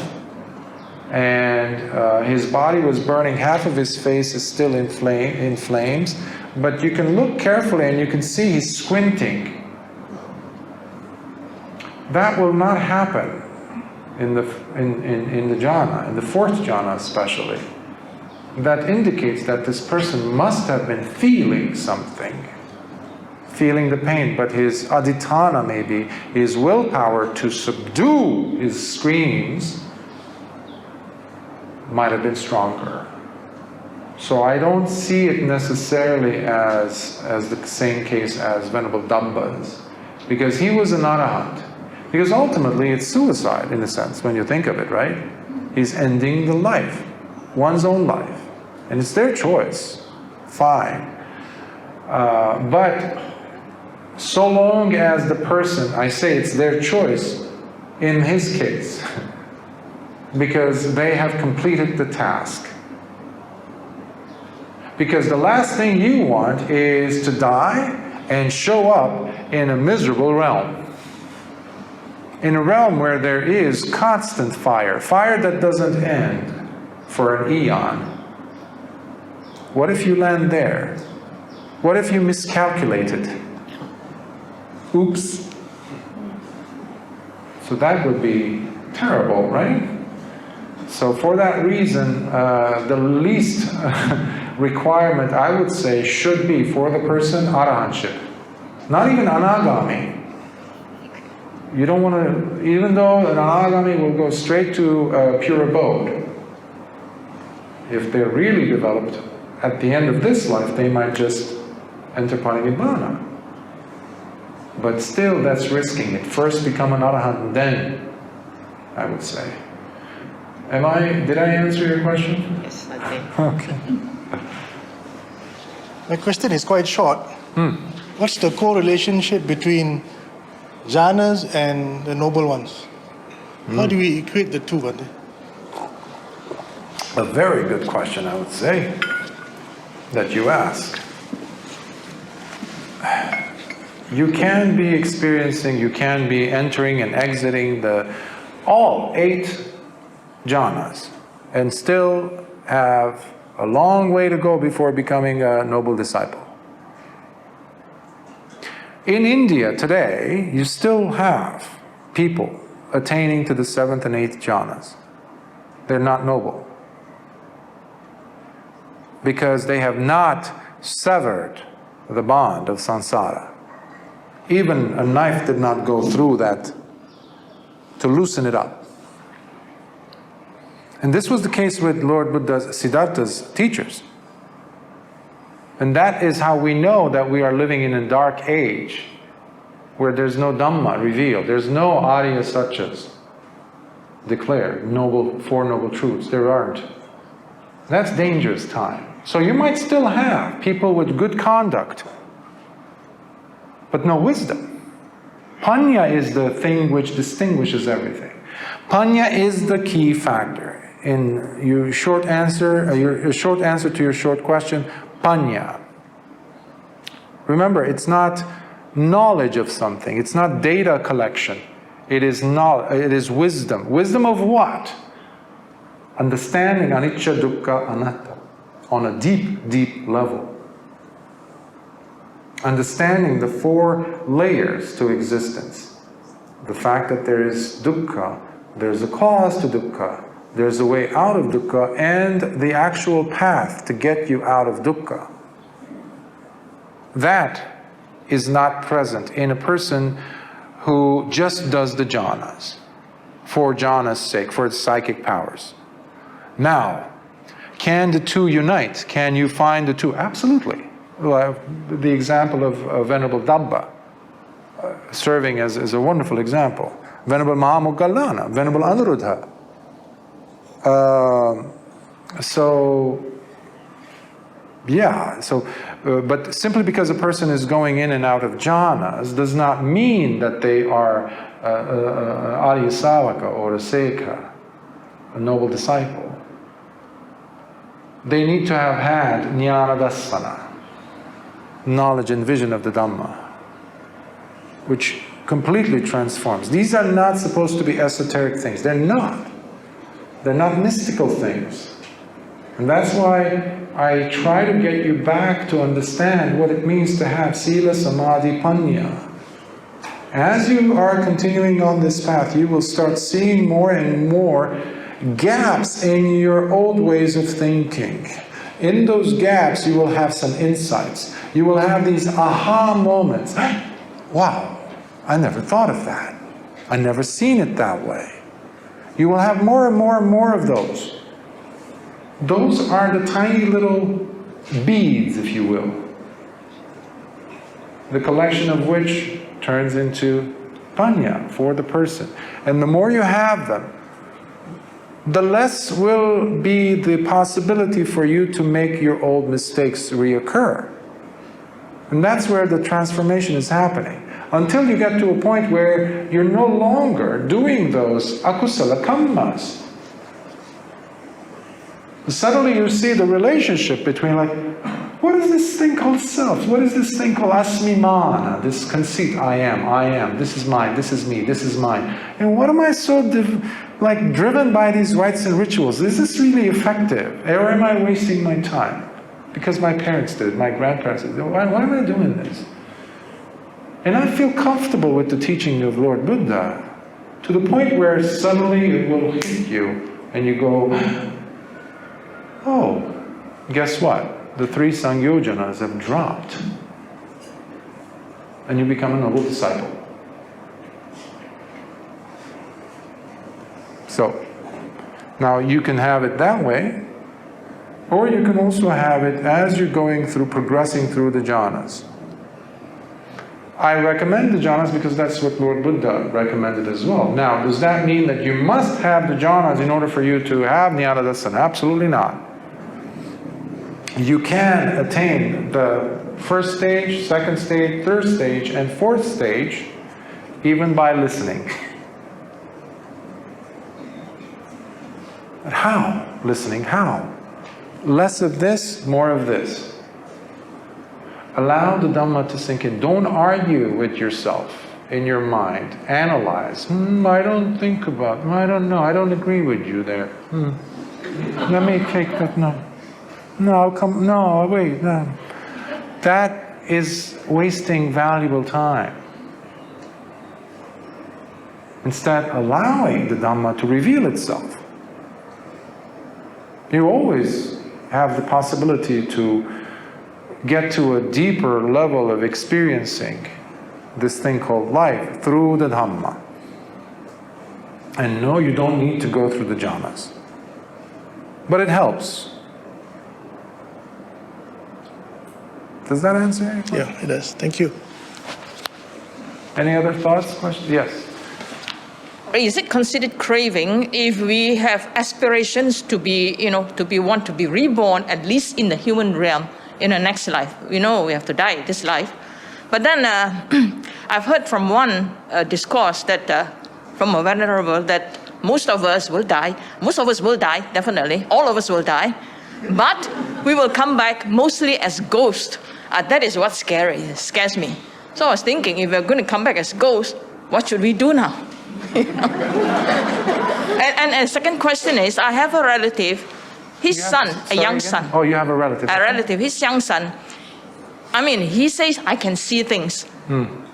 and his body was burning. Half of his face is still in flames, but you can look carefully and you can see he's squinting. That will not happen in the jhana, in the fourth jhana especially. That indicates that this person must have been feeling something, feeling the pain, but his adhitthana, maybe his willpower to subdue his screams, might have been stronger. So I don't see it necessarily as the same case as Venerable Dabba's, because he was an arahant. Because ultimately it's suicide in a sense when you think of it, right? He's ending the life, one's own life. And it's their choice, fine. But so long as the person, I say it's their choice in his case, because they have completed the task. Because the last thing you want is to die and show up in a miserable realm. In a realm where there is constant fire, fire that doesn't end for an eon. What if you land there? What if you miscalculated? Oops. So that would be terrible, right? So for that reason, the least requirement, I would say, should be for the person arahantship. Not even anagami. You don't want to, even though an anagami will go straight to pure abode, if they're really developed, at the end of this life, they might just enter parinibbana. But still, that's risking it. First become an arahant, then, I would say. Did I answer your question? Yes, I think. Okay. My question is quite short. What's the correlationship between jhanas and the noble ones? How do we equate the two, Bhante? A very good question, I would say, that you ask. You can be experiencing, you can be entering and exiting all 8 jhanas and still have a long way to go before becoming a noble disciple. In India today, you still have people attaining to the 7th and 8th jhanas. They're not noble, because they have not severed the bond of samsara. Even a knife did not go through that to loosen it up. And this was the case with Lord Buddha's, Siddhartha's teachers. And that is how we know that we are living in a dark age where there's no Dhamma revealed. There's no Arya Satyas declared, 4 noble truths. There aren't. That's dangerous time. So you might still have people with good conduct, but no wisdom. Panya is the thing which distinguishes everything. Panya is the key factor. In your short answer to your short question, panya. Remember, it's not knowledge of something. It's not data collection. It is knowledge. It is wisdom. Wisdom of what? Understanding anicca, dukkha, anatta on a deep, deep level. Understanding the 4 layers to existence. The fact that there is dukkha, there's a cause to dukkha, there's a way out of dukkha, and the actual path to get you out of dukkha. That is not present in a person who just does the jhanas, for jhana's sake, for its psychic powers. Now, can the two unite? Can you find the two? Absolutely. Well, the example of Venerable Dabba serving as a wonderful example. Venerable Mahamoggallana, Venerable Anuruddha. So Yeah, so, but simply because a person is going in and out of jhanas does not mean that they are Arya Savaka or a Sekha, a noble disciple. They need to have had jnana dassana, knowledge and vision of the Dhamma, which completely transforms. These are not supposed to be esoteric things. They're not. They're not mystical things. And that's why I try to get you back to understand what it means to have sila, samadhi, panya. As you are continuing on this path, you will start seeing more and more gaps in your old ways of thinking. In those gaps, you will have some insights. You will have these aha moments. Wow, I never thought of that. I never seen it that way. You will have more and more and more of those. Those are the tiny little beads, if you will, the collection of which turns into panya for the person. And the more you have them, the less will be the possibility for you to make your old mistakes reoccur. And that's where the transformation is happening. Until you get to a point where you're no longer doing those akusala kammas. Suddenly you see the relationship between, like, what is this thing called self? What is this thing called asmimana? This conceit, I am, this is mine, this is me, this is mine. And what am I so driven by these rites and rituals? Is this really effective? Or am I wasting my time? Because my parents did, my grandparents did. Why am I doing this? And I feel comfortable with the teaching of Lord Buddha, to the point where suddenly it will hit you, and you go, oh, guess what? The 3 Sangyojanas have dropped. And you become a noble disciple. So, now you can have it that way, or you can also have it as you're going through, progressing through the jhanas. I recommend the jhanas because that's what Lord Buddha recommended as well. Now, does that mean that you must have the jhanas in order for you to have jnana dassana? Absolutely not. You can attain the first stage, second stage, third stage, and fourth stage even by listening. But how? Listening, how? Less of this, more of this. Allow the Dhamma to sink in. Don't argue with yourself in your mind. Analyze. I don't think about, I don't know, I don't agree with you there. Let me take that, no. No, wait. No. That is wasting valuable time. Instead, allowing the Dhamma to reveal itself. You always have the possibility to get to a deeper level of experiencing this thing called life through the Dhamma. And no, you don't need to go through the jhanas. But it helps. Does that answer your question? Yeah, it does. Thank you. Any other thoughts, questions? Yes. Is it considered craving if we have aspirations to be, want to be reborn, at least in the human realm, in the next life? We know we have to die this life. But then I've heard from one discourse that, from a venerable, that most of us will die. Most of us will die, definitely. All of us will die. But we will come back mostly as ghosts. That is what scares me. So I was thinking, if we're going to come back as ghosts, what should we do now? And the second question is, I have a relative, his son, a young son. Oh, you have a relative. A relative, his young son. I mean, he says, I can see things.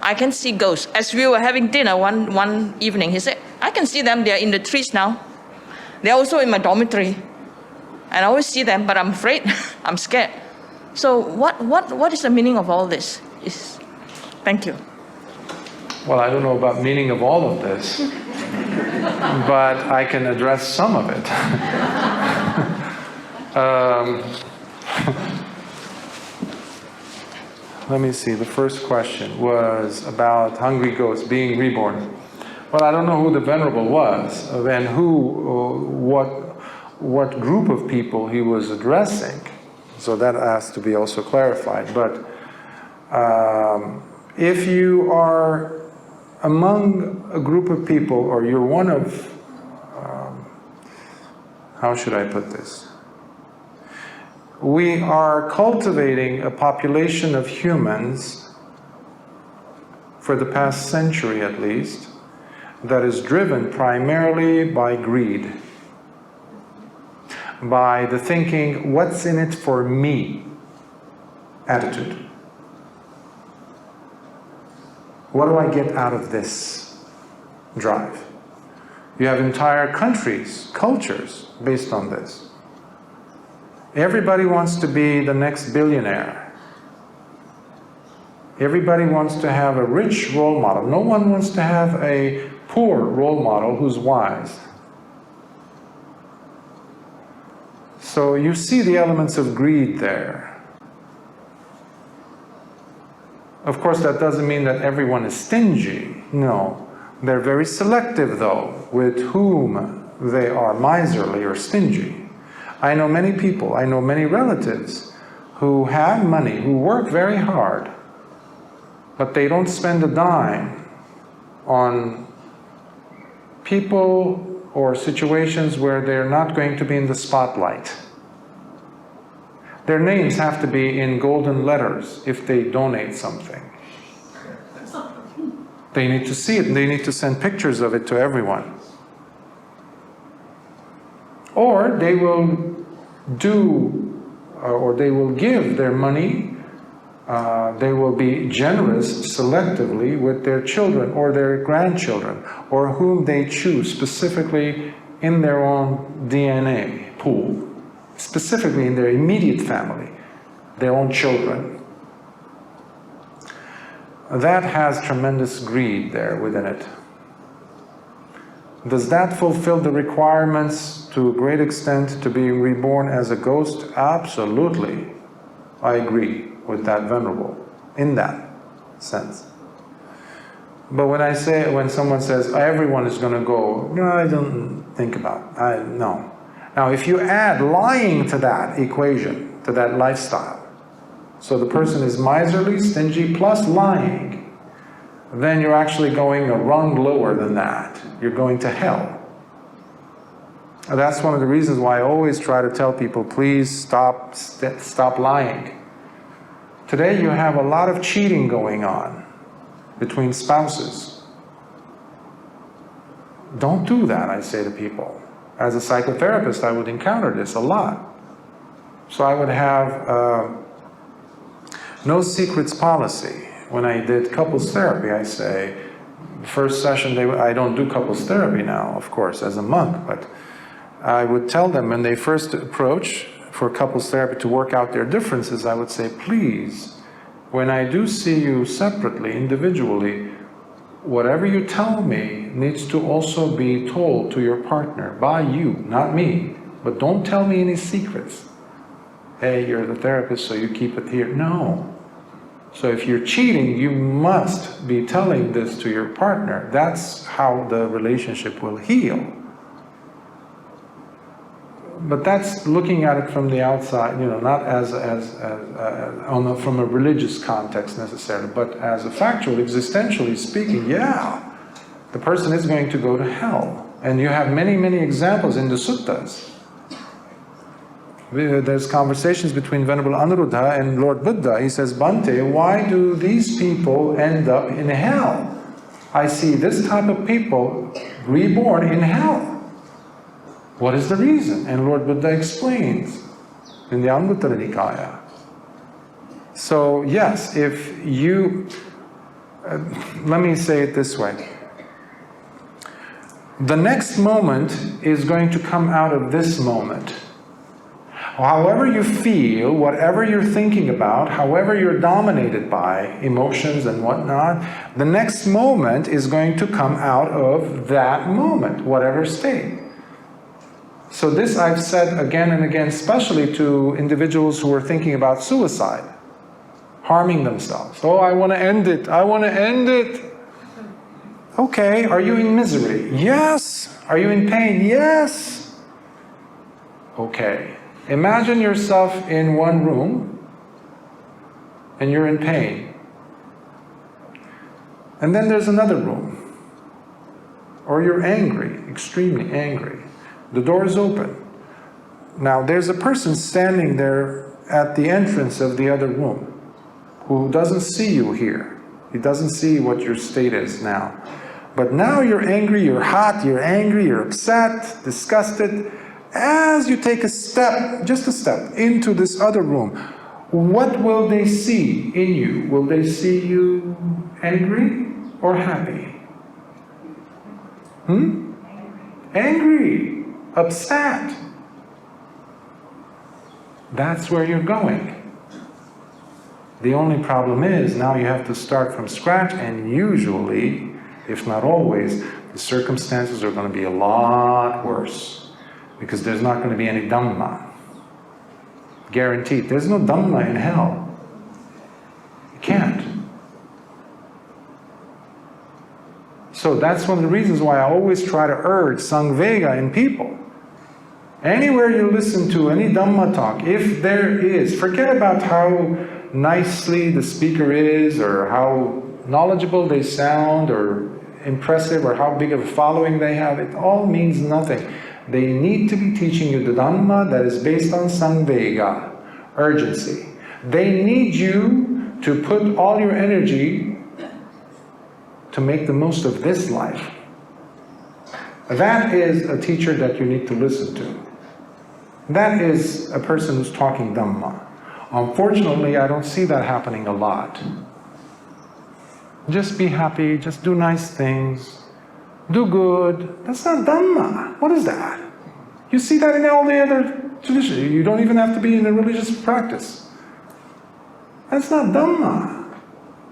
I can see ghosts. As we were having dinner one evening, he said, I can see them, they're in the trees now. They're also in my dormitory. And I always see them, but I'm afraid, I'm scared. So what is the meaning of all this? Thank you. Well, I don't know about meaning of all of this, but I can address some of it. Let me see. The first question was about hungry ghosts being reborn. Well, I don't know who the Venerable was, and what group of people he was addressing. So that has to be also clarified. But if you are among a group of people, or you're one of, how should I put this? We are cultivating a population of humans for the past century at least, that is driven primarily by greed, by the thinking, what's in it for me attitude. What do I get out of this drive? You have entire countries, cultures based on this. Everybody wants to be the next billionaire. Everybody wants to have a rich role model. No one wants to have a poor role model who's wise. So you see the elements of greed there. Of course, that doesn't mean that everyone is stingy. No. They're very selective, though, with whom they are miserly or stingy. I know many people, I know many relatives who have money, who work very hard, but they don't spend a dime on people or situations where they're not going to be in the spotlight. Their names have to be in golden letters if they donate something. They need to see it, and they need to send pictures of it to everyone. Or they will they will give their money, they will be generous selectively with their children or their grandchildren, or whom they choose specifically in their own DNA pool, specifically in their immediate family, their own children. That has tremendous greed there within it. Does that fulfill the requirements to a great extent to be reborn as a ghost? Absolutely. I agree with that venerable in that sense. But when someone says everyone is going to go, no, I don't think about it. No. Now, if you add lying to that equation, to that lifestyle, so the person is miserly, stingy, plus lying, then you're actually going a rung lower than that. You're going to hell. That's one of the reasons why I always try to tell people, please stop lying. Today you have a lot of cheating going on between spouses. Don't do that, I say to people. As a psychotherapist, I would encounter this a lot. So I would have no secrets policy. When I did couples therapy, I say, first session, I don't do couples therapy now, of course, as a monk, but I would tell them when they first approach for couples therapy to work out their differences, I would say, please, when I do see you separately, individually, whatever you tell me needs to also be told to your partner by you, not me. But don't tell me any secrets. Hey, you're the therapist, so you keep it here. No. So if you're cheating, you must be telling this to your partner. That's how the relationship will heal. But that's looking at it from the outside, not from a religious context necessarily, but as a factual, existentially speaking, yeah, the person is going to go to hell. And you have many, many examples in the suttas. There's conversations between Venerable Anuruddha and Lord Buddha. He says, Bhante, why do these people end up in hell? I see this type of people reborn in hell. What is the reason? And Lord Buddha explains in the Anguttara Nikaya. So yes, if you, let me say it this way. The next moment is going to come out of this moment. However you feel, whatever you're thinking about, however you're dominated by emotions and whatnot, the next moment is going to come out of that moment, whatever state. So this I've said again and again, especially to individuals who are thinking about suicide, harming themselves. Oh, I want to end it. I want to end it. Okay, are you in misery? Yes. Are you in pain? Yes. Okay. Imagine yourself in one room and you're in pain. And then there's another room. Or you're angry, extremely angry. The door is open. Now there's a person standing there at the entrance of the other room who doesn't see you here. He doesn't see what your state is now. But now you're angry, you're hot, you're angry, you're upset, disgusted. As you take a step, just a step, into this other room, what will they see in you? Will they see you angry or happy? Angry, upset. That's where you're going. The only problem is now you have to start from scratch, and usually, if not always, the circumstances are going to be a lot worse because there's not going to be any Dhamma. Guaranteed. There's no Dhamma in hell. You can't. So that's one of the reasons why I always try to urge Sangvega in people. Anywhere you listen to any Dhamma talk, if there is, forget about how nicely the speaker is or how knowledgeable they sound or impressive or how big of a following they have, it all means nothing. They need to be teaching you the Dhamma that is based on Sangvega, urgency. They need you to put all your energy to make the most of this life. That is a teacher that you need to listen to. That is a person who's talking Dhamma. Unfortunately, I don't see that happening a lot. Just be happy, just do nice things, do good. That's not Dhamma. What is that? You see that in all the other traditions. You don't even have to be in a religious practice. That's not Dhamma.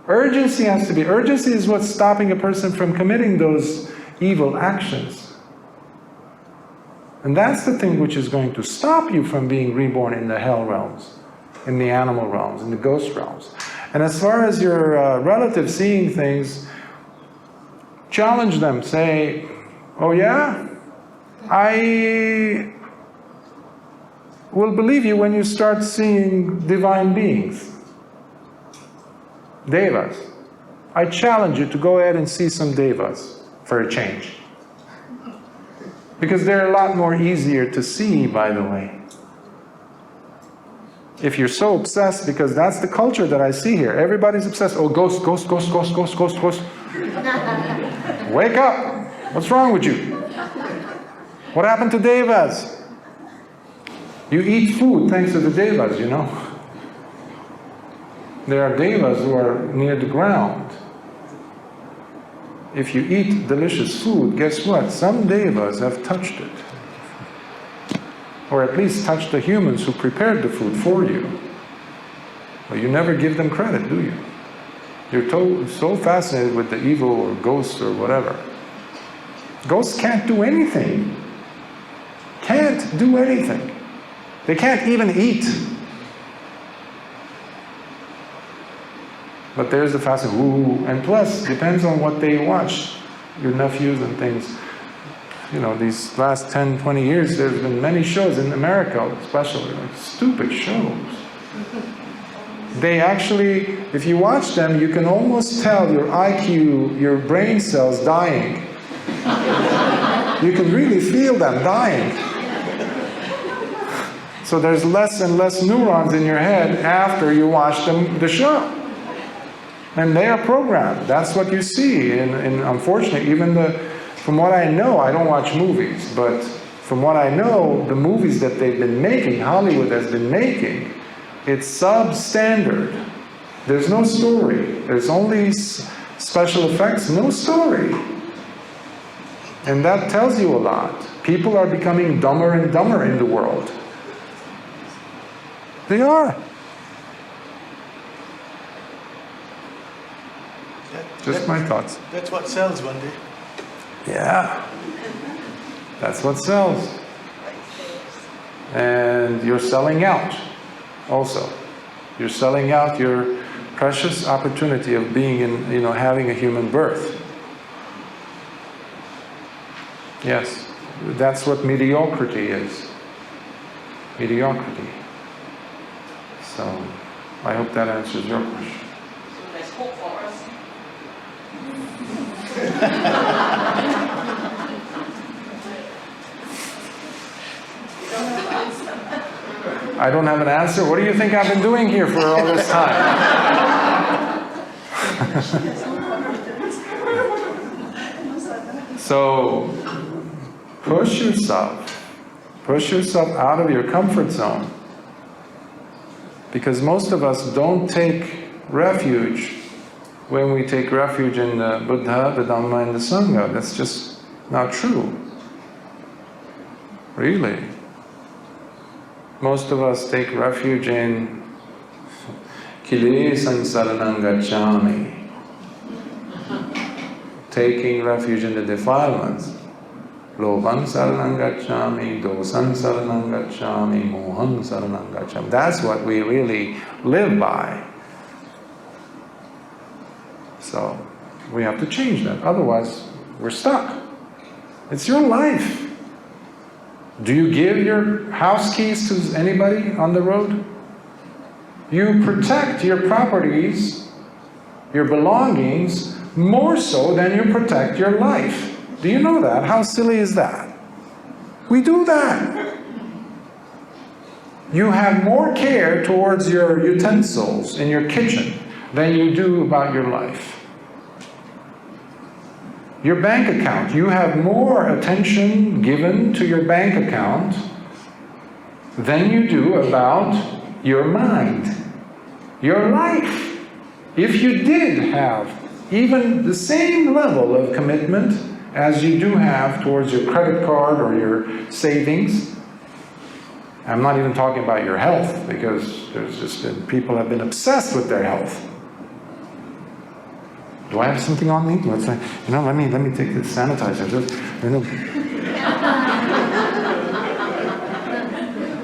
Urgency has to be. Urgency is what's stopping a person from committing those evil actions. And that's the thing which is going to stop you from being reborn in the hell realms, in the animal realms, in the ghost realms. And as far as your relatives seeing things, challenge them. Say, oh yeah? I will believe you when you start seeing divine beings. Devas. I challenge you to go ahead and see some devas for a change. Because they're a lot more easier to see, by the way. If you're so obsessed, because that's the culture that I see here. Everybody's obsessed. Oh, ghost, ghost, ghost, ghost, ghost, ghost, ghost. Wake up! What's wrong with you? What happened to devas? You eat food thanks to the devas, you know. There are devas who are near the ground. If you eat delicious food, guess what? Some devas have touched it. Or at least touched the humans who prepared the food for you. But you never give them credit, do you? You're so fascinated with the evil or ghosts or whatever. Ghosts can't do anything. Can't do anything. They can't even eat. But there's the fascination, ooh, and plus, depends on what they watch, your nephews and things. You know, these last 10, 20 years, there's been many shows in America, especially, like stupid shows. They actually, if you watch them, you can almost tell your IQ, your brain cells dying. You can really feel them dying. So there's less and less neurons in your head after you watch the show. And they are programmed. That's what you see. And unfortunately, from what I know, I don't watch movies, but from what I know, the movies that they've been making, Hollywood has been making, it's substandard. There's no story. There's only special effects, no story. And that tells you a lot. People are becoming dumber and dumber in the world. They are. Just my thoughts. That's what sells one day. Yeah. That's what sells. And you're selling out also. You're selling out your precious opportunity of being in, having a human birth. Yes. That's what mediocrity is. mediocrity. So, I hope that answers your question. So there's hope for us. I don't have an answer. What do you think I've been doing here for all this time? So, push yourself out of your comfort zone. Because most of us don't take refuge when we take refuge in the Buddha, the Dhamma, and the Sangha. That's just not true. Really. Most of us take refuge in Kilesam saranam gacchami, taking refuge in the defilements. Lobham saranam gacchami, dosam saranam gacchami, moham saranam gacchami. That's what we really live by. So, we have to change that. Otherwise, we're stuck. It's your life. Do you give your house keys to anybody on the road? You protect your properties, your belongings, more so than you protect your life. Do you know that? How silly is that? We do that. You have more care towards your utensils in your kitchen than you do about your life. Your bank account, you have more attention given to your bank account than you do about your mind, your life. If you did have even the same level of commitment as you do have towards your credit card or your savings, I'm not even talking about your health, because there's just been, people have been obsessed with their health. Do I have something on me? Let's say, let me take this sanitizer.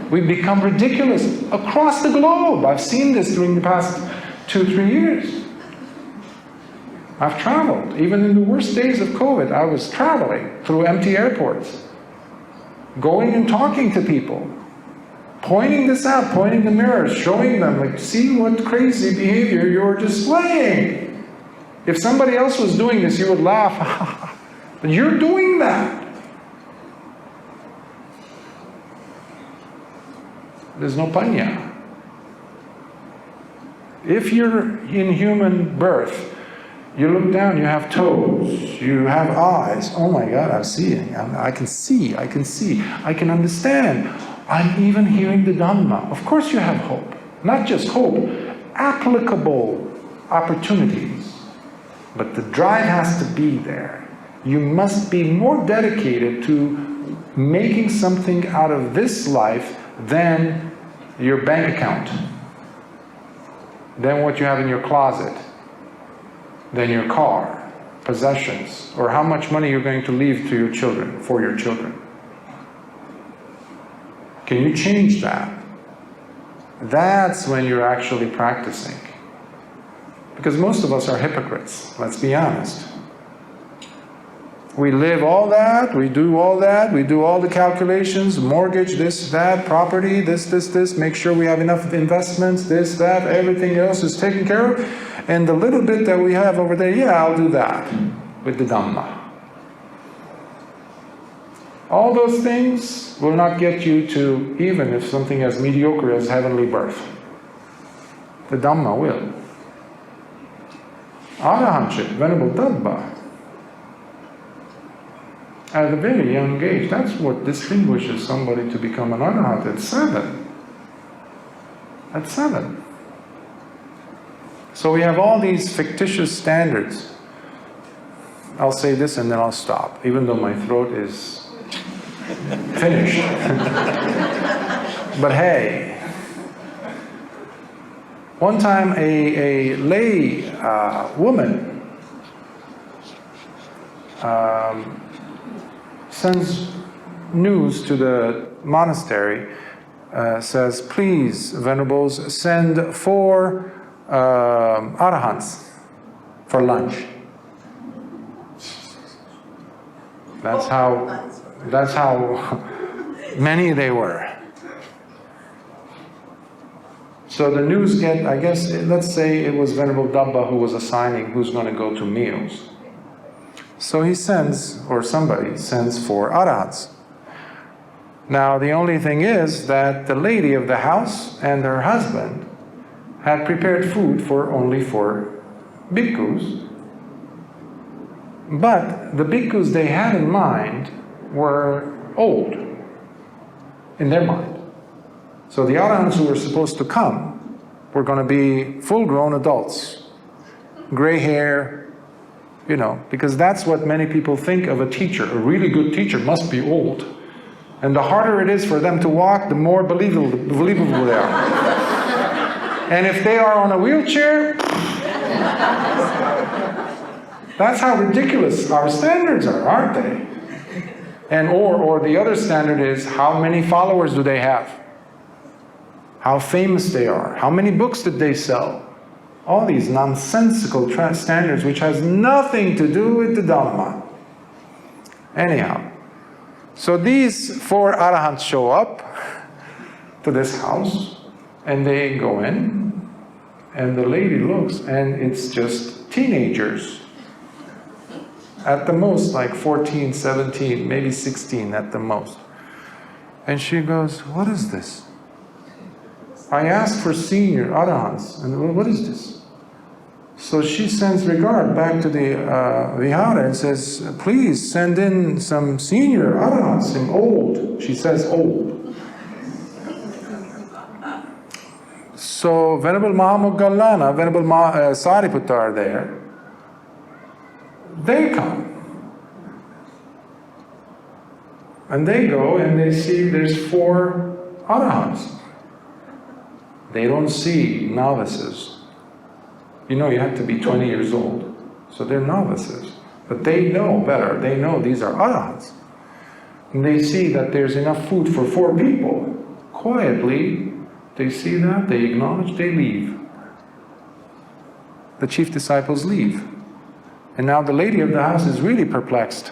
We've become ridiculous across the globe. I've seen this during the past 2-3 years. I've traveled. Even in the worst days of COVID, I was traveling through empty airports, going and talking to people, pointing this out, pointing the mirrors, showing them, like, see what crazy behavior you're displaying. If somebody else was doing this, you would laugh. But you're doing that. There's no panya. If you're in human birth, you look down, you have toes, you have eyes. Oh my God, I'm seeing. I can see, I can understand. I'm even hearing the Dhamma. Of course you have hope. Not just hope, applicable opportunities. But the drive has to be there. You must be more dedicated to making something out of this life than your bank account, than what you have in your closet, than your car, possessions, or how much money you're going to leave to your children, for your children. Can you change that? That's when you're actually practicing. Because most of us are hypocrites, let's be honest. We live all that, we do all that, we do all the calculations, mortgage, this, that, property, this, make sure we have enough investments, this, that, everything else is taken care of. And the little bit that we have over there, yeah, I'll do that with the Dhamma. All those things will not get you to, even if something as mediocre as heavenly birth. The Dhamma will. Arahantship, Venerable Tattva, at a very young age, that's what distinguishes somebody to become an Arahant at 7. At 7. So we have all these fictitious standards. I'll say this and then I'll stop, even though my throat is finished. But hey, one time a lay woman sends news to the monastery, says, please, Venerables, send 4 arahants for lunch. That's how many they were. So the news I guess, let's say it was Venerable Dabba who was assigning who's going to go to meals. So he sends, or somebody sends 4 arahants. Now the only thing is that the lady of the house and her husband had prepared food for only 4 bhikkhus. But the bhikkhus they had in mind were old, in their mind. So the arahants who were supposed to come were going to be full-grown adults, gray hair, because that's what many people think of a teacher. A really good teacher must be old. And the harder it is for them to walk, the more believable they are. And if they are on a wheelchair, that's how ridiculous our standards are, aren't they? And or the other standard is, how many followers do they have? How famous they are? How many books did they sell? All these nonsensical standards which has nothing to do with the Dhamma. Anyhow, so these 4 arahants show up to this house, and they go in, and the lady looks, and it's just teenagers. At the most, like 14, 17, maybe 16 at the most. And she goes, "What is this? I asked for senior arahants, and what is this?" So she sends regard back to the vihara and says, "Please send in some senior arahants, some old." She says old. So Venerable Mahamoggallana, Venerable Sariputta are there. They come. And they go and they see there's 4 arahants. They don't see novices. You have to be 20 years old. So they're novices. But they know better. They know these are arahants. And they see that there's enough food for 4 people. Quietly, they see that, they acknowledge, they leave. The chief disciples leave. And now the lady of the house is really perplexed.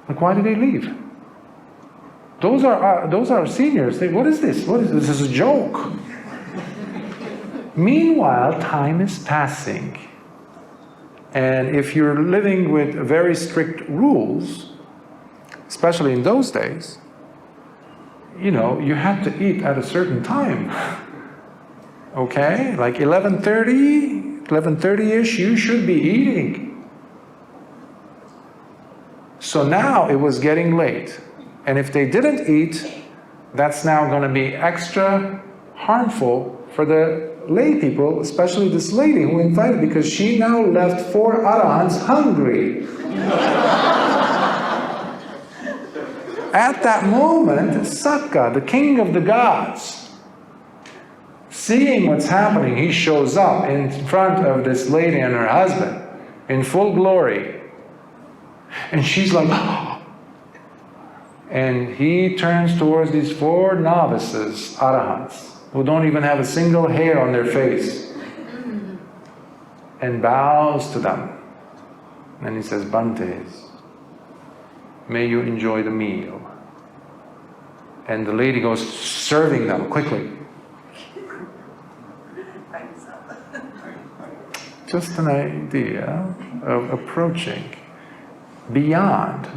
Like, why did they leave? Those are seniors. What is this? What is this? This is a joke. Meanwhile, time is passing. And if you're living with very strict rules, especially in those days, you had to eat at a certain time. Okay? Like 11:30-ish, you should be eating. So now it was getting late. And if they didn't eat, that's now going to be extra harmful for the lay people, especially this lady who invited, because she now left 4 arahants hungry. At that moment, Sakka, the king of the gods, seeing what's happening, he shows up in front of this lady and her husband in full glory. And she's like, and he turns towards these 4 novices, arahants, who don't even have a single hair on their face, and bows to them. And he says, "Bhante, may you enjoy the meal." And the lady goes serving them quickly. Just an idea of approaching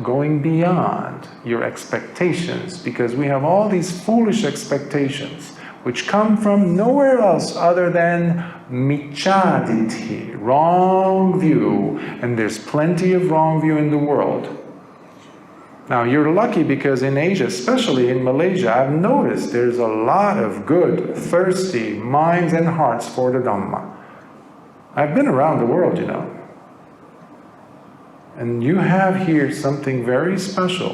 going beyond your expectations, because we have all these foolish expectations which come from nowhere else other than micchaditthi, wrong view, and there's plenty of wrong view in the world. Now you're lucky, because in Asia, especially in Malaysia, I've noticed there's a lot of good, thirsty minds and hearts for the Dhamma. I've been around the world, and you have here something very special.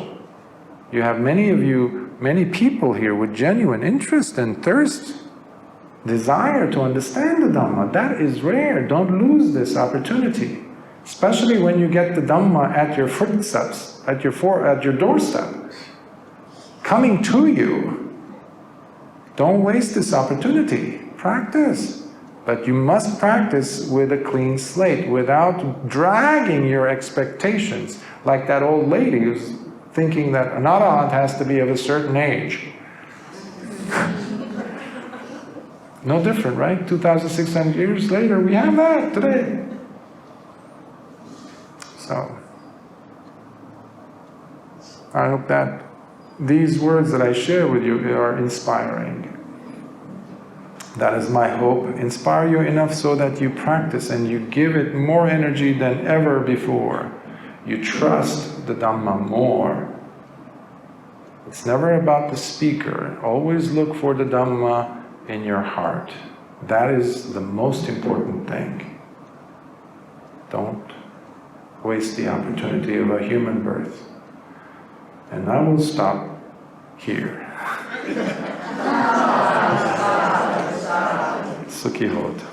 You have many people here with genuine interest and thirst, desire to understand the Dhamma. That is rare. Don't lose this opportunity. Especially when you get the Dhamma at your footsteps, at your doorstep, coming to you. Don't waste this opportunity. Practice. But you must practice with a clean slate, without dragging your expectations, like that old lady who's thinking that an arahant has to be of a certain age. No different, right? 2,600 years later, we have that today. So, I hope that these words that I share with you are inspiring. That is my hope. Inspire you enough so that you practice and you give it more energy than ever before. You trust the Dhamma more. It's never about the speaker. Always look for the Dhamma in your heart. That is the most important thing. Don't waste the opportunity of a human birth. And I will stop here. Sukhi Hot.